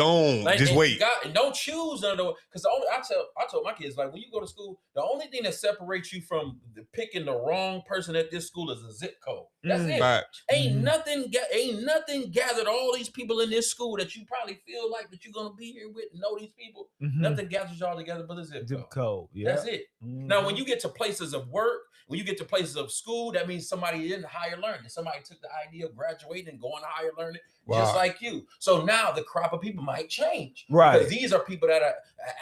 Speaker 2: just wait.
Speaker 5: And don't choose under, because I told my kids, like, when you go to school, the only thing that separates you from picking the wrong person at this school is a zip code. That's it.
Speaker 2: Right.
Speaker 5: Ain't nothing gathered all these people in this school that you probably feel like that you're gonna be here with and know these people. Nothing gathers y'all together but a zip code.
Speaker 15: Yeah.
Speaker 5: That's it. Now, when you get to places of work, when you get to places of school, that means somebody in higher learning. Somebody took the idea of graduating and going to higher learning, just like you. So now the crop of people might change.
Speaker 15: Right.
Speaker 5: Because these are people that are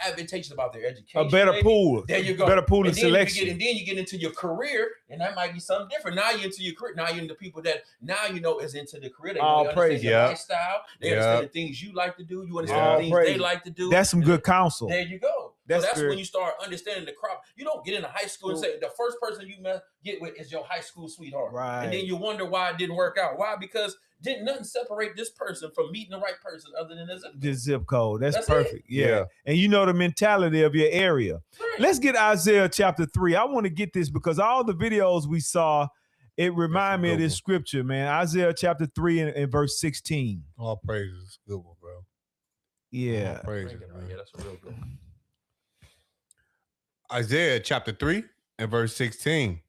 Speaker 5: advantageous about their education.
Speaker 15: A better pool.
Speaker 5: There you go.
Speaker 15: Better pool of
Speaker 5: selection. And then you get into your career, and that might be something different. Now you're into your career. Now you're into people that is into the career. They really understand your lifestyle. They understand the things you like to do. You understand the things they like to do.
Speaker 15: That's some good counsel.
Speaker 5: There you go. That's when you start understanding the crop. You don't get into high school and say the first person you get with is your high school sweetheart.
Speaker 15: Right.
Speaker 5: And then you wonder why it didn't work out. Why? Because didn't nothing separate this person from meeting the right person other than the
Speaker 15: zip code. That's
Speaker 5: That's
Speaker 15: perfect.
Speaker 5: it.
Speaker 15: Yeah. And you know the mentality of your area.
Speaker 5: Right.
Speaker 15: Let's get Isaiah chapter 3. I want to get this because all the videos we saw, it remind me of this scripture, man. Isaiah chapter 3 and verse 16.
Speaker 2: All praises. Good one, bro.
Speaker 15: Yeah.
Speaker 2: All praises, man.
Speaker 5: Yeah, that's a real good one.
Speaker 2: Isaiah chapter 3 and verse 16.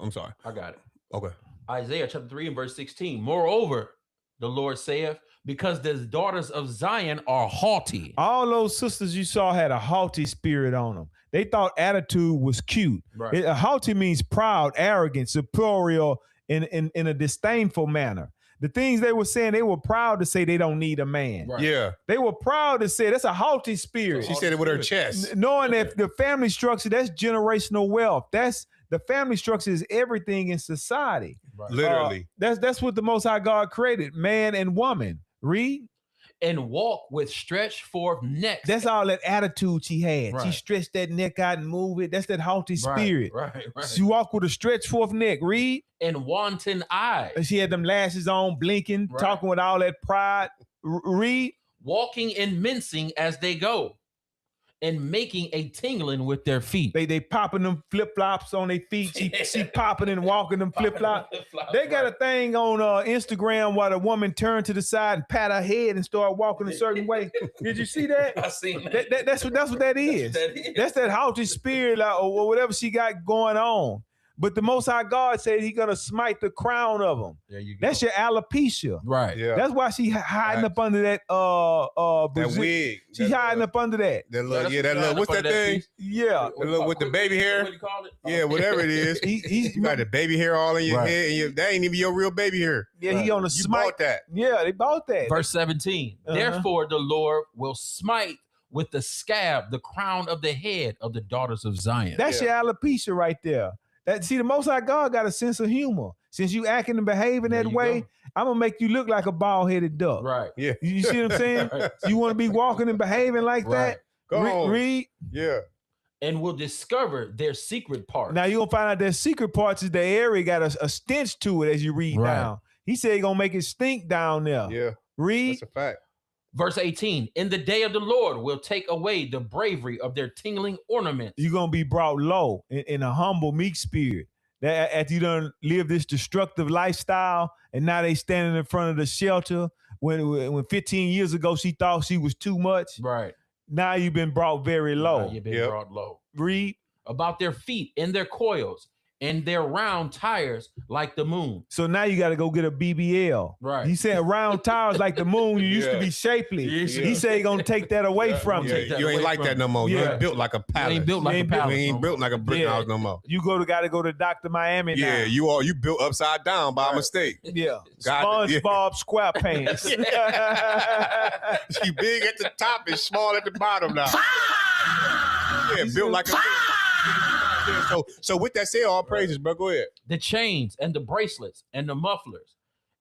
Speaker 2: I'm sorry.
Speaker 5: I got it.
Speaker 2: Okay.
Speaker 5: Isaiah chapter 3 and verse 16. Moreover, the Lord saith, because the daughters of Zion are haughty.
Speaker 15: All those sisters you saw had a haughty spirit on them. They thought attitude was cute.
Speaker 5: Right.
Speaker 15: A haughty means proud, arrogant, superior in a disdainful manner. The things they were saying, they were proud to say they don't need a man.
Speaker 2: Right. Yeah.
Speaker 15: They were proud to say that's a haughty spirit.
Speaker 2: She said it with her chest.
Speaker 15: Knowing that the family structure, that's generational wealth. That's the family structure is everything in society.
Speaker 5: Right.
Speaker 2: Literally.
Speaker 15: That's what the Most High God created, man and woman. Read.
Speaker 5: And walk with stretched forth necks.
Speaker 15: That's all that attitude she had.
Speaker 5: Right.
Speaker 15: She stretched that neck out and moved it. That's that haughty spirit.
Speaker 5: Right.
Speaker 15: She walked with a stretched forth neck. Read.
Speaker 5: And wanton eyes.
Speaker 15: And she had them lashes on, blinking,
Speaker 5: Right.
Speaker 15: talking with all that pride. Read.
Speaker 5: Walking and mincing as they go, and making a tingling with their feet.
Speaker 15: They popping them flip-flops on their feet. She popping and walking them flip-flops. They got a thing on Instagram where the woman turned to the side and pat her head and start walking a certain way. Did you see that?
Speaker 5: I seen that.
Speaker 15: That's what that is. That's that haughty spirit or whatever she got going on. But the Most High God said He's gonna smite the crown of them.
Speaker 5: There you go.
Speaker 15: That's your alopecia.
Speaker 5: Right.
Speaker 2: Yeah.
Speaker 15: That's why she hiding up under that
Speaker 2: That
Speaker 15: Brazil-
Speaker 2: wig.
Speaker 15: She hiding up under that.
Speaker 2: That little, that little, what's that thing?
Speaker 15: Yeah.
Speaker 2: The little, with the baby hair?
Speaker 5: What do you call it?
Speaker 2: Yeah, whatever it is. You got the baby hair all in your
Speaker 5: Right.
Speaker 2: head, and that ain't even your real baby hair.
Speaker 15: Yeah, he on the
Speaker 2: You
Speaker 15: smite.
Speaker 2: bought that.
Speaker 15: Yeah, they bought that.
Speaker 5: Verse 17. Therefore, the Lord will smite with the scab the crown of the head of the daughters of Zion.
Speaker 15: That's your alopecia right there. See, the Most High God got a sense of humor. Since you acting and behaving that way, I'm gonna make you look like a bald-headed duck.
Speaker 5: Right.
Speaker 2: Yeah.
Speaker 15: You see what I'm saying?
Speaker 5: Right.
Speaker 15: You want to be walking and behaving like that?
Speaker 2: Go on.
Speaker 15: Read.
Speaker 2: Yeah.
Speaker 5: And will discover their secret parts.
Speaker 15: Now you're gonna find out their secret parts is the area got a stench to it as you read
Speaker 5: Right.
Speaker 15: down. He said he gonna make it stink down there.
Speaker 2: Yeah.
Speaker 15: Read.
Speaker 2: That's a fact.
Speaker 5: Verse 18. In the day of the Lord will take away the bravery of their tingling ornaments.
Speaker 15: You're gonna be brought low in a humble, meek spirit. That after you done live this destructive lifestyle, and now they standing in front of the shelter when 15 years ago she thought she was too much.
Speaker 5: Right.
Speaker 15: Now you've been brought very low.
Speaker 5: You've been brought low.
Speaker 15: Read.
Speaker 5: About their feet and their coils and their round tires like the moon.
Speaker 15: So now you got to go get a BBL.
Speaker 5: Right.
Speaker 15: He said round tires like the moon. You used to
Speaker 2: Yeah.
Speaker 15: be shapely.
Speaker 5: Yeah.
Speaker 15: He said he gonna take that away from
Speaker 2: Yeah,
Speaker 15: you.
Speaker 2: you ain't like that no more. You
Speaker 15: Yeah.
Speaker 2: ain't built like a palace.
Speaker 5: ain't built like
Speaker 15: You
Speaker 5: a
Speaker 15: ain't built-
Speaker 5: palace.
Speaker 2: You ain't
Speaker 5: no
Speaker 2: built
Speaker 5: more.
Speaker 2: like a brick
Speaker 15: Yeah.
Speaker 2: house no more.
Speaker 15: You got to go to Dr. Miami now.
Speaker 2: Yeah, you built upside down by mistake.
Speaker 15: Yeah.
Speaker 2: God, yeah.
Speaker 15: SpongeBob SquarePants.
Speaker 2: She big at the top and small at the bottom now. Yeah, built like a. So with that said, all praises, bro. Go ahead.
Speaker 5: The chains and the bracelets and the mufflers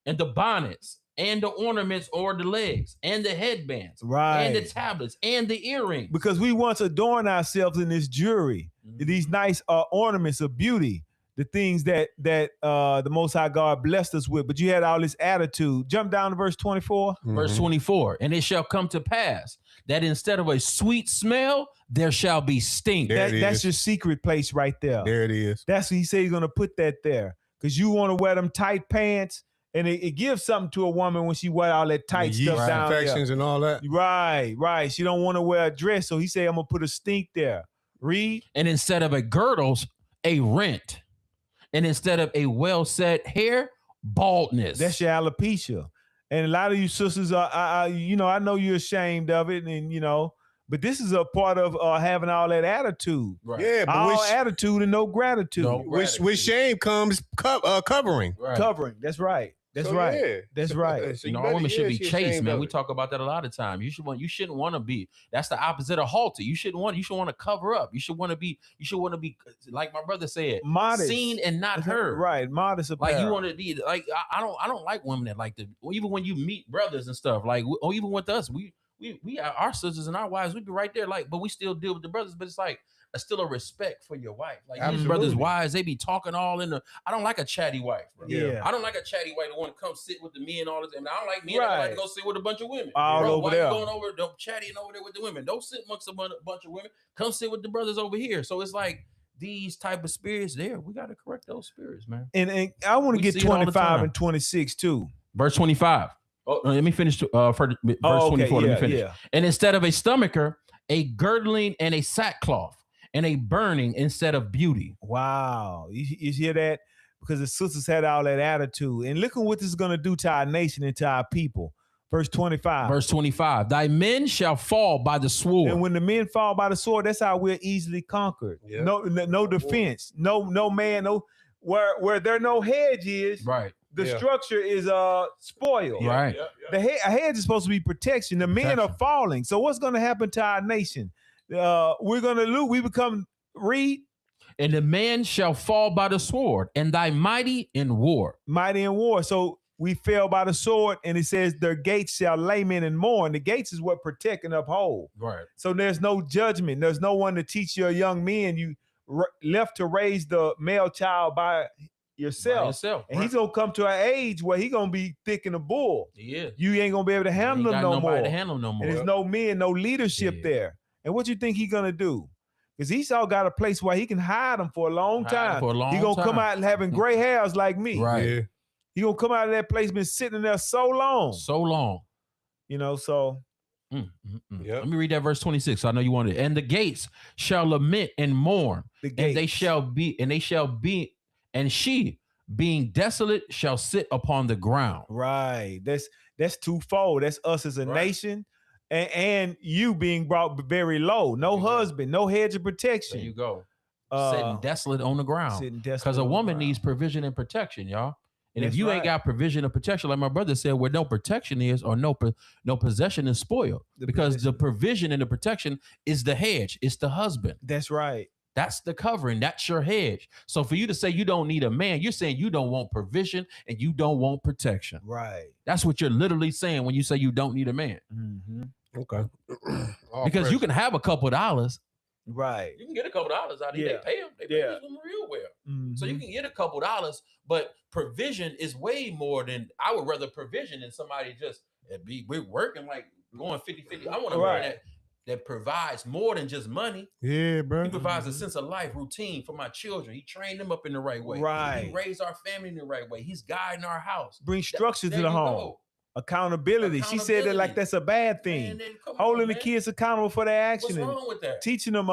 Speaker 5: and the bonnets and the ornaments or the legs and the headbands
Speaker 15: Right.
Speaker 5: and the tablets and the earrings.
Speaker 15: Because we once adorn ourselves in this jewelry, these nice ornaments of beauty, the things that the Most High God blessed us with. But you had all this attitude. Jump down to verse 24.
Speaker 5: Verse 24. And it shall come to pass that instead of a sweet smell, there shall be stink.
Speaker 2: There it
Speaker 15: That's
Speaker 2: is.
Speaker 15: your secret place right there.
Speaker 2: There it is.
Speaker 15: That's what he said he's gonna put that there. Because you want to wear them tight pants, and it gives something to a woman when she wear all that tight
Speaker 2: Yeast
Speaker 15: stuff down there.
Speaker 2: infections and all that.
Speaker 15: Right. She don't want to wear a dress, so he said, I'm gonna put a stink there. Read.
Speaker 5: And instead of a girdles, a rent. And instead of a well-set hair, baldness.
Speaker 15: That's your alopecia. And a lot of you sisters are, I know you're ashamed of it, and but this is a part of having all that attitude.
Speaker 5: Right.
Speaker 2: Yeah, but
Speaker 15: All attitude and no gratitude.
Speaker 5: No
Speaker 2: with shame comes covering.
Speaker 5: Right.
Speaker 15: Covering. That's right. That's
Speaker 2: So,
Speaker 15: right.
Speaker 2: yeah.
Speaker 15: That's right.
Speaker 2: So
Speaker 5: You know,
Speaker 2: better-
Speaker 5: all women should
Speaker 2: yeah,
Speaker 5: be
Speaker 2: she
Speaker 5: chaste,
Speaker 2: ashamed
Speaker 5: man.
Speaker 2: of
Speaker 5: We
Speaker 2: it.
Speaker 5: talk about that a lot of times. You shouldn't want to be. That's the opposite of haughty. You should want to cover up. You should want to be like my brother said,
Speaker 15: Modest.
Speaker 5: seen and not heard.
Speaker 15: Right. Modest apparel.
Speaker 5: Like you want to be like I don't like women that like to, even when you meet brothers and stuff, like or even with us, we are our sisters and our wives. We be right there, like, but we still deal with the brothers. But it's like still a respect for your wife. Like these brothers' wives, they be talking all in the. I don't like a chatty wife, bro.
Speaker 15: Yeah.
Speaker 5: I don't like a chatty wife that want to come sit with the men all the time. I don't like men that like to go sit with a bunch of women.
Speaker 15: All
Speaker 5: bro,
Speaker 15: over
Speaker 5: why
Speaker 15: there.
Speaker 5: you going over chatting over there with the women? Don't sit amongst a bunch of women. Come sit with the brothers over here. So it's like these type of spirits there. We got to correct those spirits, man.
Speaker 15: And I want to get 25 and 26 too.
Speaker 5: Verse 25. Oh, let me finish. Verse 24. Let me finish.
Speaker 15: Yeah.
Speaker 5: And instead of a stomacher, a girdling and a sackcloth, and a burning instead of beauty.
Speaker 15: Wow. You hear that? Because the sisters had all that attitude. And look at what this is going to do to our nation and to our people. Verse 25.
Speaker 5: Verse 25. Thy men shall fall by the sword.
Speaker 15: And when the men fall by the sword, that's how we're easily conquered.
Speaker 2: Yeah.
Speaker 15: No defense. No man, where there no hedge is,
Speaker 5: right.
Speaker 15: The structure is spoiled.
Speaker 5: Right.
Speaker 15: A hedge is supposed to be protection. The men are falling. So what's going to happen to our nation? We're going to lose. We become read.
Speaker 5: And the man shall fall by the sword, and thy mighty in war.
Speaker 15: Mighty in war. So we fell by the sword, and it says their gates shall lament and mourn. The gates is what protect and uphold.
Speaker 5: Right.
Speaker 15: So there's no judgment. There's no one to teach your young men. You left to raise the male child by yourself. And he's gonna come to an age where he's gonna be thick in a bull.
Speaker 5: Yeah.
Speaker 15: You ain't gonna be able to handle him no more.
Speaker 5: To handle him no more.
Speaker 15: And there's no men, no leadership there. And what you think he's gonna do? Because Esau got a place where he can hide them for a long time. He gonna come out and having gray hairs like me.
Speaker 5: Right.
Speaker 15: Yeah. He gonna come out of that place, been sitting there so long.
Speaker 5: So long.
Speaker 15: You know, so.
Speaker 5: Yep. Let me read that verse 26. I know you wanted it. And the gates shall lament and mourn. And they shall be, and she, being desolate, shall sit upon the ground.
Speaker 15: Right. That's twofold. That's us as a nation, and you being brought very low. No husband, no hedge of protection.
Speaker 5: There you go. Sitting desolate on the ground. Because a woman needs provision and protection, y'all. And if you ain't got provision and protection, like my brother said, where no protection is, or no possession is spoiled. Because the provision and the protection is the hedge. It's the husband.
Speaker 15: That's right.
Speaker 5: That's the covering. That's your hedge. So for you to say you don't need a man, you're saying you don't want provision and you don't want protection.
Speaker 15: Right.
Speaker 5: That's what you're literally saying when you say you don't need a man.
Speaker 15: Mm-hmm.
Speaker 2: Okay.
Speaker 5: Because you can have a couple dollars.
Speaker 15: Right.
Speaker 5: You can get a couple dollars out of it. They pay them. They pay them real well.
Speaker 15: Mm-hmm.
Speaker 5: So you can get a couple dollars, but provision is way more than, I would rather provision than somebody just we're working like going 50-50. I want a man that provides more than just money.
Speaker 2: Yeah, bro.
Speaker 5: He provides a sense of life, routine for my children. He trained them up in the right way.
Speaker 15: Right.
Speaker 5: He raised our family in the right way. He's guiding our house.
Speaker 15: Bring structure to the home. Accountability. She said that like that's a bad thing. Holding the kids accountable for their actions.
Speaker 5: What's wrong with that?
Speaker 15: Teaching them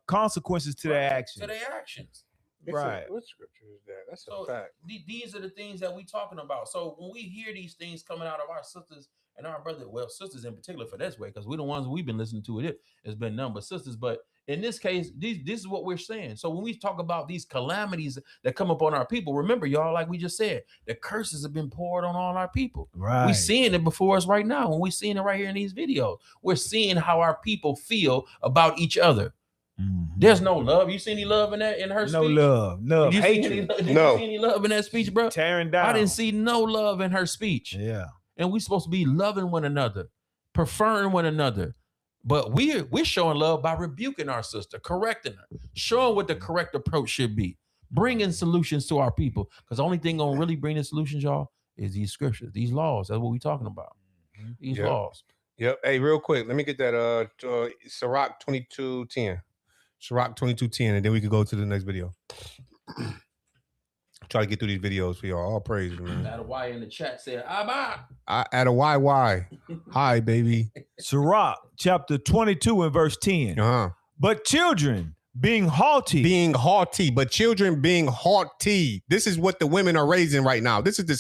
Speaker 15: consequences to their actions.
Speaker 5: To their actions.
Speaker 15: Right.
Speaker 2: What scripture is that? That's
Speaker 5: So
Speaker 2: a fact.
Speaker 5: These are the things that we talking about. So when we hear these things coming out of our sisters and our brothers, well, sisters in particular for this way, because we're the ones we've been listening to it. It's been none but sisters. But in this case, this is what we're saying. So when we talk about these calamities that come upon our people, remember, y'all, like we just said, the curses have been poured on all our people.
Speaker 15: Right.
Speaker 5: We're seeing it before us right now. When we're seeing it right here in these videos, we're seeing how our people feel about each other.
Speaker 15: Mm-hmm.
Speaker 5: There's no love. You see any love in that in her speech?
Speaker 15: No love.
Speaker 5: Did you
Speaker 15: Hatred.
Speaker 5: see any love in that speech, bro?
Speaker 15: Tearing down.
Speaker 5: I didn't see no love in her speech.
Speaker 15: Yeah.
Speaker 5: And we're supposed to be loving one another, preferring one another. But we're showing love by rebuking our sister, correcting her, showing what the correct approach should be, bringing solutions to our people. Because the only thing gonna really bring the solutions, y'all, is these scriptures, these laws. That's what we're talking about. These laws.
Speaker 2: Yep. Hey, real quick, let me get that Sirach 22:10. Sirach 22:10, and then we can go to the next video. Try to get through these videos for y'all. All praise, man.
Speaker 5: Add a Y in the chat said, Abba.
Speaker 2: I add a YY. Hi, baby.
Speaker 15: Sirach chapter 22 and verse 10. But children being haughty.
Speaker 2: But children being haughty. This is what the women are raising right now. This is the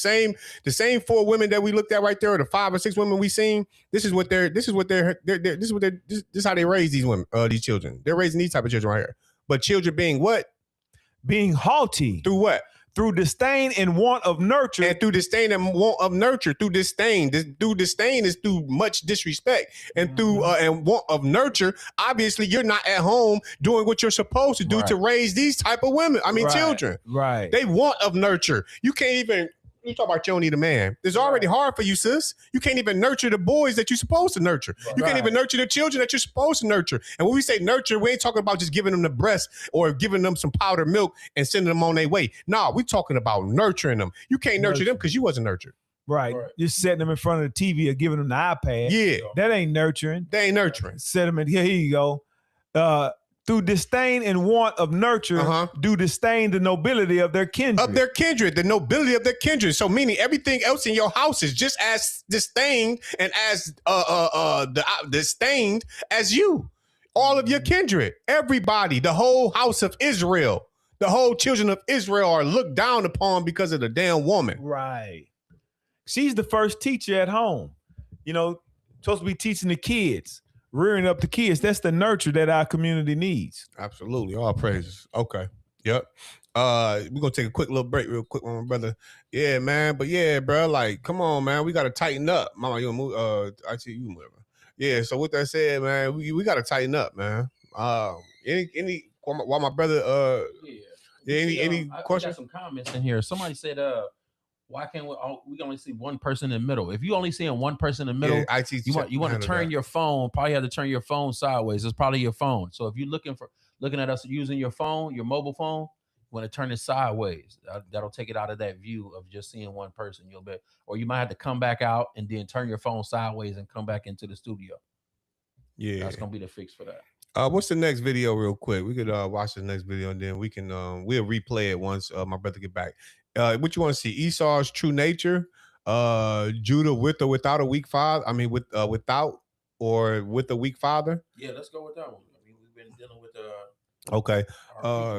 Speaker 2: same 4 women that we looked at right there, or the 5 or 6 women we seen. This is how they raise these women, these children. They're raising these type of children right here. But children being what?
Speaker 15: Being haughty.
Speaker 2: Through what?
Speaker 15: Through disdain and want of nurture.
Speaker 2: And through disdain and want of nurture. Through disdain. Through disdain is through much disrespect. And through and want of nurture, obviously you're not at home doing what you're supposed to do to raise these type of women. I mean, children.
Speaker 15: Right.
Speaker 2: They want of nurture. You can't even You talk about you don't need a man. It's already hard for you, sis. You can't even nurture the boys that you're supposed to nurture. You can't even nurture the children that you're supposed to nurture. And when we say nurture, we ain't talking about just giving them the breast or giving them some powdered milk and sending them on their way. No, we're talking about nurturing them. You can't nurture them because you wasn't nurtured.
Speaker 15: Right. Just setting them in front of the TV or giving them the iPad.
Speaker 2: Yeah.
Speaker 15: That ain't nurturing.
Speaker 2: They ain't nurturing.
Speaker 15: Set them in here you go. Through disdain and want of nurture, do disdain the nobility of their kindred.
Speaker 2: The nobility of their kindred. So meaning everything else in your house is just as disdained and as disdained as you. All of your kindred. Everybody, the whole house of Israel, the whole children of Israel are looked down upon because of the damn woman.
Speaker 15: Right. She's the first teacher at home. You know, supposed to be teaching the kids. Rearing up the kids. That's the nurture that our community needs.
Speaker 2: Absolutely. All praises. Okay. Yep. We're gonna take a quick little break real quick, my brother. Yeah, man. But yeah, bro, like, come on, man. We gotta tighten up. Mama, you move I see you whatever. Yeah, so with that said, man, we gotta tighten up, man. Any while my brother any questions?
Speaker 5: Got some comments in here. Somebody said why can't we only see one person in the middle? If you only seeing one person in the middle, you want to turn your phone. Probably have to turn your phone sideways. It's probably your phone. So if you're looking at us using your phone, your mobile phone, you want to turn it sideways. That'll take it out of that view of just seeing one person. Or you might have to come back out and then turn your phone sideways and come back into the studio.
Speaker 2: Yeah,
Speaker 5: that's gonna be the fix for that.
Speaker 2: What's the next video real quick? We could watch the next video and then we can we'll replay it once my brother get back. What you want to see? Esau's true nature, Judah with or without a weak father. I mean, without or with a weak father.
Speaker 5: Yeah, let's go with that one. I mean, we've been dealing with
Speaker 2: okay.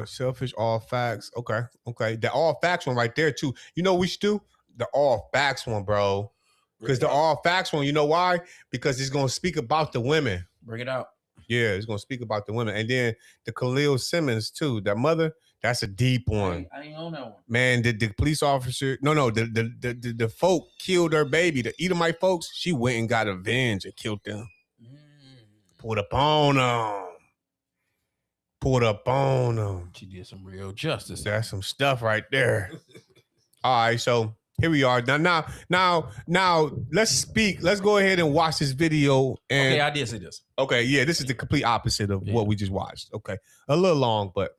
Speaker 2: Selfish, all facts. Okay. The all facts one right there too. You know what we should do? The all facts one, bro. Because the all facts one, you know why? Because it's gonna speak about the women.
Speaker 5: Bring it out.
Speaker 2: Yeah, it's gonna speak about the women, and then the Khalil Simmons too. That mother. That's a deep one.
Speaker 5: I ain't on that one.
Speaker 2: Man, the police officer, the folk killed her baby. The Edomite folks, she went and got avenged and killed them. Pulled up on them.
Speaker 5: She did some real justice.
Speaker 2: That's some stuff right there. All right, so here we are. Now, let's speak. Let's go ahead and watch this video. And
Speaker 5: okay, I did see this.
Speaker 2: Okay, yeah, this is the complete opposite of what we just watched. Okay, a little long, but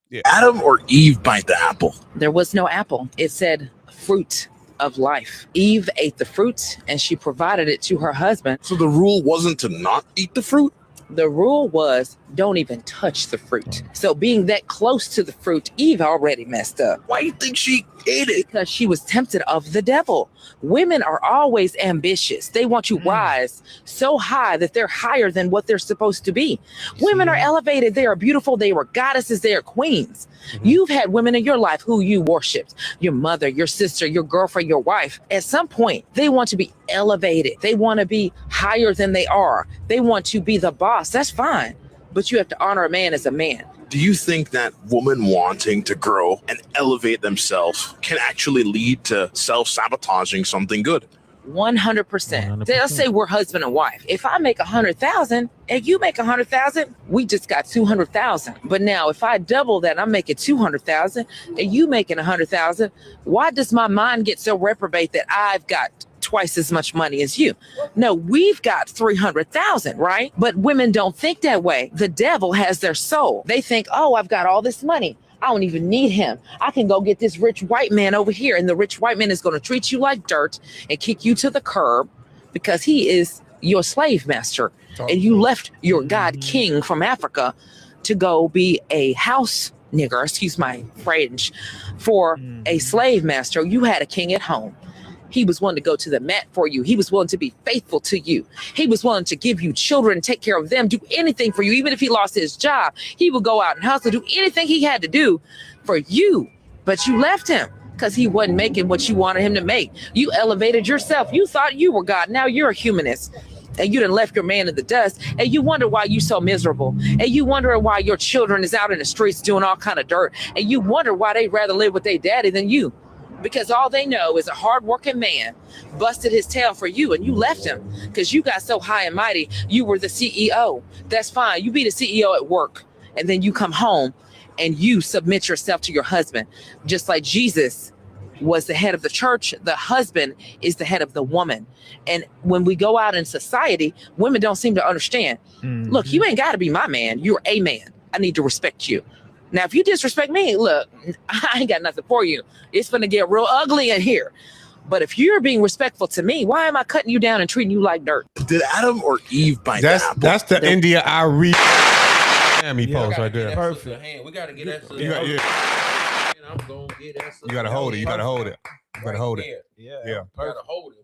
Speaker 2: yeah.
Speaker 18: Adam or Eve bite the apple?
Speaker 16: There was no apple. It said fruit of life. Eve ate the fruit and she provided it to her husband.
Speaker 18: So the rule wasn't to not eat the fruit?
Speaker 16: The rule was don't even touch the fruit. So being that close to the fruit, Eve already messed up.
Speaker 18: Why do you think she ate it?
Speaker 16: Because she was tempted of the devil. Women are always ambitious. They want you rise so high that they're higher than what they're supposed to be. Women are elevated. They are beautiful. They were goddesses. They are queens. You've had women in your life who you worshipped. Your mother, your sister, your girlfriend, your wife. At some point, they want to be elevated. They want to be higher than they are. They want to be the boss. That's fine. But you have to honor a man as a man.
Speaker 18: Do you think that women wanting to grow and elevate themselves can actually lead to self-sabotaging something good?
Speaker 16: 100%. Let's say we're husband and wife. If I make 100,000 and you make 100,000, we just got 200,000. But now if I double that, I'm making 200,000 and you making 100,000, why does my mind get so reprobate that I've got twice as much money as you? No, we've got 300,000, right? But women don't think that way. The devil has their soul. They think, oh, I've got all this money. I don't even need him. I can go get this rich white man over here, and the rich white man is going to treat you like dirt and kick you to the curb because he is your slave master. And you left your God king from Africa to go be a house nigger, excuse my French, for a slave master. You had a king at home. He was willing to go to the mat for you. He was willing to be faithful to you. He was willing to give you children, take care of them, do anything for you. Even if he lost his job, he would go out and hustle, do anything he had to do for you. But you left him because he wasn't making what you wanted him to make. You elevated yourself. You thought you were God. Now you're a humanist. And you done left your man in the dust. And you wonder why you so miserable. And you wonder why your children is out in the streets doing all kind of dirt. And you wonder why they'd rather live with their daddy than you. Because all they know is a hardworking man busted his tail for you and you left him because you got so high and mighty. You were the CEO. That's fine. You be the CEO at work and then you come home and you submit yourself to your husband. Just like Jesus
Speaker 19: was the head of the church, the husband is the head of the woman. And when we go out in society, women don't seem to understand. Look, you ain't got to be my man. You're a man. I need to respect you. Now, if you disrespect me, look, I ain't got nothing for you. It's going to get real ugly in here. But if you're being respectful to me, why am I cutting you down and treating you like dirt?
Speaker 18: Did Adam or Eve bite
Speaker 2: That's
Speaker 18: the apple?
Speaker 2: that's the India Irie Miami post right there.
Speaker 5: Perfect. We gotta get that.
Speaker 2: You got,
Speaker 5: I'm gonna get that.
Speaker 2: you gotta hold it. You gotta hold it. You gotta hold it.
Speaker 5: Yeah.
Speaker 2: Yeah.
Speaker 5: You gotta hold it.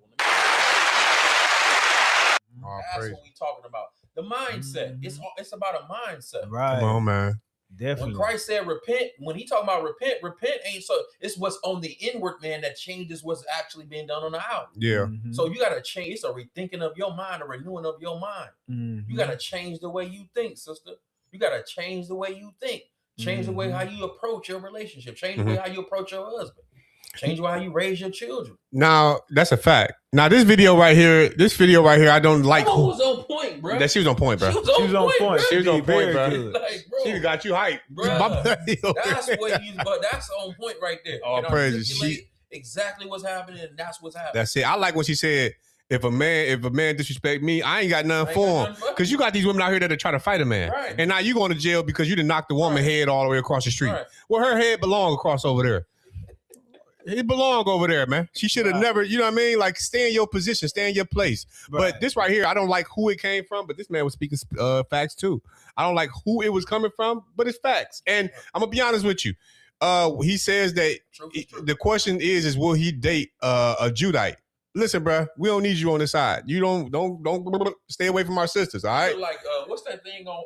Speaker 2: Oh,
Speaker 5: That's
Speaker 2: praise.
Speaker 5: what we talking about. The mindset. It's about a mindset.
Speaker 15: Right.
Speaker 2: Come on, man.
Speaker 15: Definitely.
Speaker 5: When Christ said repent, when he talking about repent ain't so. It's what's on the inward man that changes what's actually being done on the out.
Speaker 2: Yeah.
Speaker 5: So you gotta change. It's a rethinking of your mind, a renewing of your mind. You gotta change the way you think, sister. You gotta change the way you think. Change the way how you approach your relationship. Change the way how you approach your husband. Change the way how you raise your children.
Speaker 2: Now that's a fact. Now this video right here, I don't like.
Speaker 5: Who was on point, bro?
Speaker 2: That she was on point, bro.
Speaker 5: She was on point.
Speaker 2: She was on point, bro.
Speaker 5: Like, bro.
Speaker 2: She got you hyped,
Speaker 5: Bro, that's what you. But that's on point right there.
Speaker 2: Oh,
Speaker 5: And
Speaker 2: praises.
Speaker 5: articulate exactly what's happening, and that's what's happening.
Speaker 2: That's it. I like what she said. If a man disrespect me, I ain't got nothing for him. Because you got these women out here that are trying to fight a man.
Speaker 5: Right.
Speaker 2: And now you going to jail because you done knocked the woman head all the way across the street.
Speaker 5: Right.
Speaker 2: Well, her head belong across over there. It belong over there, man. She should have never, you know what I mean? Like, stay in your position, stay in your place. But this right here, I don't like who it came from, but this man was speaking facts too. I don't like who it was coming from, but it's facts. And I'm going to be honest with you. He says that the question is will he date a Judite? Listen, bro, we don't need you on the side. You don't stay away from our sisters, all right?
Speaker 5: Like, what's that thing on?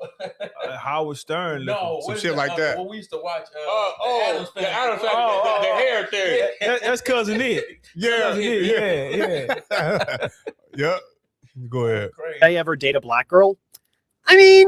Speaker 15: Howard Stern.
Speaker 5: No,
Speaker 2: some shit like that.
Speaker 5: When we used to watch.
Speaker 2: The Addams Family, the hair thing.
Speaker 15: That's cousin it.
Speaker 2: Yeah. Yep. Go ahead.
Speaker 20: Did I ever date a black girl? I mean,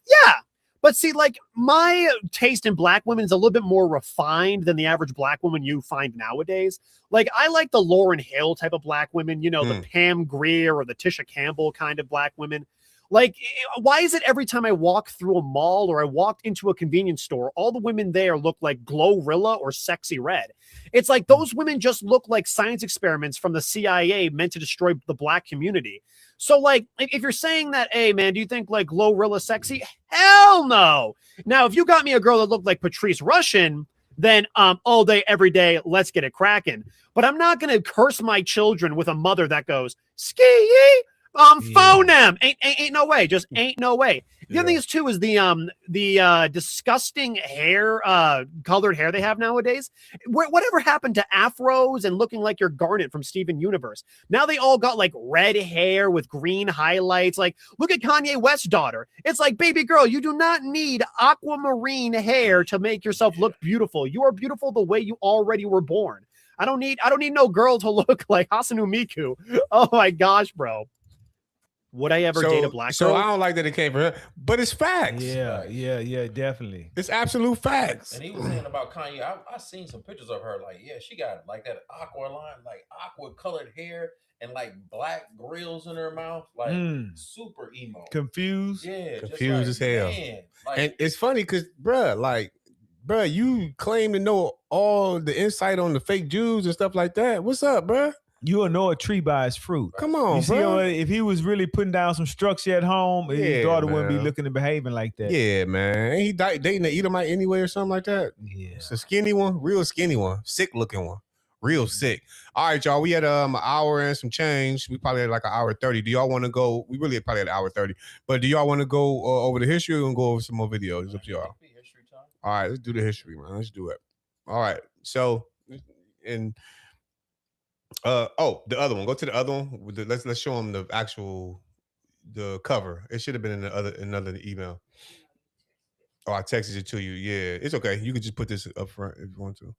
Speaker 20: yeah. But see, like, my taste in black women is a little bit more refined than the average black woman you find nowadays. Like, I like the Lauryn Hill type of black women, you know, the Pam Grier or the Tisha Campbell kind of black women. Like, why is it every time I walk through a mall or I walked into a convenience store, all the women there look like Glorilla or Sexy Red? It's like those women just look like science experiments from the CIA meant to destroy the black community. So, like, if you're saying that, hey, man, do you think, like, Glorilla sexy? Hell no. Now, if you got me a girl that looked like Patrice Rushen, then all day, every day, let's get it cracking. But I'm not going to curse my children with a mother that goes, ski phonem. Ain't no way. Just ain't no way. The other thing is too is the disgusting hair, colored hair they have nowadays. Whatever happened to afros and looking like you're Garnet from Steven Universe? Now they all got like red hair with green highlights. Like, look at Kanye West's daughter. It's like, baby girl, you do not need aquamarine hair to make yourself look beautiful. You are beautiful the way you already were born. I don't need no girl to look like Hasanu Miku. Oh my gosh, bro. Would I ever date a black girl?
Speaker 2: So I don't like that it came from her, but it's facts.
Speaker 15: Yeah, definitely.
Speaker 2: It's absolute facts.
Speaker 5: And he was saying about Kanye. I seen some pictures of her. Like, yeah, she got like that aqua line, like aqua colored hair and like black grills in her mouth, like super emo.
Speaker 15: Confused.
Speaker 5: Yeah,
Speaker 2: Confused as hell.
Speaker 5: Man, like,
Speaker 2: And it's funny because, bruh, you claim to know all the insight on the fake Jews and stuff like that. What's up, bruh?
Speaker 15: You'll know a tree by its fruit.
Speaker 2: Come on,
Speaker 15: you see,
Speaker 2: bro.
Speaker 15: if he was really putting down some structure at home, his daughter wouldn't be
Speaker 2: man.
Speaker 15: looking and behaving like that.
Speaker 2: Yeah, man. Ain't he dating an Edomite anyway or something like that?
Speaker 15: Yeah.
Speaker 2: It's a skinny one, real skinny one, sick looking one, real sick. All right, y'all. We had an hour and some change. We probably had like an hour 30. Do y'all want to go? We really probably had an hour 30. But do y'all want to go over the history and go over some more videos? It's up to y'all. All right, let's do the history, man. Let's do it. All right. So, and the other one. Go to the other one. Let's show them the cover. It should have been in another email. Oh, I texted it to you. Yeah, it's okay. You could just put this up front if you want to.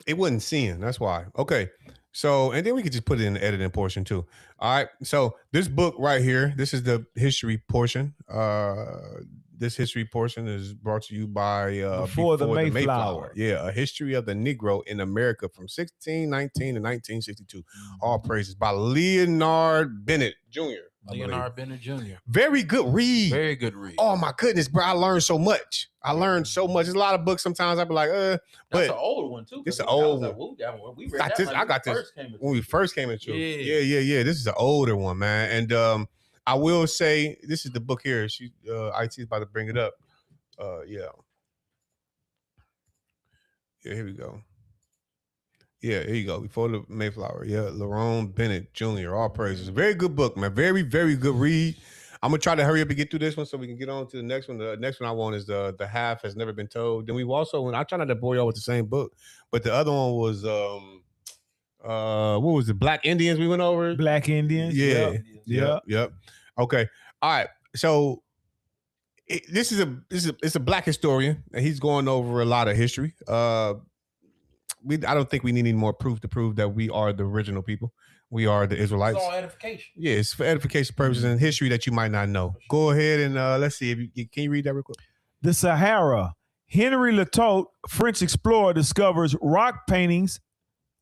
Speaker 2: It wasn't seeing. That's why. Okay. So, and then we could just put it in the editing portion too. All right. So this book right here, this is the history portion. This history portion is brought to you by
Speaker 15: Before the Mayflower.
Speaker 2: Yeah, A History of the Negro in America from 1619 to 1962. All praises by Leonard Bennett Jr.
Speaker 5: Leonard Bennett Jr.
Speaker 2: Very good read.
Speaker 5: Very good read.
Speaker 2: Oh my goodness, bro! I learned so much. There's a lot of books. Sometimes I be like,
Speaker 5: That's
Speaker 2: but
Speaker 5: an old one too.
Speaker 2: it's an old one.
Speaker 5: We read that
Speaker 2: I got this when we first came into.
Speaker 5: Yeah.
Speaker 2: Yeah. This is an older one, man. And I will say, this is the book here. IT is about to bring it up. Yeah, here we go. Yeah, here you go. Before the Mayflower. Yeah, Lerone Bennett Jr. All praises. Very good book, man. Very, very good read. I'm gonna try to hurry up and get through this one so we can get on to the next one. The next one I want is the Half Has Never Been Told. Then we've also, I try not to bore y'all with the same book, but the other one was what was it? Black Indians we went over?
Speaker 15: Black Indians.
Speaker 2: Yeah.
Speaker 15: Yep.
Speaker 2: Okay. All right. So this is a black historian, and he's going over a lot of history. I don't think we need any more proof to prove that we are the original people. We are the Israelites.
Speaker 5: It's all edification.
Speaker 2: Yeah, it's for edification purposes and history that you might not know. Go ahead and let's see if can you read that real quick?
Speaker 15: The Sahara. Henry Letot, French explorer, discovers rock paintings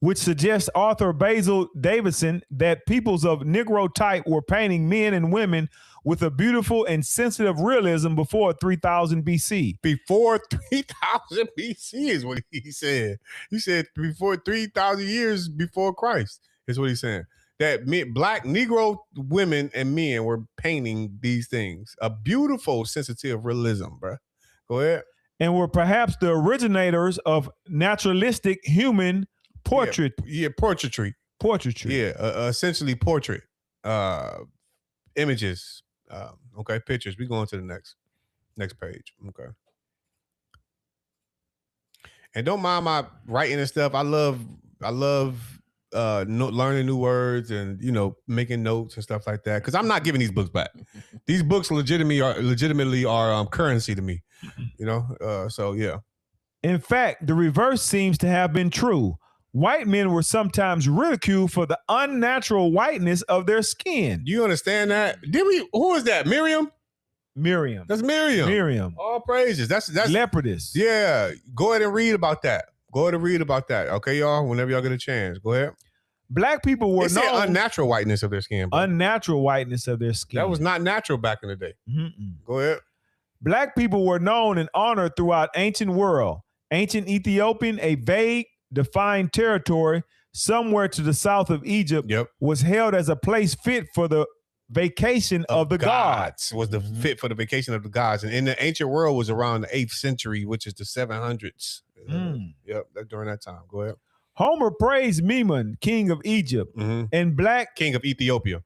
Speaker 15: which suggest Arthur Basil Davidson that peoples of Negro type were painting men and women with a beautiful and sensitive realism before 3000 BC.
Speaker 2: Before 3000 BC is what he said. He said before 3,000 years before Christ is what he's saying. That black Negro women and men were painting these things. A beautiful, sensitive realism, bro. Go ahead.
Speaker 15: And were perhaps the originators of naturalistic human portrait.
Speaker 2: Yeah, portraiture. Yeah, essentially portrait images. Okay, pictures. We going to the next page. Okay. And don't mind my writing and stuff. I love learning new words and making notes and stuff like that. Because I'm not giving these books back. These books legitimately are currency to me. So yeah.
Speaker 15: In fact, the reverse seems to have been true. White men were sometimes ridiculed for the unnatural whiteness of their skin.
Speaker 2: Do you understand that? Who is that? Miriam?
Speaker 15: Miriam.
Speaker 2: That's Miriam.
Speaker 15: Miriam.
Speaker 2: All praises. That's
Speaker 15: Leopardus.
Speaker 2: Yeah. Go ahead and read about that. Okay, y'all. Whenever y'all get a chance. Go ahead.
Speaker 15: Black people were known
Speaker 2: unnatural whiteness of their skin. Bro.
Speaker 15: Unnatural whiteness of their skin.
Speaker 2: That was not natural back in the day. Go ahead.
Speaker 15: Black people were known and honored throughout ancient world. Ancient Ethiopian, a vague, defined territory somewhere to the south of Egypt, was held as a place fit for the vacation of the gods.
Speaker 2: Was the fit for the vacation of the gods. And in the ancient world was around the 8th century, which is the 700s. Yep, during that time. Go ahead.
Speaker 15: Homer praised Memnon, king of Egypt, and black
Speaker 2: king of Ethiopia,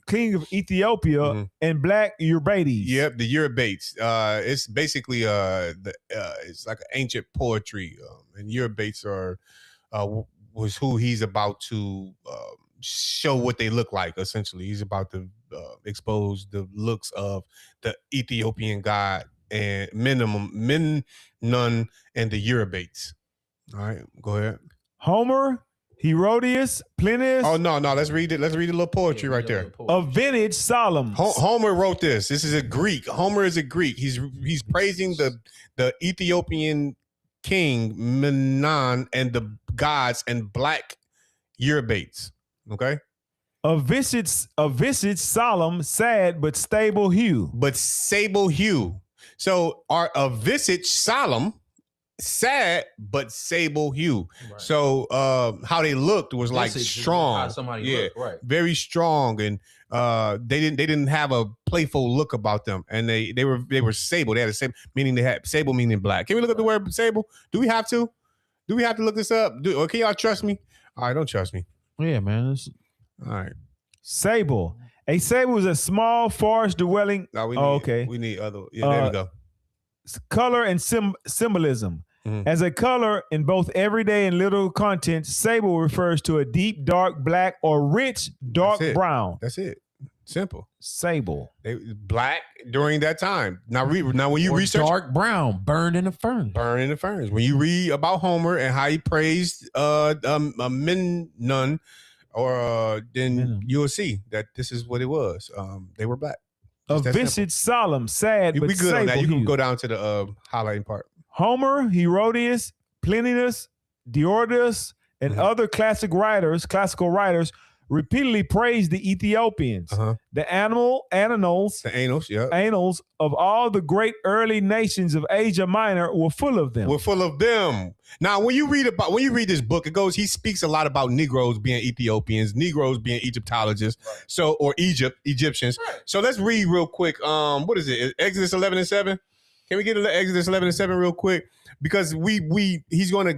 Speaker 15: and black Euphrates.
Speaker 2: Yep, the Euphrates. It's basically it's like ancient poetry, and Euphrates was who he's about to show what they look like. Essentially, he's about to expose the looks of the Ethiopian god and Memnon and the Euphrates. All right, go ahead.
Speaker 15: Homer, Herodotus, Plinius.
Speaker 2: Oh no! Let's read it. Let's read a little poetry right there.
Speaker 15: Of vintage Solomon.
Speaker 2: Homer wrote this. This is a Greek. Homer is a Greek. He's praising the Ethiopian king Memnon and the gods and black Euphrates. Okay.
Speaker 15: Of visage solemn, sad but stable hue.
Speaker 2: So a visage solemn, sad but sable hue. Right. So how they looked was like strong.
Speaker 5: Looked, right.
Speaker 2: Very strong, and they didn't have a playful look about them, and they were sable. They had a sable meaning. They had sable meaning black. Can we look up the word sable? Do we have to look this up? Or can y'all trust me? All right, don't trust me.
Speaker 15: Yeah, man.
Speaker 2: All right.
Speaker 15: Sable. A sable is a small forest dwelling.
Speaker 2: No, we need other. Yeah, there we go.
Speaker 15: Color and symbolism. As a color in both everyday and literal content, sable refers to a deep dark black or rich dark brown.
Speaker 2: That's it. Simple.
Speaker 15: Sable.
Speaker 2: Black during that time. Now when you research
Speaker 5: dark brown, burned in the furnace.
Speaker 2: When you read about Homer and how he praised Memnon, then you'll see that this is what it was. They were black.
Speaker 15: A visage solemn, sad, but
Speaker 2: we good on that. You can
Speaker 15: hue.
Speaker 2: go down to the highlighting part.
Speaker 15: Homer, Herodotus, Plinius, Diodorus, and other classical writers repeatedly praised the Ethiopians. The annals of all the great early nations of Asia Minor were full of them.
Speaker 2: Now, when you read this book, he speaks a lot about Negroes being Ethiopians, Negroes being Egyptologists, or Egyptians. So let's read real quick. What is it? Exodus 11:7. Can we get to Exodus 11:7 real quick? Because he's gonna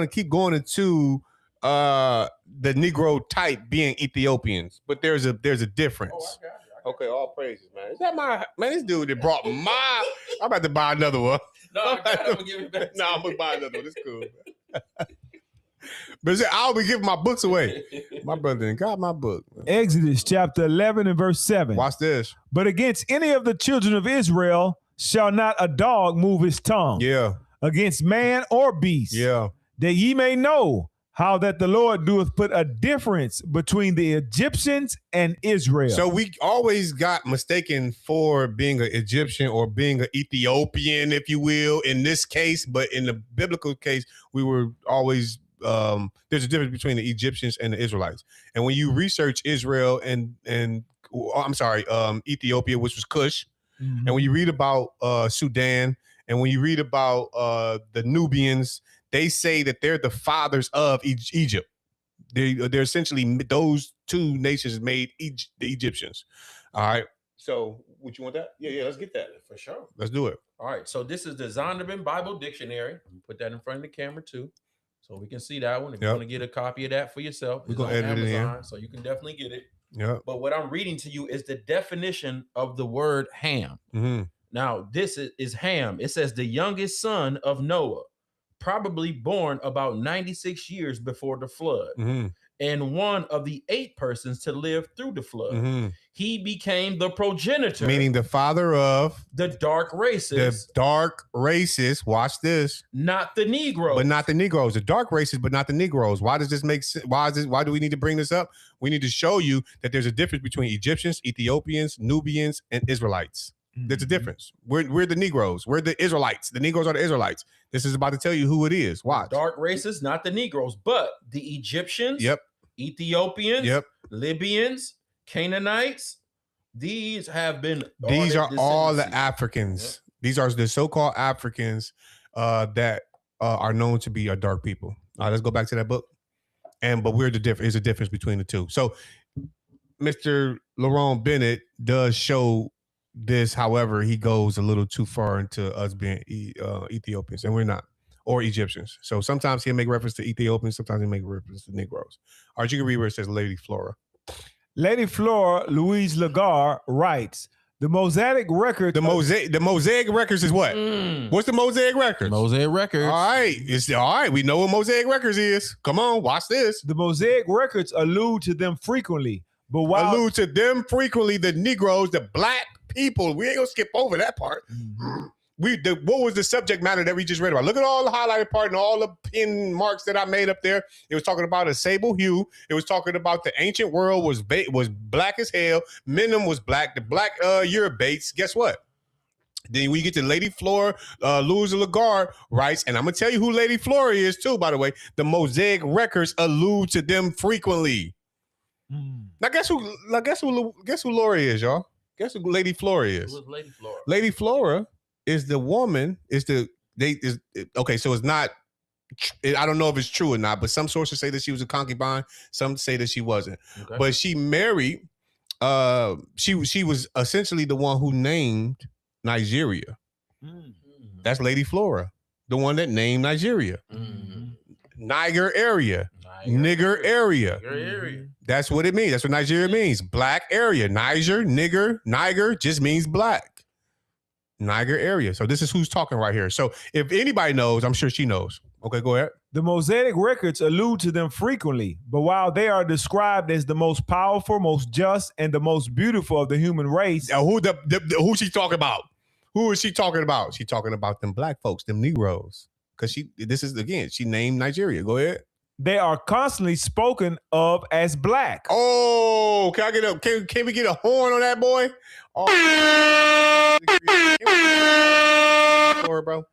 Speaker 2: keep going into the Negro type being Ethiopians, but there's a difference. Okay, all praises, man. Is that my man? This dude that brought my. I'm about to buy another one.
Speaker 5: No, I'm gonna give it back.
Speaker 2: No, I'm gonna buy another one. It's cool. But I'll be giving my books away. My brother didn't got my book.
Speaker 15: Exodus chapter 11 and verse 7.
Speaker 2: Watch this.
Speaker 15: But against any of the children of Israel shall not a dog move his tongue.
Speaker 2: Yeah.
Speaker 15: Against man or beast.
Speaker 2: Yeah.
Speaker 15: That ye may know how that the Lord doeth put a difference between the Egyptians and Israel.
Speaker 2: So we always got mistaken for being an Egyptian or being an Ethiopian, if you will, in this case. But in the biblical case, we were always there's a difference between the Egyptians and the Israelites. And when you research Israel and Ethiopia, which was Cush, and when you read about Sudan, and when you read about the Nubians, they say that they're the fathers of Egypt. They're essentially, those two nations made the Egyptians. All right. So would you want that? Yeah, let's get that.
Speaker 5: For sure.
Speaker 2: Let's do it.
Speaker 5: All right. So this is the Zondervan Bible Dictionary. Put that in front of the camera too, so we can see that one. If you want to get a copy of that for yourself,
Speaker 2: we're gonna edit it in,
Speaker 5: so you can definitely get it.
Speaker 2: Yeah.
Speaker 5: But what I'm reading to you is the definition of the word Ham.
Speaker 2: Mm-hmm.
Speaker 5: Now, this is Ham. It says the youngest son of Noah, probably born about 96 years before the flood, and one of the 8 persons to live through the flood. He became the progenitor,
Speaker 2: meaning the father of
Speaker 5: the dark races.
Speaker 2: The dark races. Watch this.
Speaker 5: Not the Negroes.
Speaker 2: But not the Negroes. The dark races, but not the Negroes. Why does this make sense? Why do we need to bring this up? We need to show you that there's a difference between Egyptians, Ethiopians, Nubians, and Israelites. There's a difference. We're the Negroes. We're the Israelites. The Negroes are the Israelites. This is about to tell you who it is. Watch.
Speaker 5: Dark races, not the Negroes, but the Egyptians, Ethiopians, Libyans, Canaanites. These have been.
Speaker 2: These are all the Africans. These are the so-called Africans that are known to be a dark people. All right, let's go back to that book. But we're the difference. There's a difference between the two. So Mr. Lerone Bennett does show this. However, he goes a little too far into us being Ethiopians, and we're not, or Egyptians. So sometimes he'll make reference to Ethiopians, sometimes he'll make reference to Negroes. All right, you can read where it says Lady Flora.
Speaker 15: Lady Flora Louise Lagarde writes, the Mosaic Record.
Speaker 2: The Mosaic Records is what? What's the Mosaic Records?
Speaker 5: Mosaic Records.
Speaker 2: All right. All right. We know what Mosaic Records is. Come on, watch this.
Speaker 15: The Mosaic Records allude to them frequently. But
Speaker 2: the Negroes, the black people. We ain't gonna skip over that part. What was the subject matter that we just read about? Look at all the highlighted part and all the pin marks that I made up there. It was talking about a sable hue. It was talking about the ancient world was black as hell. Minim was black. The black Eurobates. Guess what? Then we get to Lady Flora Louise Lagarde writes, and I'm gonna tell you who Lady Flora is too. By the way, the Mosaic Records allude to them frequently. Now guess who Laura is, y'all? Guess who Lady Flora is?
Speaker 5: Who is Lady Flora?
Speaker 2: Lady Flora is the woman. Okay, so it's not. I don't know if it's true or not, but some sources say that she was a concubine. Some say that she wasn't. Okay. But she married. She was essentially the one who named Nigeria. That's Lady Flora, the one that named Nigeria. Niger area. Nigger area. That's what it means. That's what Nigeria means. Black area. Niger just means black. Niger area. So this is who's talking right here. So if anybody knows, I'm sure she knows. Okay, go ahead.
Speaker 15: The Mosaic Records allude to them frequently, but while they are described as the most powerful, most just, and the most beautiful of the human race,
Speaker 2: who she talking about? Who is she talking about? She talking about them black folks, them Negroes. Because she named Nigeria. Go ahead.
Speaker 15: They are constantly spoken of as black.
Speaker 2: Oh, can I get can we get a horn on that boy? Oh, bro.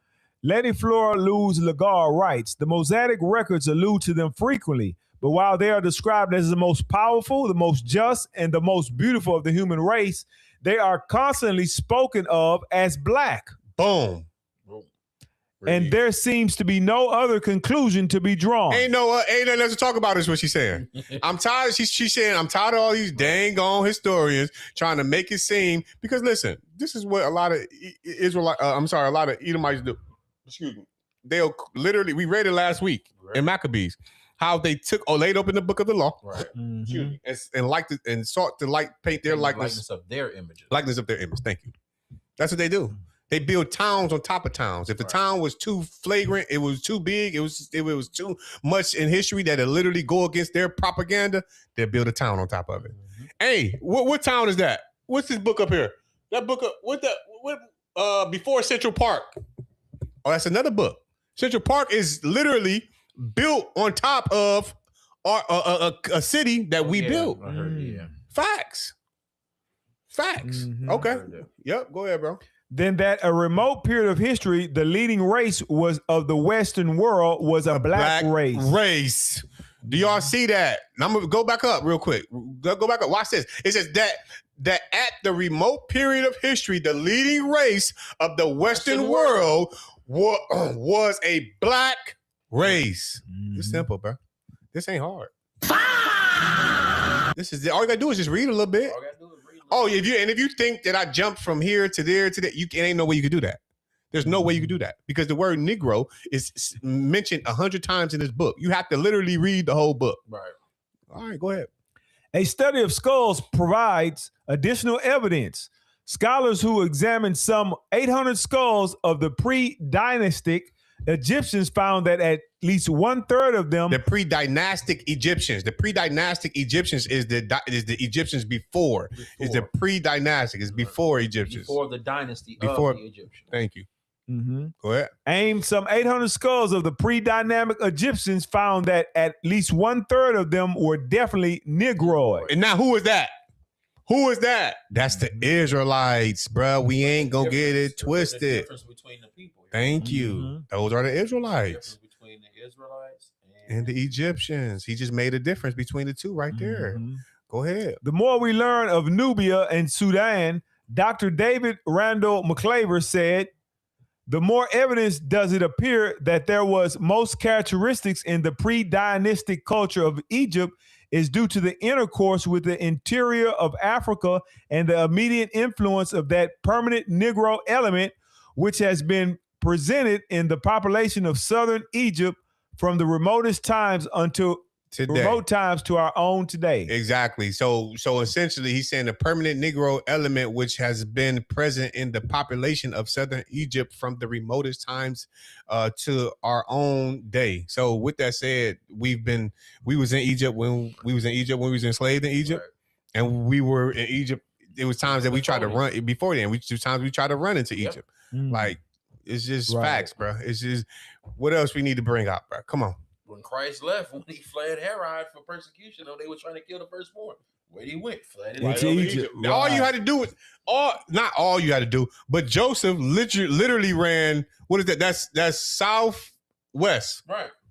Speaker 15: Lady Flora Louise Lagarde writes, the Mosaic Records allude to them frequently, But while they are described as the most powerful, the most just, and the most beautiful of the human race, they are constantly spoken of as black.
Speaker 2: Boom.
Speaker 15: And there seems to be no other conclusion to be drawn.
Speaker 2: Ain't nothing else to talk about is what she's saying. I'm tired. She's saying, I'm tired of all these dang on historians trying to make it seem, because listen, this is what a lot of a lot of Edomites do. Excuse me. They'll literally, we read it last week in Maccabees, how they laid open the book of the law,
Speaker 5: Right.
Speaker 2: excuse me, and liked it and sought to paint their likeness
Speaker 5: of their images.
Speaker 2: Likeness of their image. Thank you. That's what they do. They build towns on top of towns. If the town was too flagrant, it was too big, it was too much in history that it literally go against their propaganda, they'll build a town on top of it. Hey, what town is that? What's this book up here? That book before Central Park. Oh, that's another book. Central Park is literally built on top of a city that we built.
Speaker 5: I heard, yeah.
Speaker 2: Facts. Okay. Yep. Go ahead, bro.
Speaker 15: Then that a remote period of history, the leading race was of the Western world was a black race.
Speaker 2: Do y'all see that? Now I'm gonna go back up real quick. Go back up. Watch this. It says that at the remote period of history, the leading race of the Western world was a black race. It's simple, bro. This ain't hard. This is all you gotta do is just read a little bit. Oh, if you think that I jumped from here to there to that, it ain't no way you could do that. There's no way you could do that because the word Negro is mentioned 100 times in this book. You have to literally read the whole book.
Speaker 5: Right.
Speaker 2: All right, go ahead.
Speaker 15: A study of skulls provides additional evidence. Scholars who examined some 800 skulls of the pre-dynastic Egyptians found that at least 1/3 of them.
Speaker 2: The pre-dynastic Egyptians. The pre-dynastic Egyptians is the Egyptians before. Is the pre-dynastic. It's before Egyptians.
Speaker 5: Before the dynasty of the Egyptians.
Speaker 2: Thank you. Go ahead.
Speaker 15: Aimed some 800 skulls of the pre-dynamic Egyptians found that at least 1/3 of them were definitely Negroid.
Speaker 2: And now who is that? Who is that? That's the Israelites, bro. We ain't gonna get it twisted.
Speaker 5: The difference between the people.
Speaker 2: Thank you. Those are the Israelites.
Speaker 5: Between the Israelites
Speaker 2: and the Egyptians. He just made a difference between the two right there. Go ahead.
Speaker 15: The more we learn of Nubia and Sudan, Dr. David Randall McClaver said, the more evidence does it appear that there was most characteristics in the pre-dynastic culture of Egypt is due to the intercourse with the interior of Africa and the immediate influence of that permanent Negro element, which has been presented in the population of southern Egypt from the remotest times until
Speaker 2: today.
Speaker 15: Remote times to our own today.
Speaker 2: Exactly. So essentially he's saying the permanent Negro element, which has been present in the population of southern Egypt from the remotest times to our own day. So with that said, we was in Egypt when we was enslaved in Egypt, and we were in Egypt. There was times that we tried to run before then. Times we tried to run into Egypt. Like, it's just facts, bro. It's just, what else we need to bring up, bro? Come on.
Speaker 5: When Christ left, when he fled Herod for persecution, they were trying to kill the firstborn. Where he went, fled
Speaker 2: Into Egypt. All you had to do was not all you had to do, but Joseph literally ran. What is that? That's southwest.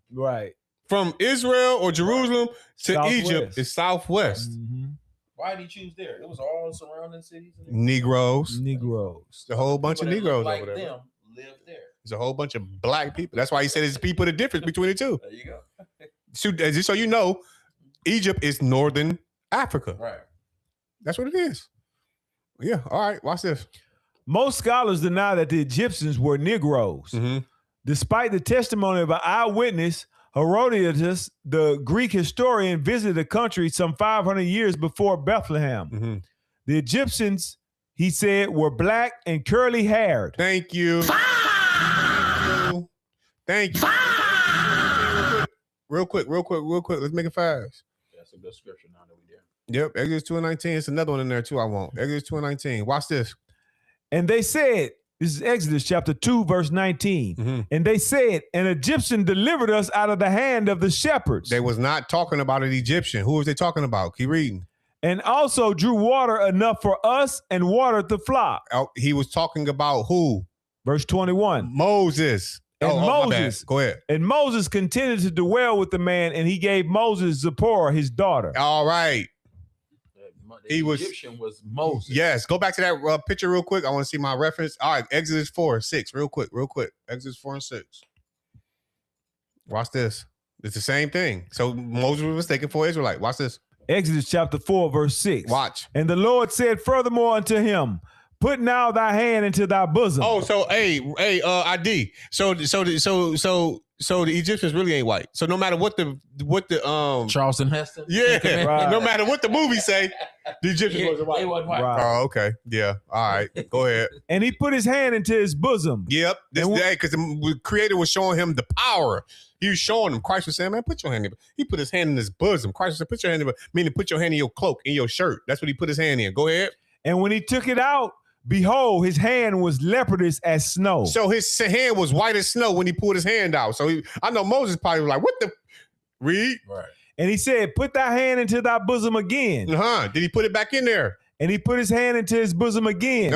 Speaker 5: Right.
Speaker 15: From
Speaker 2: Israel or Jerusalem to
Speaker 15: Southwest.
Speaker 2: Egypt is southwest.
Speaker 5: Why did he choose there? It was all surrounding cities.
Speaker 2: Negroes.
Speaker 15: Negroes.
Speaker 2: A whole bunch of
Speaker 5: People that
Speaker 2: Negroes
Speaker 5: looked
Speaker 2: over
Speaker 5: like
Speaker 2: there.
Speaker 5: them lived there.
Speaker 2: There's a whole bunch of black people. That's why he said there's people the difference between the two.
Speaker 5: There you go.
Speaker 2: So you know, Egypt is northern Africa.
Speaker 5: Right.
Speaker 2: That's what it is. Yeah. All right. Watch this.
Speaker 15: Most scholars deny that the Egyptians were Negroes. Despite the testimony of an eyewitness, Herodotus, the Greek historian, visited the country some 500 years before Bethlehem. The Egyptians, he said, were black and curly haired.
Speaker 2: Thank you. Thank you. Real quick. Let's make it fast.
Speaker 5: That's a good scripture now that we did.
Speaker 2: Yep. Exodus 2:19. It's another one in there too. I want Exodus 2:19. Watch this.
Speaker 15: And they said, this is Exodus chapter 2, verse 19. And they said, an Egyptian delivered us out of the hand of the shepherds.
Speaker 2: They was not talking about an Egyptian. Who was they talking about? Keep reading.
Speaker 15: And also drew water enough for us and watered the flock.
Speaker 2: He was talking about who?
Speaker 15: Verse 21.
Speaker 2: Moses.
Speaker 15: And
Speaker 2: my bad.
Speaker 15: Moses,
Speaker 2: Go ahead.
Speaker 15: And Moses continued to dwell with the man, and he gave Moses Zipporah, his daughter.
Speaker 2: All right.
Speaker 5: The Egyptian was Moses.
Speaker 2: Yes. Go back to that picture real quick. I want to see my reference. All right. Exodus 4:6. Real quick. Exodus 4 and 6. Watch this. It's the same thing. So Moses was mistaken for Israelite. Watch this.
Speaker 15: Exodus chapter 4, verse 6.
Speaker 2: Watch.
Speaker 15: And the Lord said furthermore unto him, put now thy hand into thy bosom.
Speaker 2: Oh, so ID. So the Egyptians really ain't white. So no matter what the
Speaker 5: Charleston Heston.
Speaker 2: Yeah.
Speaker 15: Right.
Speaker 2: No matter what the movie say, the Egyptians wasn't white.
Speaker 5: They wasn't white.
Speaker 15: Right.
Speaker 2: Oh, okay. Yeah. All right. Go ahead.
Speaker 15: And he put his hand into his bosom.
Speaker 2: Yep. This day, because the creator was showing him the power. He was showing him. Christ was saying, man, put your hand in. He put his hand in his bosom. Christ said, put your hand in, meaning put your hand in your cloak, in your shirt. That's what he put his hand in. Go ahead.
Speaker 15: And when he took it out, behold, his hand was leopardous as snow.
Speaker 2: So his hand was white as snow when he pulled his hand out. So I know Moses probably was like, what the? Read.
Speaker 5: Right.
Speaker 15: And he said, put thy hand into thy bosom again.
Speaker 2: Did he put it back in there?
Speaker 15: And he put his hand into his bosom again.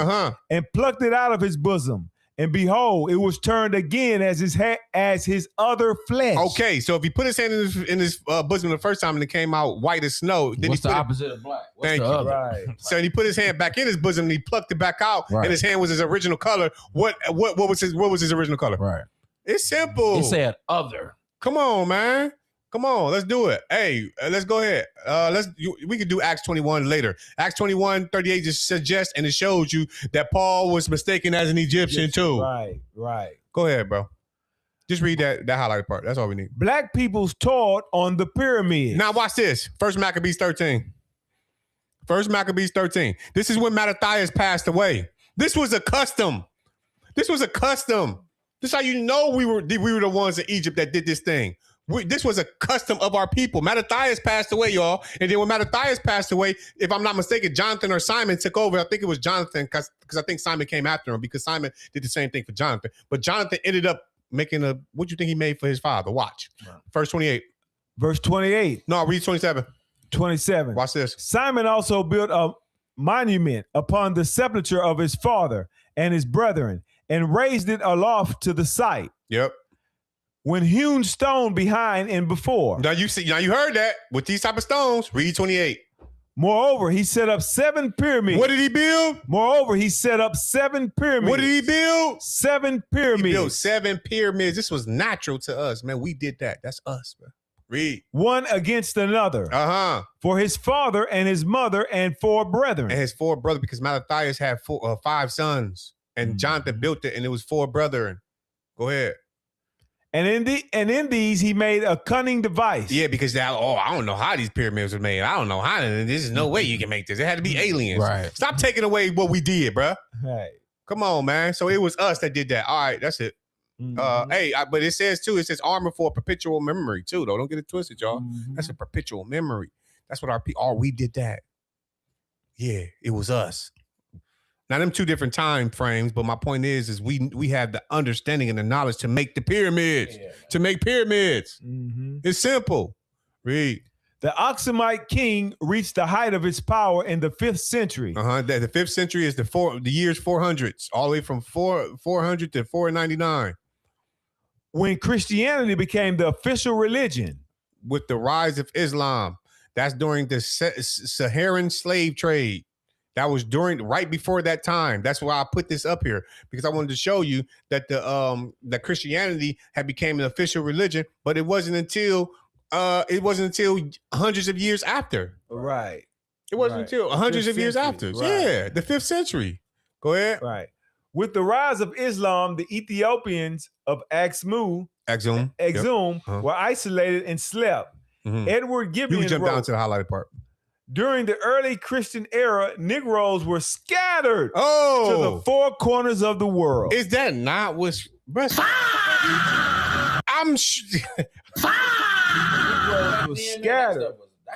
Speaker 15: And plucked it out of his bosom. And behold, it was turned again as his other flesh.
Speaker 2: Okay, so if he put his hand in his bosom the first time and it came out white as snow, then
Speaker 5: What's
Speaker 2: he
Speaker 5: the
Speaker 2: put
Speaker 5: opposite of black? What's
Speaker 2: Thank
Speaker 5: the
Speaker 2: you.
Speaker 5: other?
Speaker 15: Right.
Speaker 2: So he put his hand back in his bosom and he plucked it back out,
Speaker 5: Right.
Speaker 2: and his hand was his original color. What was his original color?
Speaker 5: Right.
Speaker 2: It's simple.
Speaker 5: It said other.
Speaker 2: Come on, man. Come on, let's do it. Hey, let's go ahead. We could do Acts 21 later. Acts 21:38 just suggests and it shows you that Paul was mistaken as an Egyptian too.
Speaker 15: Right.
Speaker 2: Go ahead, bro. Just read that highlighted part. That's all we need.
Speaker 15: Black people's taught on the pyramids.
Speaker 2: Now watch this. First Maccabees 13. This is when Mattathias passed away. This was a custom. This is how you know we were the ones in Egypt that did this thing. This was a custom of our people. Mattathias passed away, y'all. And then when Mattathias passed away, if I'm not mistaken, Jonathan or Simon took over. I think it was Jonathan because I think Simon came after him because Simon did the same thing for Jonathan. But Jonathan ended up making what do you think he made for his father? Watch. Verse 28.
Speaker 15: Verse 28.
Speaker 2: No, read 27.
Speaker 15: 27.
Speaker 2: Watch this.
Speaker 15: Simon also built a monument upon the sepulchre of his father and his brethren and raised it aloft to the sight.
Speaker 2: Yep.
Speaker 15: When hewn stone behind and before.
Speaker 2: Now you heard that with these type of stones. Read 28.
Speaker 15: Moreover, he set up 7 pyramids.
Speaker 2: What did he build?
Speaker 15: Moreover, he set up 7 pyramids.
Speaker 2: What did he build?
Speaker 15: 7 pyramids.
Speaker 2: He built 7 pyramids. This was natural to us, man. We did that. That's us, man. Read.
Speaker 15: One against another. For his father and his mother and 4 brethren.
Speaker 2: And his 4 brothers, because Mattathias had 5 sons, and Jonathan built it, and it was 4 brethren. Go ahead.
Speaker 15: And in these he made a cunning device.
Speaker 2: Yeah, because I don't know how these pyramids were made. I don't know how. There's no way you can make this. It had to be aliens.
Speaker 5: Right.
Speaker 2: Stop taking away what we did, bro.
Speaker 15: Right.
Speaker 2: Come on, man. So it was us that did that. All right, that's it. But it says armor for a perpetual memory too, though. Don't get it twisted, y'all. That's a perpetual memory. That's what we did that. Yeah, it was us. Now, them 2 different time frames, but my point is we have the understanding and the knowledge to make the pyramids. To make pyramids. It's simple. Read.
Speaker 15: The Aksumite king reached the height of its power in the 5th century.
Speaker 2: The 5th century is the years 400s, all the way from 400 to 499.
Speaker 15: When Christianity became the official religion.
Speaker 2: With the rise of Islam. That's during the Saharan slave trade. That was right before that time. That's why I put this up here, because I wanted to show you that that Christianity had became an official religion, but it wasn't until hundreds of years after.
Speaker 15: Right.
Speaker 2: It wasn't until hundreds of years after.
Speaker 15: Right.
Speaker 2: Yeah, the 5th century. Go ahead.
Speaker 15: Right. With the rise of Islam, the Ethiopians of Axum were isolated and slept. Edward Gibbon
Speaker 2: You jump
Speaker 15: wrote,
Speaker 2: down to the highlighted part.
Speaker 15: During the early Christian era, Negroes were scattered to
Speaker 2: Oh,
Speaker 15: the 4 corners of the world.
Speaker 2: is that not what's? I'm.
Speaker 15: Was scattered.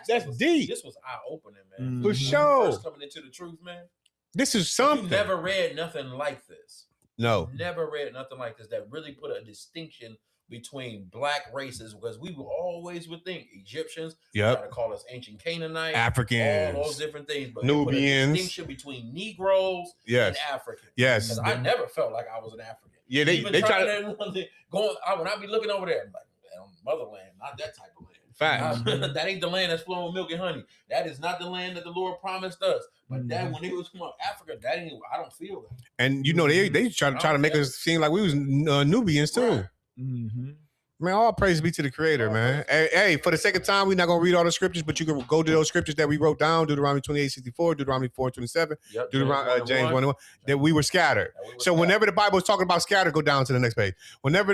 Speaker 2: That's deep.
Speaker 5: This was eye opening, man.
Speaker 2: For sure.
Speaker 5: First coming into the truth, man.
Speaker 2: This is
Speaker 5: You
Speaker 2: something.
Speaker 5: never read nothing like this.
Speaker 2: No.
Speaker 5: Never read nothing like this that really put a distinction between black races, because we would think Egyptians,
Speaker 2: Yep.
Speaker 5: try to call us ancient Canaanites,
Speaker 2: Africans,
Speaker 5: all those different things, but
Speaker 2: Nubians.
Speaker 5: Put a distinction between Negroes
Speaker 2: Yes.
Speaker 5: and Africans.
Speaker 2: Yes.
Speaker 5: Because I never felt like I was an African.
Speaker 2: Yeah, they try to
Speaker 5: when I be looking over there, I'm like, man, motherland, not that type of land.
Speaker 2: Facts.
Speaker 5: That ain't the land that's flowing with milk and honey. That is not the land that the Lord promised us. But that when it was from Africa, that ain't. I don't feel that.
Speaker 2: And you know they try to make us seem like we was Nubians too.
Speaker 5: Right.
Speaker 2: Man, all praise be to the Creator, man. Hey, for the sake of time, we're not gonna read all the scriptures, but you can go to those scriptures that we wrote down: Deuteronomy 28:64, Deuteronomy 4:27, Deuteronomy James 1:1. That we were scattered. So whenever the Bible is talking about scattered, go down to the next page. Whenever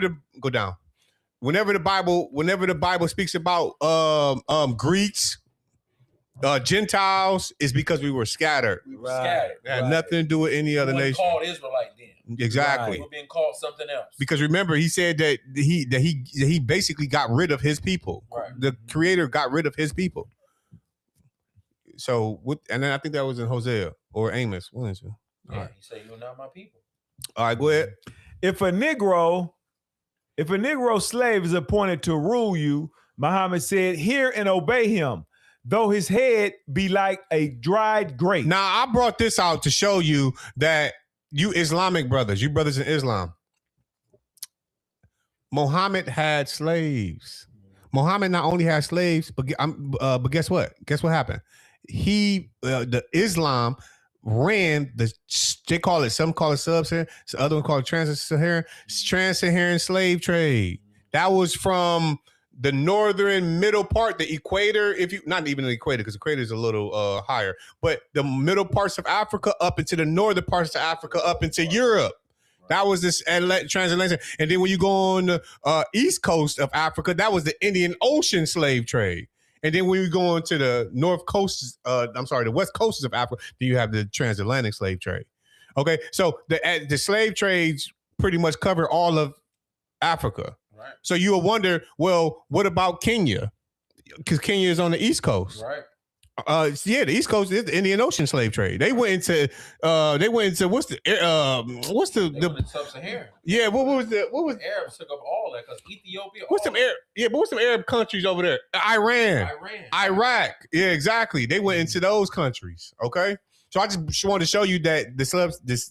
Speaker 2: the Bible speaks about Greeks, Gentiles, is because we were scattered.
Speaker 5: We were scattered.
Speaker 2: It had nothing to do with any other nation.
Speaker 5: Called Israelite then.
Speaker 2: Exactly.
Speaker 5: We were being called something else.
Speaker 2: Because remember, he said that he basically got rid of his people.
Speaker 5: Right.
Speaker 2: The Creator got rid of his people. So and then I think that was in Hosea or Amos. What is it?
Speaker 5: Yeah, he said, "You're not my people."
Speaker 2: All right, go ahead.
Speaker 15: If a Negro slave is appointed to rule you, Muhammad said, hear and obey him, though his head be like a dried grape.
Speaker 2: Now, I brought this out to show you that you Islamic brothers, you brothers in Islam, Muhammad had slaves. Muhammad not only had slaves, but guess what? Guess what happened? The Islam ran they call it, some call it sub-Saharan, other one call it trans-Saharan slave trade. That was from the northern middle part, the equator, not even the equator, because the equator is a little higher, but the middle parts of Africa up into the northern parts of Africa up into Europe. That was this transatlantic. And then when you go on the east coast of Africa, that was the Indian Ocean slave trade. And then when you go on to the the west coasts of Africa, then you have the transatlantic slave trade. Okay, so the slave trades pretty much cover all of Africa.
Speaker 5: Right.
Speaker 2: So you will wonder, well, what about Kenya? Because Kenya is on the east coast.
Speaker 5: Right.
Speaker 2: The East Coast is the Indian Ocean slave trade. They went into what's the
Speaker 5: sub-Saharan.
Speaker 2: Yeah, what was
Speaker 5: the Arabs took up all that because Ethiopia.
Speaker 2: What's some Arab countries over there? Iran. Iraq. Yeah, exactly. They went into those countries. Okay. So I just wanted to show you that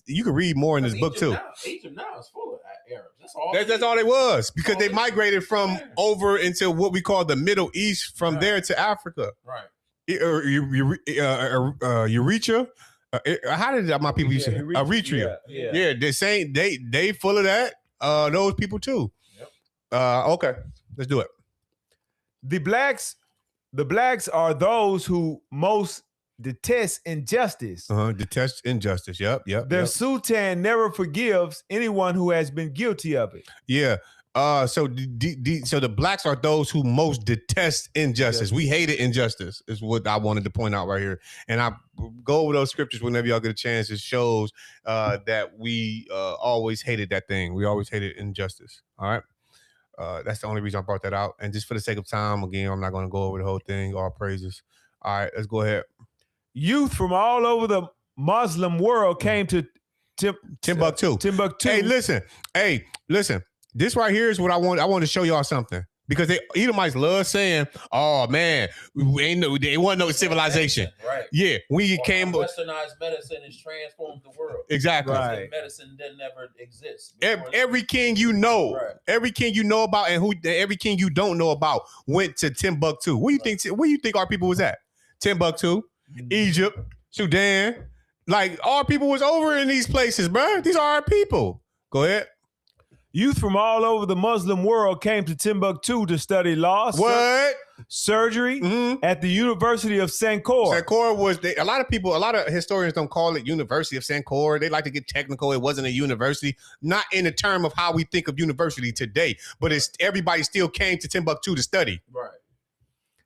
Speaker 2: you can read more in this book too.
Speaker 5: Egypt now is full of Arabs.
Speaker 2: That's all it was, because they migrated from over into what we call the Middle East from there to Africa.
Speaker 5: Right.
Speaker 2: Eritrea. How did my people used to Eritrea? Yeah, they full of that. Those people too.
Speaker 5: Yep.
Speaker 2: Okay, let's do it.
Speaker 15: The blacks are those who most detest injustice.
Speaker 2: Detest injustice. Yep.
Speaker 15: Their sultan never forgives anyone who has been guilty of it.
Speaker 2: Yeah. So the blacks are those who most detest injustice. We hated injustice, is what I wanted to point out right here. And I go over those scriptures whenever y'all get a chance. It shows that we always hated that thing. We always hated injustice. All right. That's the only reason I brought that out. And just for the sake of time, again, I'm not going to go over the whole thing. All praises. All right, let's go ahead.
Speaker 15: Youth from all over the Muslim world came to
Speaker 2: Timbuktu. Hey, listen. This right here is what I want. I want to show y'all something, because the Edomites love saying, "Oh man, they wasn't no civilization."
Speaker 5: Right.
Speaker 2: Yeah, we came.
Speaker 5: Westernized medicine has transformed the world.
Speaker 2: Exactly.
Speaker 5: Right. Medicine didn't ever exist.
Speaker 2: Every king you know, every king you know about, and every king you don't know about went to Timbuktu. Where you think our people was at? Timbuktu, Egypt, Sudan. Like, our people was over in these places, bro. These are our people. Go ahead.
Speaker 15: Youth from all over the Muslim world came to Timbuktu to study law, surgery at the University of Sankore.
Speaker 2: Sankore was a lot of historians don't call it University of Sankore. They like to get technical. It wasn't a university, not in the term of how we think of university today, but everybody still came to Timbuktu to study.
Speaker 5: Right.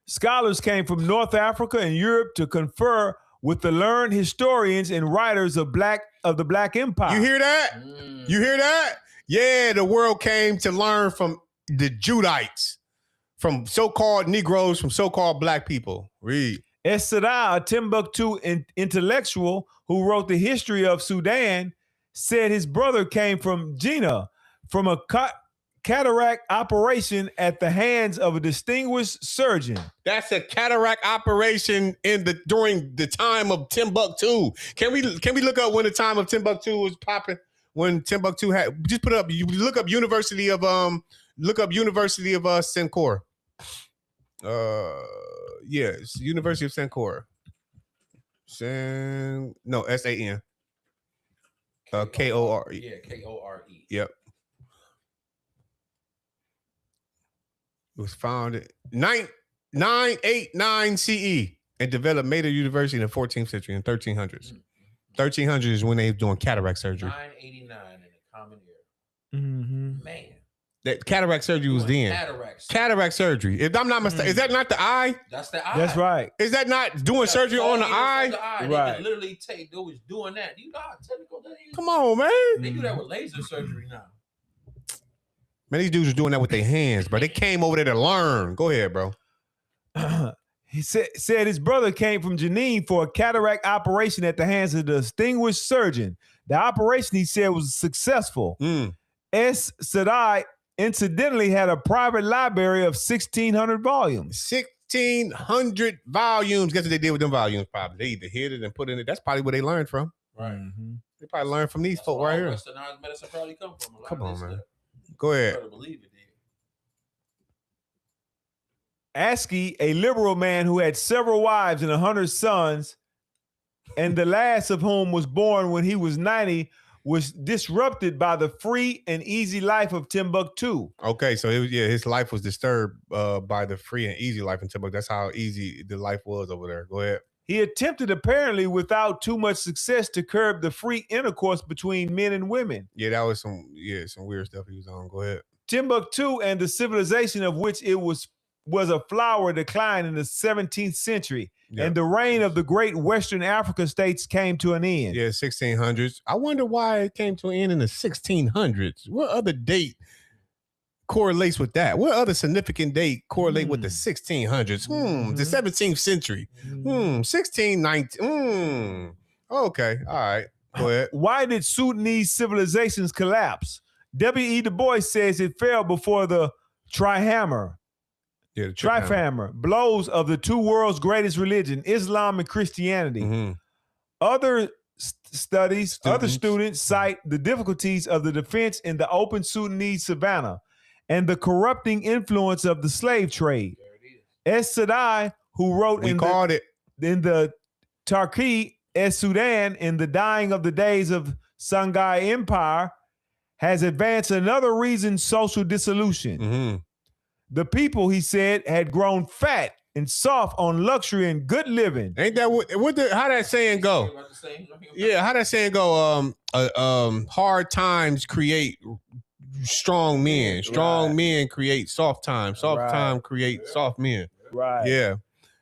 Speaker 15: Scholars came from North Africa and Europe to confer with the learned historians and writers of the Black Empire.
Speaker 2: You hear that? You hear that? Yeah, the world came to learn from the Judites, from so-called Negroes, from so-called black people. Read.
Speaker 15: Essara, a Timbuktu intellectual who wrote the history of Sudan, said his brother came from Jina, from a cataract operation at the hands of a distinguished surgeon.
Speaker 2: That's a cataract operation during the time of Timbuktu. Can we look up when the time of Timbuktu was popping? when Timbuktu had. Just put it up. You look up University of Sankore. Yes, University of Sankore. S-A-N. K-O-R-E.
Speaker 5: Yeah, K-O-R-E.
Speaker 2: Yep. It was founded 989 CE and developed major university in the 14th century in 1300s. 1300 is when they were doing cataract surgery.
Speaker 5: 989 in the common era.
Speaker 15: Mm-hmm.
Speaker 5: Man.
Speaker 2: That cataract surgery was then. Cataract surgery. If I'm not mistaken, is that not the eye?
Speaker 5: That's the eye.
Speaker 15: That's right.
Speaker 2: Is that not doing surgery on the eye?
Speaker 5: They
Speaker 15: Right.
Speaker 5: can literally they was doing that. Do you know how technical that is?
Speaker 2: Come on, man.
Speaker 5: They do that with laser surgery now.
Speaker 2: Man, these dudes are doing that with their hands, bro. They came over there to learn. Go ahead, bro.
Speaker 15: He said his brother came from Jenin for a cataract operation at the hands of a distinguished surgeon. The operation, he said, was successful. S. Sadai incidentally had a private library of 1,600 volumes.
Speaker 2: 1,600 volumes. Guess what they did with them volumes? Probably they either hid it and put it in it. That's probably where they learned from.
Speaker 5: Right.
Speaker 2: They probably learned from these folk right here.
Speaker 5: Westernized medicine probably come from. A lot
Speaker 2: Come
Speaker 5: of
Speaker 2: on,
Speaker 5: this
Speaker 2: man.
Speaker 5: stuff.
Speaker 2: Go ahead.
Speaker 5: You better believe it.
Speaker 15: Askey, a liberal man who had several wives and 100 sons, and the last of whom was born when he was 90, was disrupted by the free and easy life of Timbuktu.
Speaker 2: Okay, so his life was disturbed by the free and easy life in Timbuktu. That's how easy the life was over there. Go ahead.
Speaker 15: He attempted, apparently without too much success, to curb the free intercourse between men and women.
Speaker 2: Yeah, that was some weird stuff he was on. Go ahead.
Speaker 15: Timbuktu and the civilization of which it was a flower decline in the 17th century, and the reign of the great Western Africa states came to an end.
Speaker 2: Yeah, 1600s. I wonder why it came to an end in the 1600s. What other date correlates with that? What other significant date correlate with the 1600s? The 17th century. 1619. Okay, all right. Go ahead.
Speaker 15: Why did Sudanese civilizations collapse? W.E. Du Bois says it fell before the Trihammer.
Speaker 2: Yeah, the
Speaker 15: Trifammer, blows of the two world's greatest religion, Islam and Christianity. Other students cite the difficulties of the defense in the open Sudanese savannah and the corrupting influence of the slave trade. Es Sadai, who wrote in the Tarqi es Sudan in the dying of the days of Songhai Empire, has advanced another reason: social dissolution. The people, he said, had grown fat and soft on luxury and good living.
Speaker 2: Ain't that how that saying go? Yeah, how that saying go? Hard times create strong men. Strong men create soft times. Soft time create soft men.
Speaker 15: Right.
Speaker 2: Yeah.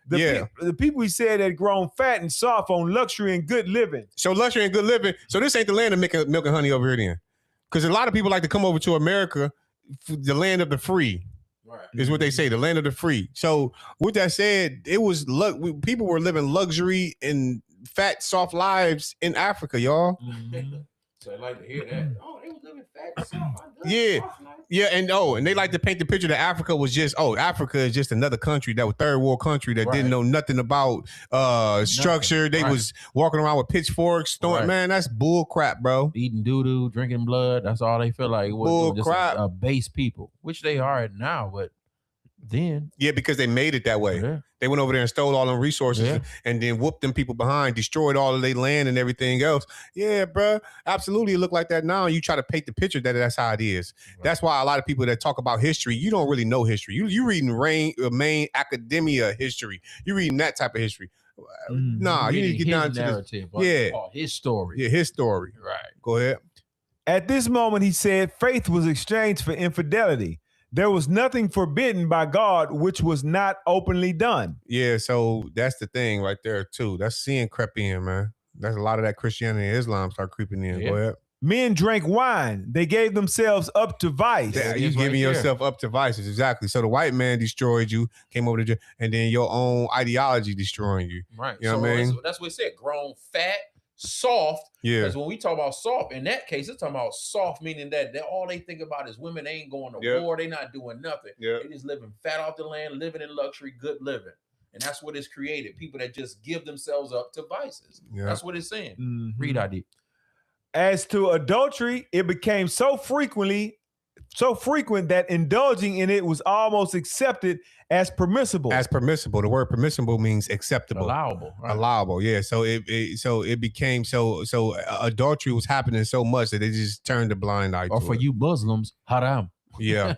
Speaker 15: The people, he said, had grown fat and soft on luxury and good living.
Speaker 2: So luxury and good living. So this ain't the land of milk and honey over here then. Because a lot of people like to come over to America, the land of the free. Is what they say, the land of the free. So with that said, it was people were living luxury and fat, soft lives in Africa, y'all.
Speaker 5: So I like to hear that. Oh, they was living fat and soft.
Speaker 2: Yeah, and they like to paint the picture that Africa was just Africa is just another country that was third world country that didn't know nothing about structure. They was walking around with pitchforks, man. That's bull crap, bro.
Speaker 5: Eating doo-doo, drinking blood. That's all they feel like. It was
Speaker 2: Bull
Speaker 5: just
Speaker 2: crap.
Speaker 5: a base people, which they are now, but then
Speaker 2: because they made it that way. They went over there and stole all them resources and then whooped them people behind, destroyed all of their land and everything else. Yeah, bro. Absolutely. It look like that now. You try to paint the picture that that's how it is. That's why a lot of people that talk about history, you don't really know history. You reading main academia history. You reading that type of history. Nah, you need to get down to
Speaker 5: narrative. His story.
Speaker 2: Yeah, his story.
Speaker 5: Right.
Speaker 2: Go ahead.
Speaker 15: At this moment, he said, faith was exchanged for infidelity. There was nothing forbidden by God which was not openly done.
Speaker 2: Yeah, so that's the thing right there too. That's sin crept in, man. That's a lot of that Christianity and Islam start creeping in. Go ahead.
Speaker 15: Men drank wine. They gave themselves up to vice.
Speaker 2: Yeah, you giving yourself up to vices, exactly. So the white man destroyed you, came over to, and then your own ideology destroying you.
Speaker 5: Right.
Speaker 2: You know what I mean?
Speaker 5: That's what it said. Grown fat, soft.
Speaker 2: Yeah.
Speaker 5: Because when we talk about soft, in that case, it's talking about soft, meaning that all they think about is women. They ain't going to war. They not doing nothing. They just living fat off the land, living in luxury, good living. And that's what it's created. People that just give themselves up to vices. That's what it's saying. Read ID.
Speaker 15: As to adultery, it became so frequent that indulging in it was almost accepted as permissible.
Speaker 2: As permissible. The word permissible means acceptable.
Speaker 5: Allowable. Right.
Speaker 2: Allowable. Yeah. So it became so adultery was happening so much that they just turned a blind eye
Speaker 5: Or
Speaker 2: to
Speaker 5: for
Speaker 2: it.
Speaker 5: you Muslims, haram.
Speaker 2: Yeah.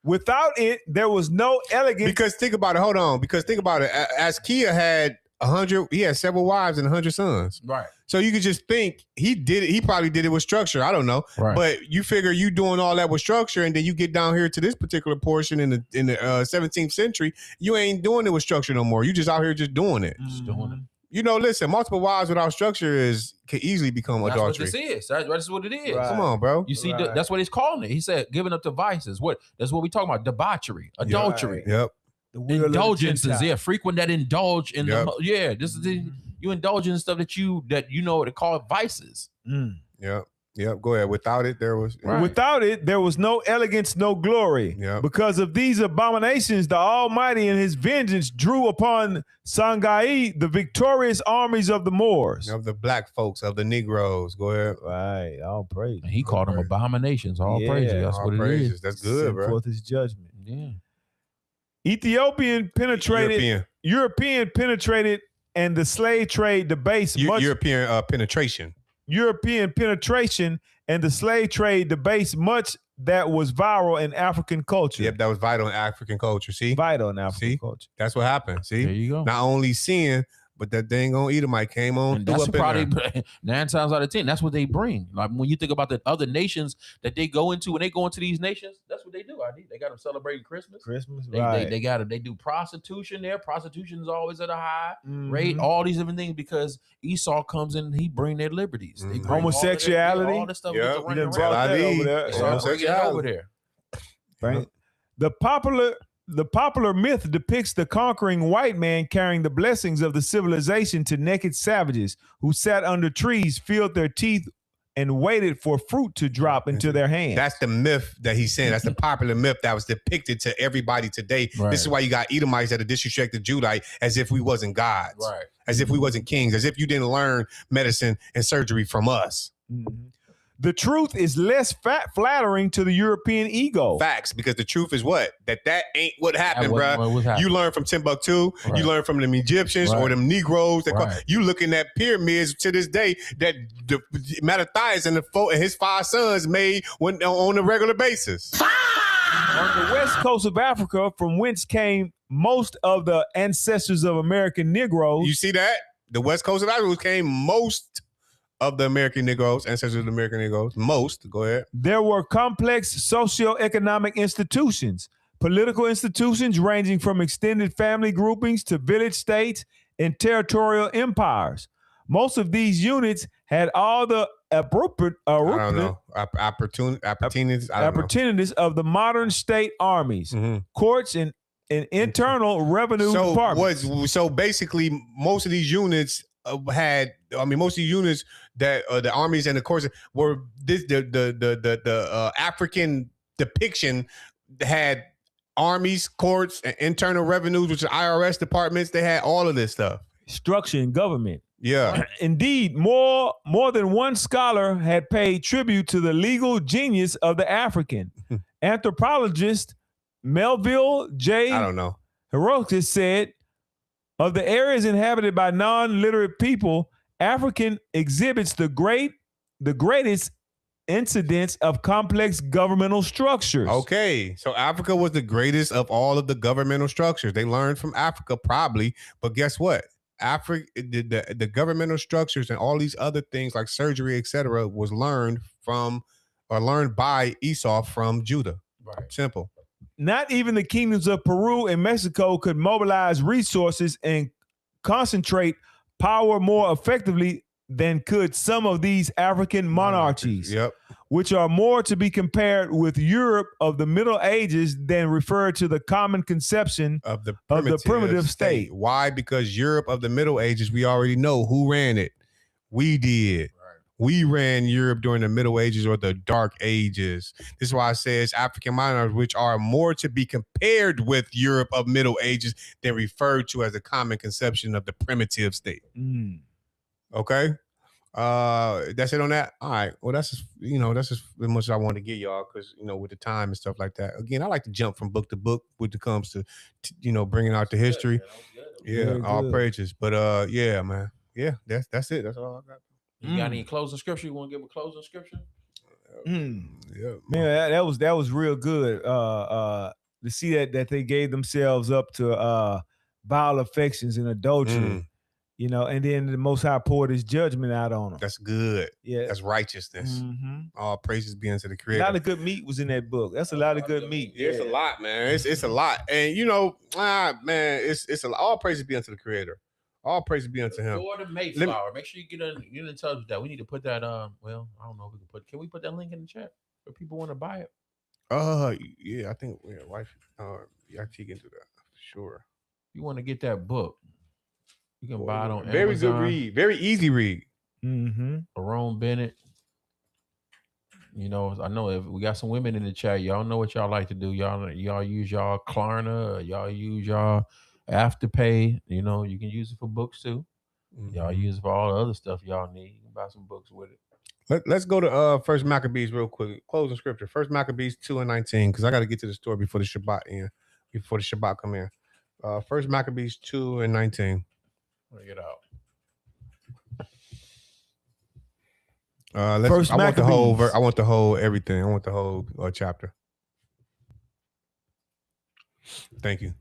Speaker 15: Without it, there was no elegance.
Speaker 2: Because think about it. Hold on. Because think about it. As Kia had 100, he had several wives and 100 sons.
Speaker 5: Right.
Speaker 2: So you could just think he did it. He probably did it with structure. I don't know.
Speaker 5: Right.
Speaker 2: But you figure you doing all that with structure, and then you get down here to this particular portion in the 17th century, you ain't doing it with structure no more. You just out here just doing it.
Speaker 5: Just doing it.
Speaker 2: You know, listen, multiple wives without structure can easily become
Speaker 5: That's
Speaker 2: adultery.
Speaker 5: what this is. That's what it is.
Speaker 2: Right. Come on, bro.
Speaker 5: You see,
Speaker 15: Right.
Speaker 5: that's what he's calling it. He said, giving up to vices. That's what we talking about. Debauchery, adultery,
Speaker 2: Yep.
Speaker 5: indulgences. Yeah, frequent that indulge in
Speaker 2: Yep.
Speaker 5: this is you indulge in stuff that you know they call vices.
Speaker 2: Yep. Yep. Go ahead. Without it, there was
Speaker 15: Without it, there was no elegance, no glory.
Speaker 2: Yep.
Speaker 15: Because of these abominations, the Almighty in his vengeance drew upon Sangai the victorious armies of the Moors.
Speaker 2: of the black folks, of the Negroes. Go ahead.
Speaker 15: Right. All praise.
Speaker 5: And he called them abominations. All
Speaker 15: Yeah,
Speaker 5: praise. That's
Speaker 2: all
Speaker 5: what
Speaker 2: praises.
Speaker 5: it is.
Speaker 2: That's good,
Speaker 15: Send
Speaker 2: bro.
Speaker 15: forth his judgment.
Speaker 5: Yeah.
Speaker 15: European penetrated and the slave trade debased much.
Speaker 2: European penetration.
Speaker 15: European penetration and the slave trade debased much that was viral in African culture.
Speaker 2: Yep, that was vital in African culture. See?
Speaker 15: Vital in African culture.
Speaker 2: That's what happened. See?
Speaker 5: There you go.
Speaker 2: Not only sin, but that dang on Edomite came on.
Speaker 5: And
Speaker 2: threw
Speaker 5: that's
Speaker 2: up in
Speaker 5: probably
Speaker 2: there.
Speaker 5: 9 times out of 10. That's what they bring. Like when you think about the other nations that they go into, when they go into these nations, that's what they do. They got them celebrating Christmas. They do prostitution there. Prostitution is always at a high rate. All these different things because Esau comes in and he bring their liberties. They bring
Speaker 15: Homosexuality.
Speaker 5: all this stuff.
Speaker 2: Yep.
Speaker 5: gets
Speaker 15: You
Speaker 5: running
Speaker 15: done brought
Speaker 5: around.
Speaker 15: that over there.
Speaker 5: They start bringing it over there.
Speaker 15: Right. The popular myth depicts the conquering white man carrying the blessings of the civilization to naked savages who sat under trees, filled their teeth, and waited for fruit to drop into their hands.
Speaker 2: That's the myth that he's saying. That's the popular myth that was depicted to everybody today.
Speaker 5: Right.
Speaker 2: This is why you got Edomites that are disrespected Judite as if we wasn't gods.
Speaker 5: Right.
Speaker 2: As if we wasn't kings. As if you didn't learn medicine and surgery from us.
Speaker 15: The truth is less flattering to the European ego.
Speaker 2: Facts, because the truth is what? That ain't what happened,
Speaker 5: wasn't
Speaker 2: bro.
Speaker 5: what was happening.
Speaker 2: You learn from Timbuktu.
Speaker 5: Right.
Speaker 2: You learn from them Egyptians or
Speaker 5: Right.
Speaker 2: them Negroes.
Speaker 5: Right.
Speaker 2: You looking at pyramids to this day that Mattathias and his 5 sons made on a regular basis.
Speaker 15: On the west coast of Africa, from whence came most of the ancestors of American Negroes.
Speaker 2: You see that? The west coast of Africa came most of the American Negroes, ancestors of the American Negroes. Most. Go ahead.
Speaker 15: There were complex socioeconomic institutions, political institutions ranging from extended family groupings to village states and territorial empires. Most of these units had all the opportunities of the modern state armies, courts, and internal revenue departments.
Speaker 2: So basically, most of these units that the armies and the courts were the African depiction had armies, courts, and internal revenues, which are IRS departments. They had all of this stuff.
Speaker 15: Structure and government.
Speaker 2: Yeah.
Speaker 15: Indeed, more than one scholar had paid tribute to the legal genius of the African. Anthropologist Melville J. Heroicus said, of the areas inhabited by non-literate people, African exhibits the greatest incidence of complex governmental structures.
Speaker 2: Okay, so Africa was the greatest of all of the governmental structures. They learned from Africa probably, but guess what? The governmental structures and all these other things like surgery, etc., was learned by Esau from Judah.
Speaker 5: Right.
Speaker 2: Simple.
Speaker 15: Not even the kingdoms of Peru and Mexico could mobilize resources and concentrate power more effectively than could some of these African monarchies, which are more to be compared with Europe of the Middle Ages than refer to the common conception
Speaker 2: of the
Speaker 15: primitive state.
Speaker 2: Why? Because Europe of the Middle Ages, we already know who ran it. We did. We ran Europe during the Middle Ages or the Dark Ages. This is why I say it's African monarchs, which are more to be compared with Europe of Middle Ages than referred to as a common conception of the primitive state. Okay? That's it on that. All right. Well, that's just as much as I want to get y'all because with the time and stuff like that. Again, I like to jump from book to book when it comes to bringing out the history. Yeah, all praises. But yeah, man. Yeah, that's it. That's all I got.
Speaker 5: You got any closing scripture? You want to give a closing scripture?
Speaker 2: Yeah,
Speaker 15: man, that was real good. To see that they gave themselves up to vile affections and adultery. And then the Most High poured His judgment out on them.
Speaker 2: That's good.
Speaker 15: Yeah,
Speaker 2: that's righteousness. All praises be unto the Creator.
Speaker 15: A lot of good meat was in that book. That's a lot of good meat.
Speaker 2: Yeah, it's a lot, man. It's a lot, and man, it's all praises be unto the Creator. All praises be unto Him.
Speaker 5: Lord of Mayflower. Make sure you get in touch with that. We need to put that. Well, I don't know if we can put. Can we put that link in the chat for people want to buy it?
Speaker 2: Yeah, I think wife. Yeah, she can do that for sure.
Speaker 5: You want to get that book? You can buy it on
Speaker 2: very
Speaker 5: Amazon.
Speaker 2: Good read, very easy read.
Speaker 5: Aaron Bennett. I know if we got some women in the chat, y'all know what y'all like to do. Y'all use y'all Klarna, or y'all use y'all Afterpay. You can use it for books too. Y'all use it for all the other stuff y'all need. You can buy some books with it.
Speaker 2: Let's go to First Maccabees real quick. Closing scripture. First Maccabees 2:19, because I got to get to the story before the Shabbat come in. First Maccabees 2:19.
Speaker 5: Bring it out.
Speaker 15: First
Speaker 2: I want the whole.
Speaker 15: Maccabees.
Speaker 2: I want the whole everything. I want the whole chapter. Thank you.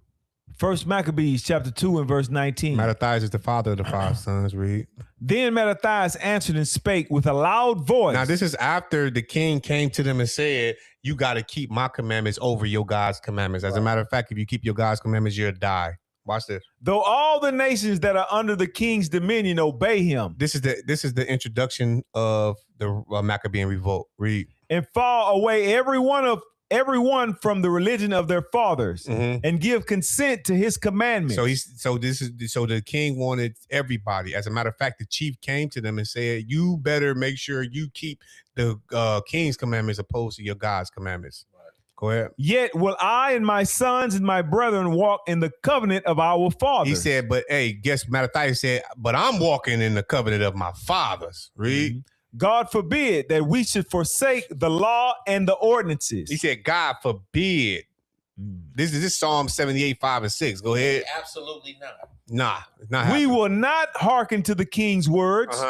Speaker 15: First Maccabees chapter 2 and verse 19.
Speaker 2: Mattathias is the father of the 5 sons. Read.
Speaker 15: Then Mattathias answered and spake with a loud voice.
Speaker 2: Now this is after the king came to them and said, "You got to keep my commandments over your God's commandments." As a matter of fact, if you keep your God's commandments, you'll die. Watch this.
Speaker 15: Though all the nations that are under the king's dominion obey him.
Speaker 2: This is the introduction of the Maccabean revolt. Read.
Speaker 15: And fall away everyone from the religion of their fathers and give consent to his commandments.
Speaker 2: So the king wanted everybody. As a matter of fact, the chief came to them and said, "You better make sure you keep the king's commandments opposed to your God's commandments." Go ahead.
Speaker 15: Yet will I and my sons and my brethren walk in the covenant of our fathers.
Speaker 2: He said, but hey, guess Mattathias said, but I'm walking in the covenant of my fathers. Read.
Speaker 15: God forbid that we should forsake the law and the ordinances.
Speaker 2: He said, God forbid. This is Psalm 78, 5 and 6. Go ahead.
Speaker 5: Absolutely not.
Speaker 2: Nah, it's not
Speaker 15: We
Speaker 2: happening.
Speaker 15: will not hearken to the king's words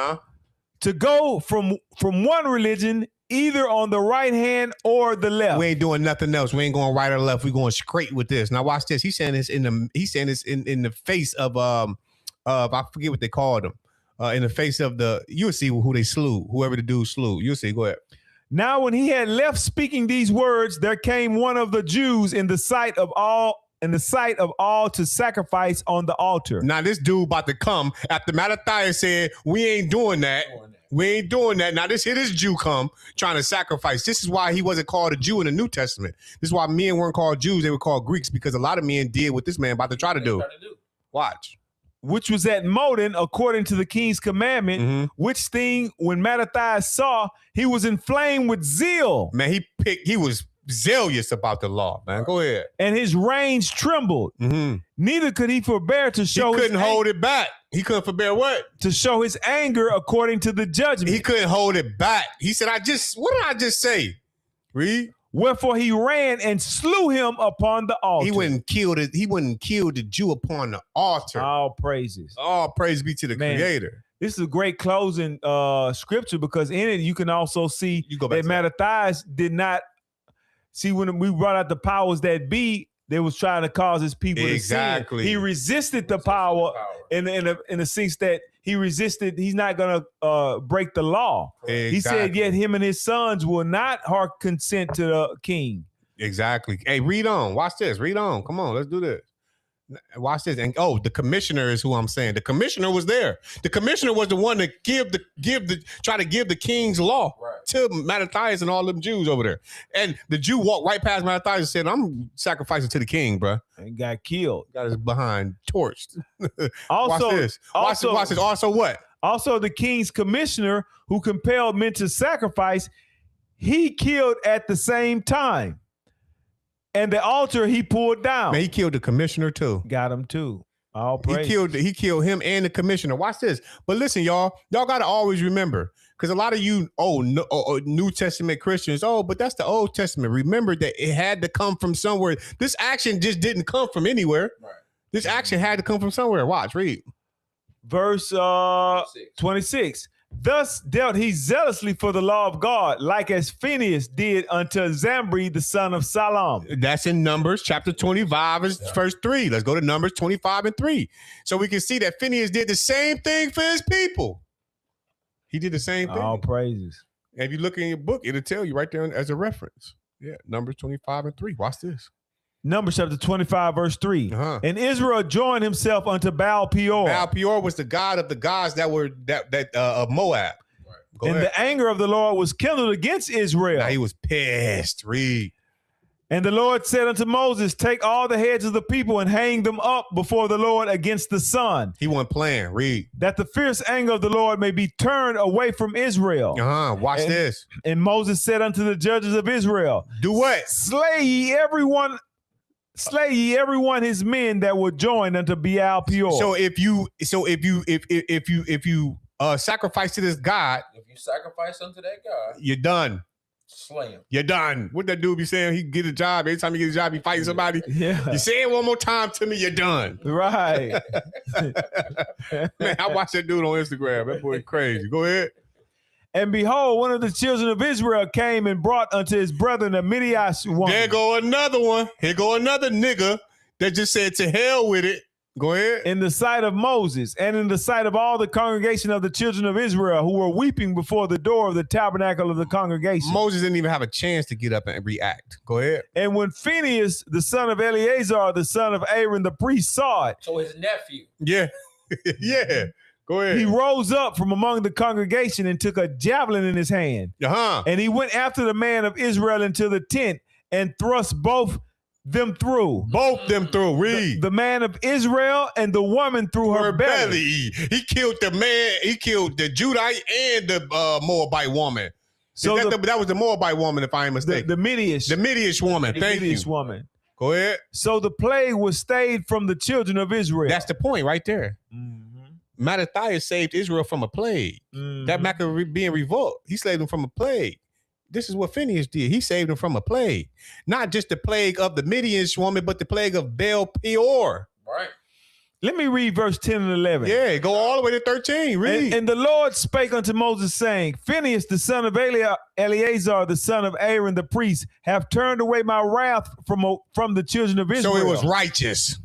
Speaker 15: to go from one religion either on the right hand or the left.
Speaker 2: We ain't doing nothing else. We ain't going right or left. We going straight with this. Now watch this. He's saying this in the face of I forget what they called him. In the face of you'll see who they slew, whoever the dude slew. You'll see. Go ahead.
Speaker 15: Now when he had left speaking these words, there came one of the Jews in the sight of all to sacrifice on the altar.
Speaker 2: Now this dude about to come after Mattathias said, we ain't doing that. We ain't doing that. Now this Jew come trying to sacrifice. This is why he wasn't called a Jew in the New Testament. This is why men weren't called Jews. They were called Greeks, because a lot of men did what this man about to try to do. Watch.
Speaker 15: Which was at Modin, according to the king's commandment, which thing when Mattathias saw, he was inflamed with zeal.
Speaker 2: Man, he was zealous about the law, man. Go ahead.
Speaker 15: And his reins trembled. Neither could he forbear to show
Speaker 2: He couldn't hold it back. He couldn't forbear what?
Speaker 15: To show his anger according to the judgment.
Speaker 2: He couldn't hold it back. He said, what did I just say? Read.
Speaker 15: Wherefore he ran and slew him upon the altar.
Speaker 2: He wouldn't kill the Jew upon the altar.
Speaker 15: All praises.
Speaker 2: All praise be to the Creator.
Speaker 15: This is a great closing scripture, because in it you can also see that Mattathias did not see when we brought out the powers that be. They was trying to cause his people to sin. He resisted the power in the sense that he resisted. He's not going to break the law. He said, yet him and his sons will not consent to the king.
Speaker 2: Exactly. Hey, read on. Watch this. Read on. Come on, let's do this. Watch this. And the commissioner is who I'm saying. The commissioner was there. The commissioner was the one to try to give the king's law to Mattathias and all them Jews over there. And the Jew walked right past Mattathias and said, "I'm sacrificing to the king, bro."
Speaker 15: And got killed.
Speaker 2: Got his behind torched.
Speaker 15: Also,
Speaker 2: watch this. Watch this. Also what?
Speaker 15: Also, the king's commissioner who compelled men to sacrifice, he killed at the same time. And the altar he pulled down.
Speaker 2: Man, he killed the commissioner too.
Speaker 15: Got him too. All
Speaker 2: He killed him and the commissioner. Watch this. But listen, y'all got to always remember, because a lot of you, New Testament Christians, but that's the Old Testament. Remember that it had to come from somewhere. This action just didn't come from anywhere. Right. This action had to come from somewhere. Watch, read.
Speaker 15: Verse 26. Thus dealt he zealously for the law of God, like as Phinehas did unto Zambri, the son of Salam.
Speaker 2: That's in Numbers chapter 25, verse 3. Let's go to Numbers 25 and 3. So we can see that Phinehas did the same thing for his people. He did the same thing.
Speaker 15: All praises.
Speaker 2: And if you look in your book, it'll tell you right there as a reference. Yeah, Numbers 25 and 3. Watch this.
Speaker 15: Numbers chapter 25, verse 3. And Israel joined himself unto Baal Peor.
Speaker 2: Baal Peor was the god of the gods that were of Moab.
Speaker 15: Right. And the anger of the Lord was kindled against Israel.
Speaker 2: Now he was pissed. Read.
Speaker 15: And the Lord said unto Moses, take all the heads of the people and hang them up before the Lord against the sun.
Speaker 2: He wasn't playing. Read.
Speaker 15: That the fierce anger of the Lord may be turned away from Israel.
Speaker 2: Watch this.
Speaker 15: And Moses said unto the judges of Israel,
Speaker 2: do what?
Speaker 15: Slay ye everyone his men that were joined unto Baal Peor.
Speaker 2: So if you sacrifice to this God,
Speaker 5: if you sacrifice unto that God,
Speaker 2: you're done.
Speaker 5: Slay him.
Speaker 2: You're done. What that dude be saying? He get a job. Every time he get a job, he fighting somebody.
Speaker 15: Yeah.
Speaker 2: You say it one more time to me, you're done.
Speaker 15: Right.
Speaker 2: Man, I watch that dude on Instagram. That boy crazy. Go ahead.
Speaker 15: And behold, one of the children of Israel came and brought unto his brethren a Midianite woman.
Speaker 2: There go another one. Here go another nigga that just said to hell with it. Go ahead.
Speaker 15: In the sight of Moses and in the sight of all the congregation of the children of Israel who were weeping before the door of the tabernacle of the congregation.
Speaker 2: Moses didn't even have a chance to get up and react. Go ahead.
Speaker 15: And when Phinehas, the son of Eleazar, the son of Aaron, the priest, saw it.
Speaker 5: So his nephew.
Speaker 2: Yeah. Yeah. Go ahead.
Speaker 15: He rose up from among the congregation and took a javelin in his hand. And he went after the man of Israel into the tent and thrust both them through.
Speaker 2: Read.
Speaker 15: The man of Israel and the woman through her belly.
Speaker 2: He killed the man. He killed the Judite and the Moabite woman. So that was the Moabite woman, if I ain't mistaken.
Speaker 15: The Midianish
Speaker 2: woman. Thank you.
Speaker 15: Woman.
Speaker 2: Go ahead.
Speaker 15: So the plague was stayed from the children of Israel.
Speaker 2: That's the point right there. Mattathias saved Israel from a plague. That Maccabean revolt, he saved them from a plague. This is what Phinehas did. He saved them from a plague. Not just the plague of the Midianish woman, but the plague of Baal Peor.
Speaker 5: Right.
Speaker 15: Let me read verse 10 and 11.
Speaker 2: Yeah, go all the way to 13. Read.
Speaker 15: And the Lord spake unto Moses, saying, Phinehas, the son of Eleazar, the son of Aaron, the priest, have turned away my wrath from the children of Israel.
Speaker 2: So it was righteous.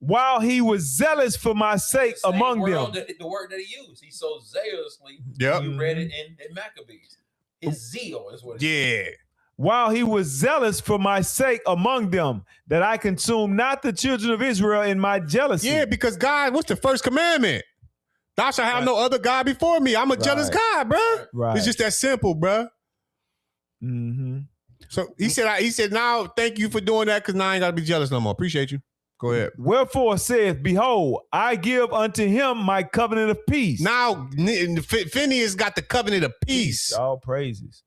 Speaker 15: While he was zealous for my sake among them.
Speaker 5: The word that he used. He so zealously.
Speaker 2: Yep.
Speaker 5: You read it in Maccabees. His zeal is what it is.
Speaker 15: While he was zealous for my sake among them, that I consume not the children of Israel in my jealousy.
Speaker 2: Yeah, because God, what's the first commandment? Thou shalt have no other God before me. I'm a jealous God, bro.
Speaker 15: Right.
Speaker 2: It's just that simple, bro. So he said, now thank you for doing that, because now I ain't got to be jealous no more. Appreciate you. Go ahead.
Speaker 15: Wherefore saith, behold, I give unto him my covenant of peace.
Speaker 2: Now Phinehas got the covenant of peace.
Speaker 15: All praises.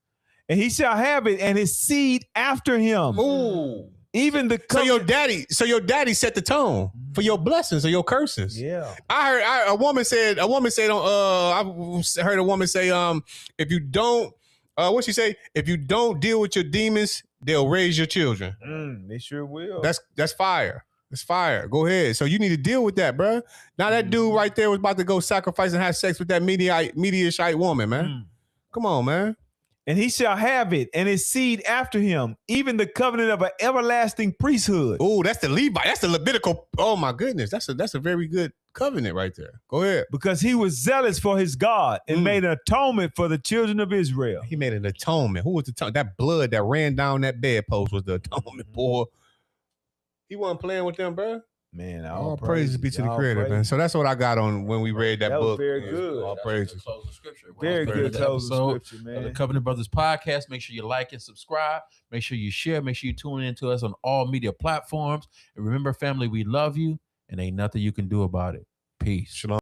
Speaker 15: And he shall have it, and his seed after him.
Speaker 2: Ooh.
Speaker 15: Even the
Speaker 2: covenant. So your daddy set the tone for your blessings or your curses.
Speaker 15: Yeah.
Speaker 2: I heard a woman said I heard a woman say, if you don't, what she say? If you don't deal with your demons, they'll raise your children.
Speaker 15: They sure will.
Speaker 2: That's fire. It's fire. Go ahead. So you need to deal with that, bro. Now that dude right there was about to go sacrifice and have sex with that Midianite woman, man. Come on, man.
Speaker 15: And he shall have it, and his seed after him, even the covenant of an everlasting priesthood.
Speaker 2: Oh, that's the Levite. That's the Levitical. Oh my goodness, that's a very good covenant right there. Go ahead.
Speaker 15: Because he was zealous for his God and made an atonement for the children of Israel.
Speaker 2: He made an atonement. Who was the atonement? That blood that ran down that bedpost was the atonement, boy. He wasn't playing with them, bro.
Speaker 15: Man,
Speaker 2: all praises be to the Creator, man. So that's what I got on when we read that book.
Speaker 15: Was very good.
Speaker 2: All praises.
Speaker 15: Very good closing scripture, man.
Speaker 5: The Covenant Brothers podcast. Make sure you like and subscribe. Make sure you share. Make sure you tune in to us on all media platforms. And remember, family, we love you, and ain't nothing you can do about it. Peace.
Speaker 2: Shalom.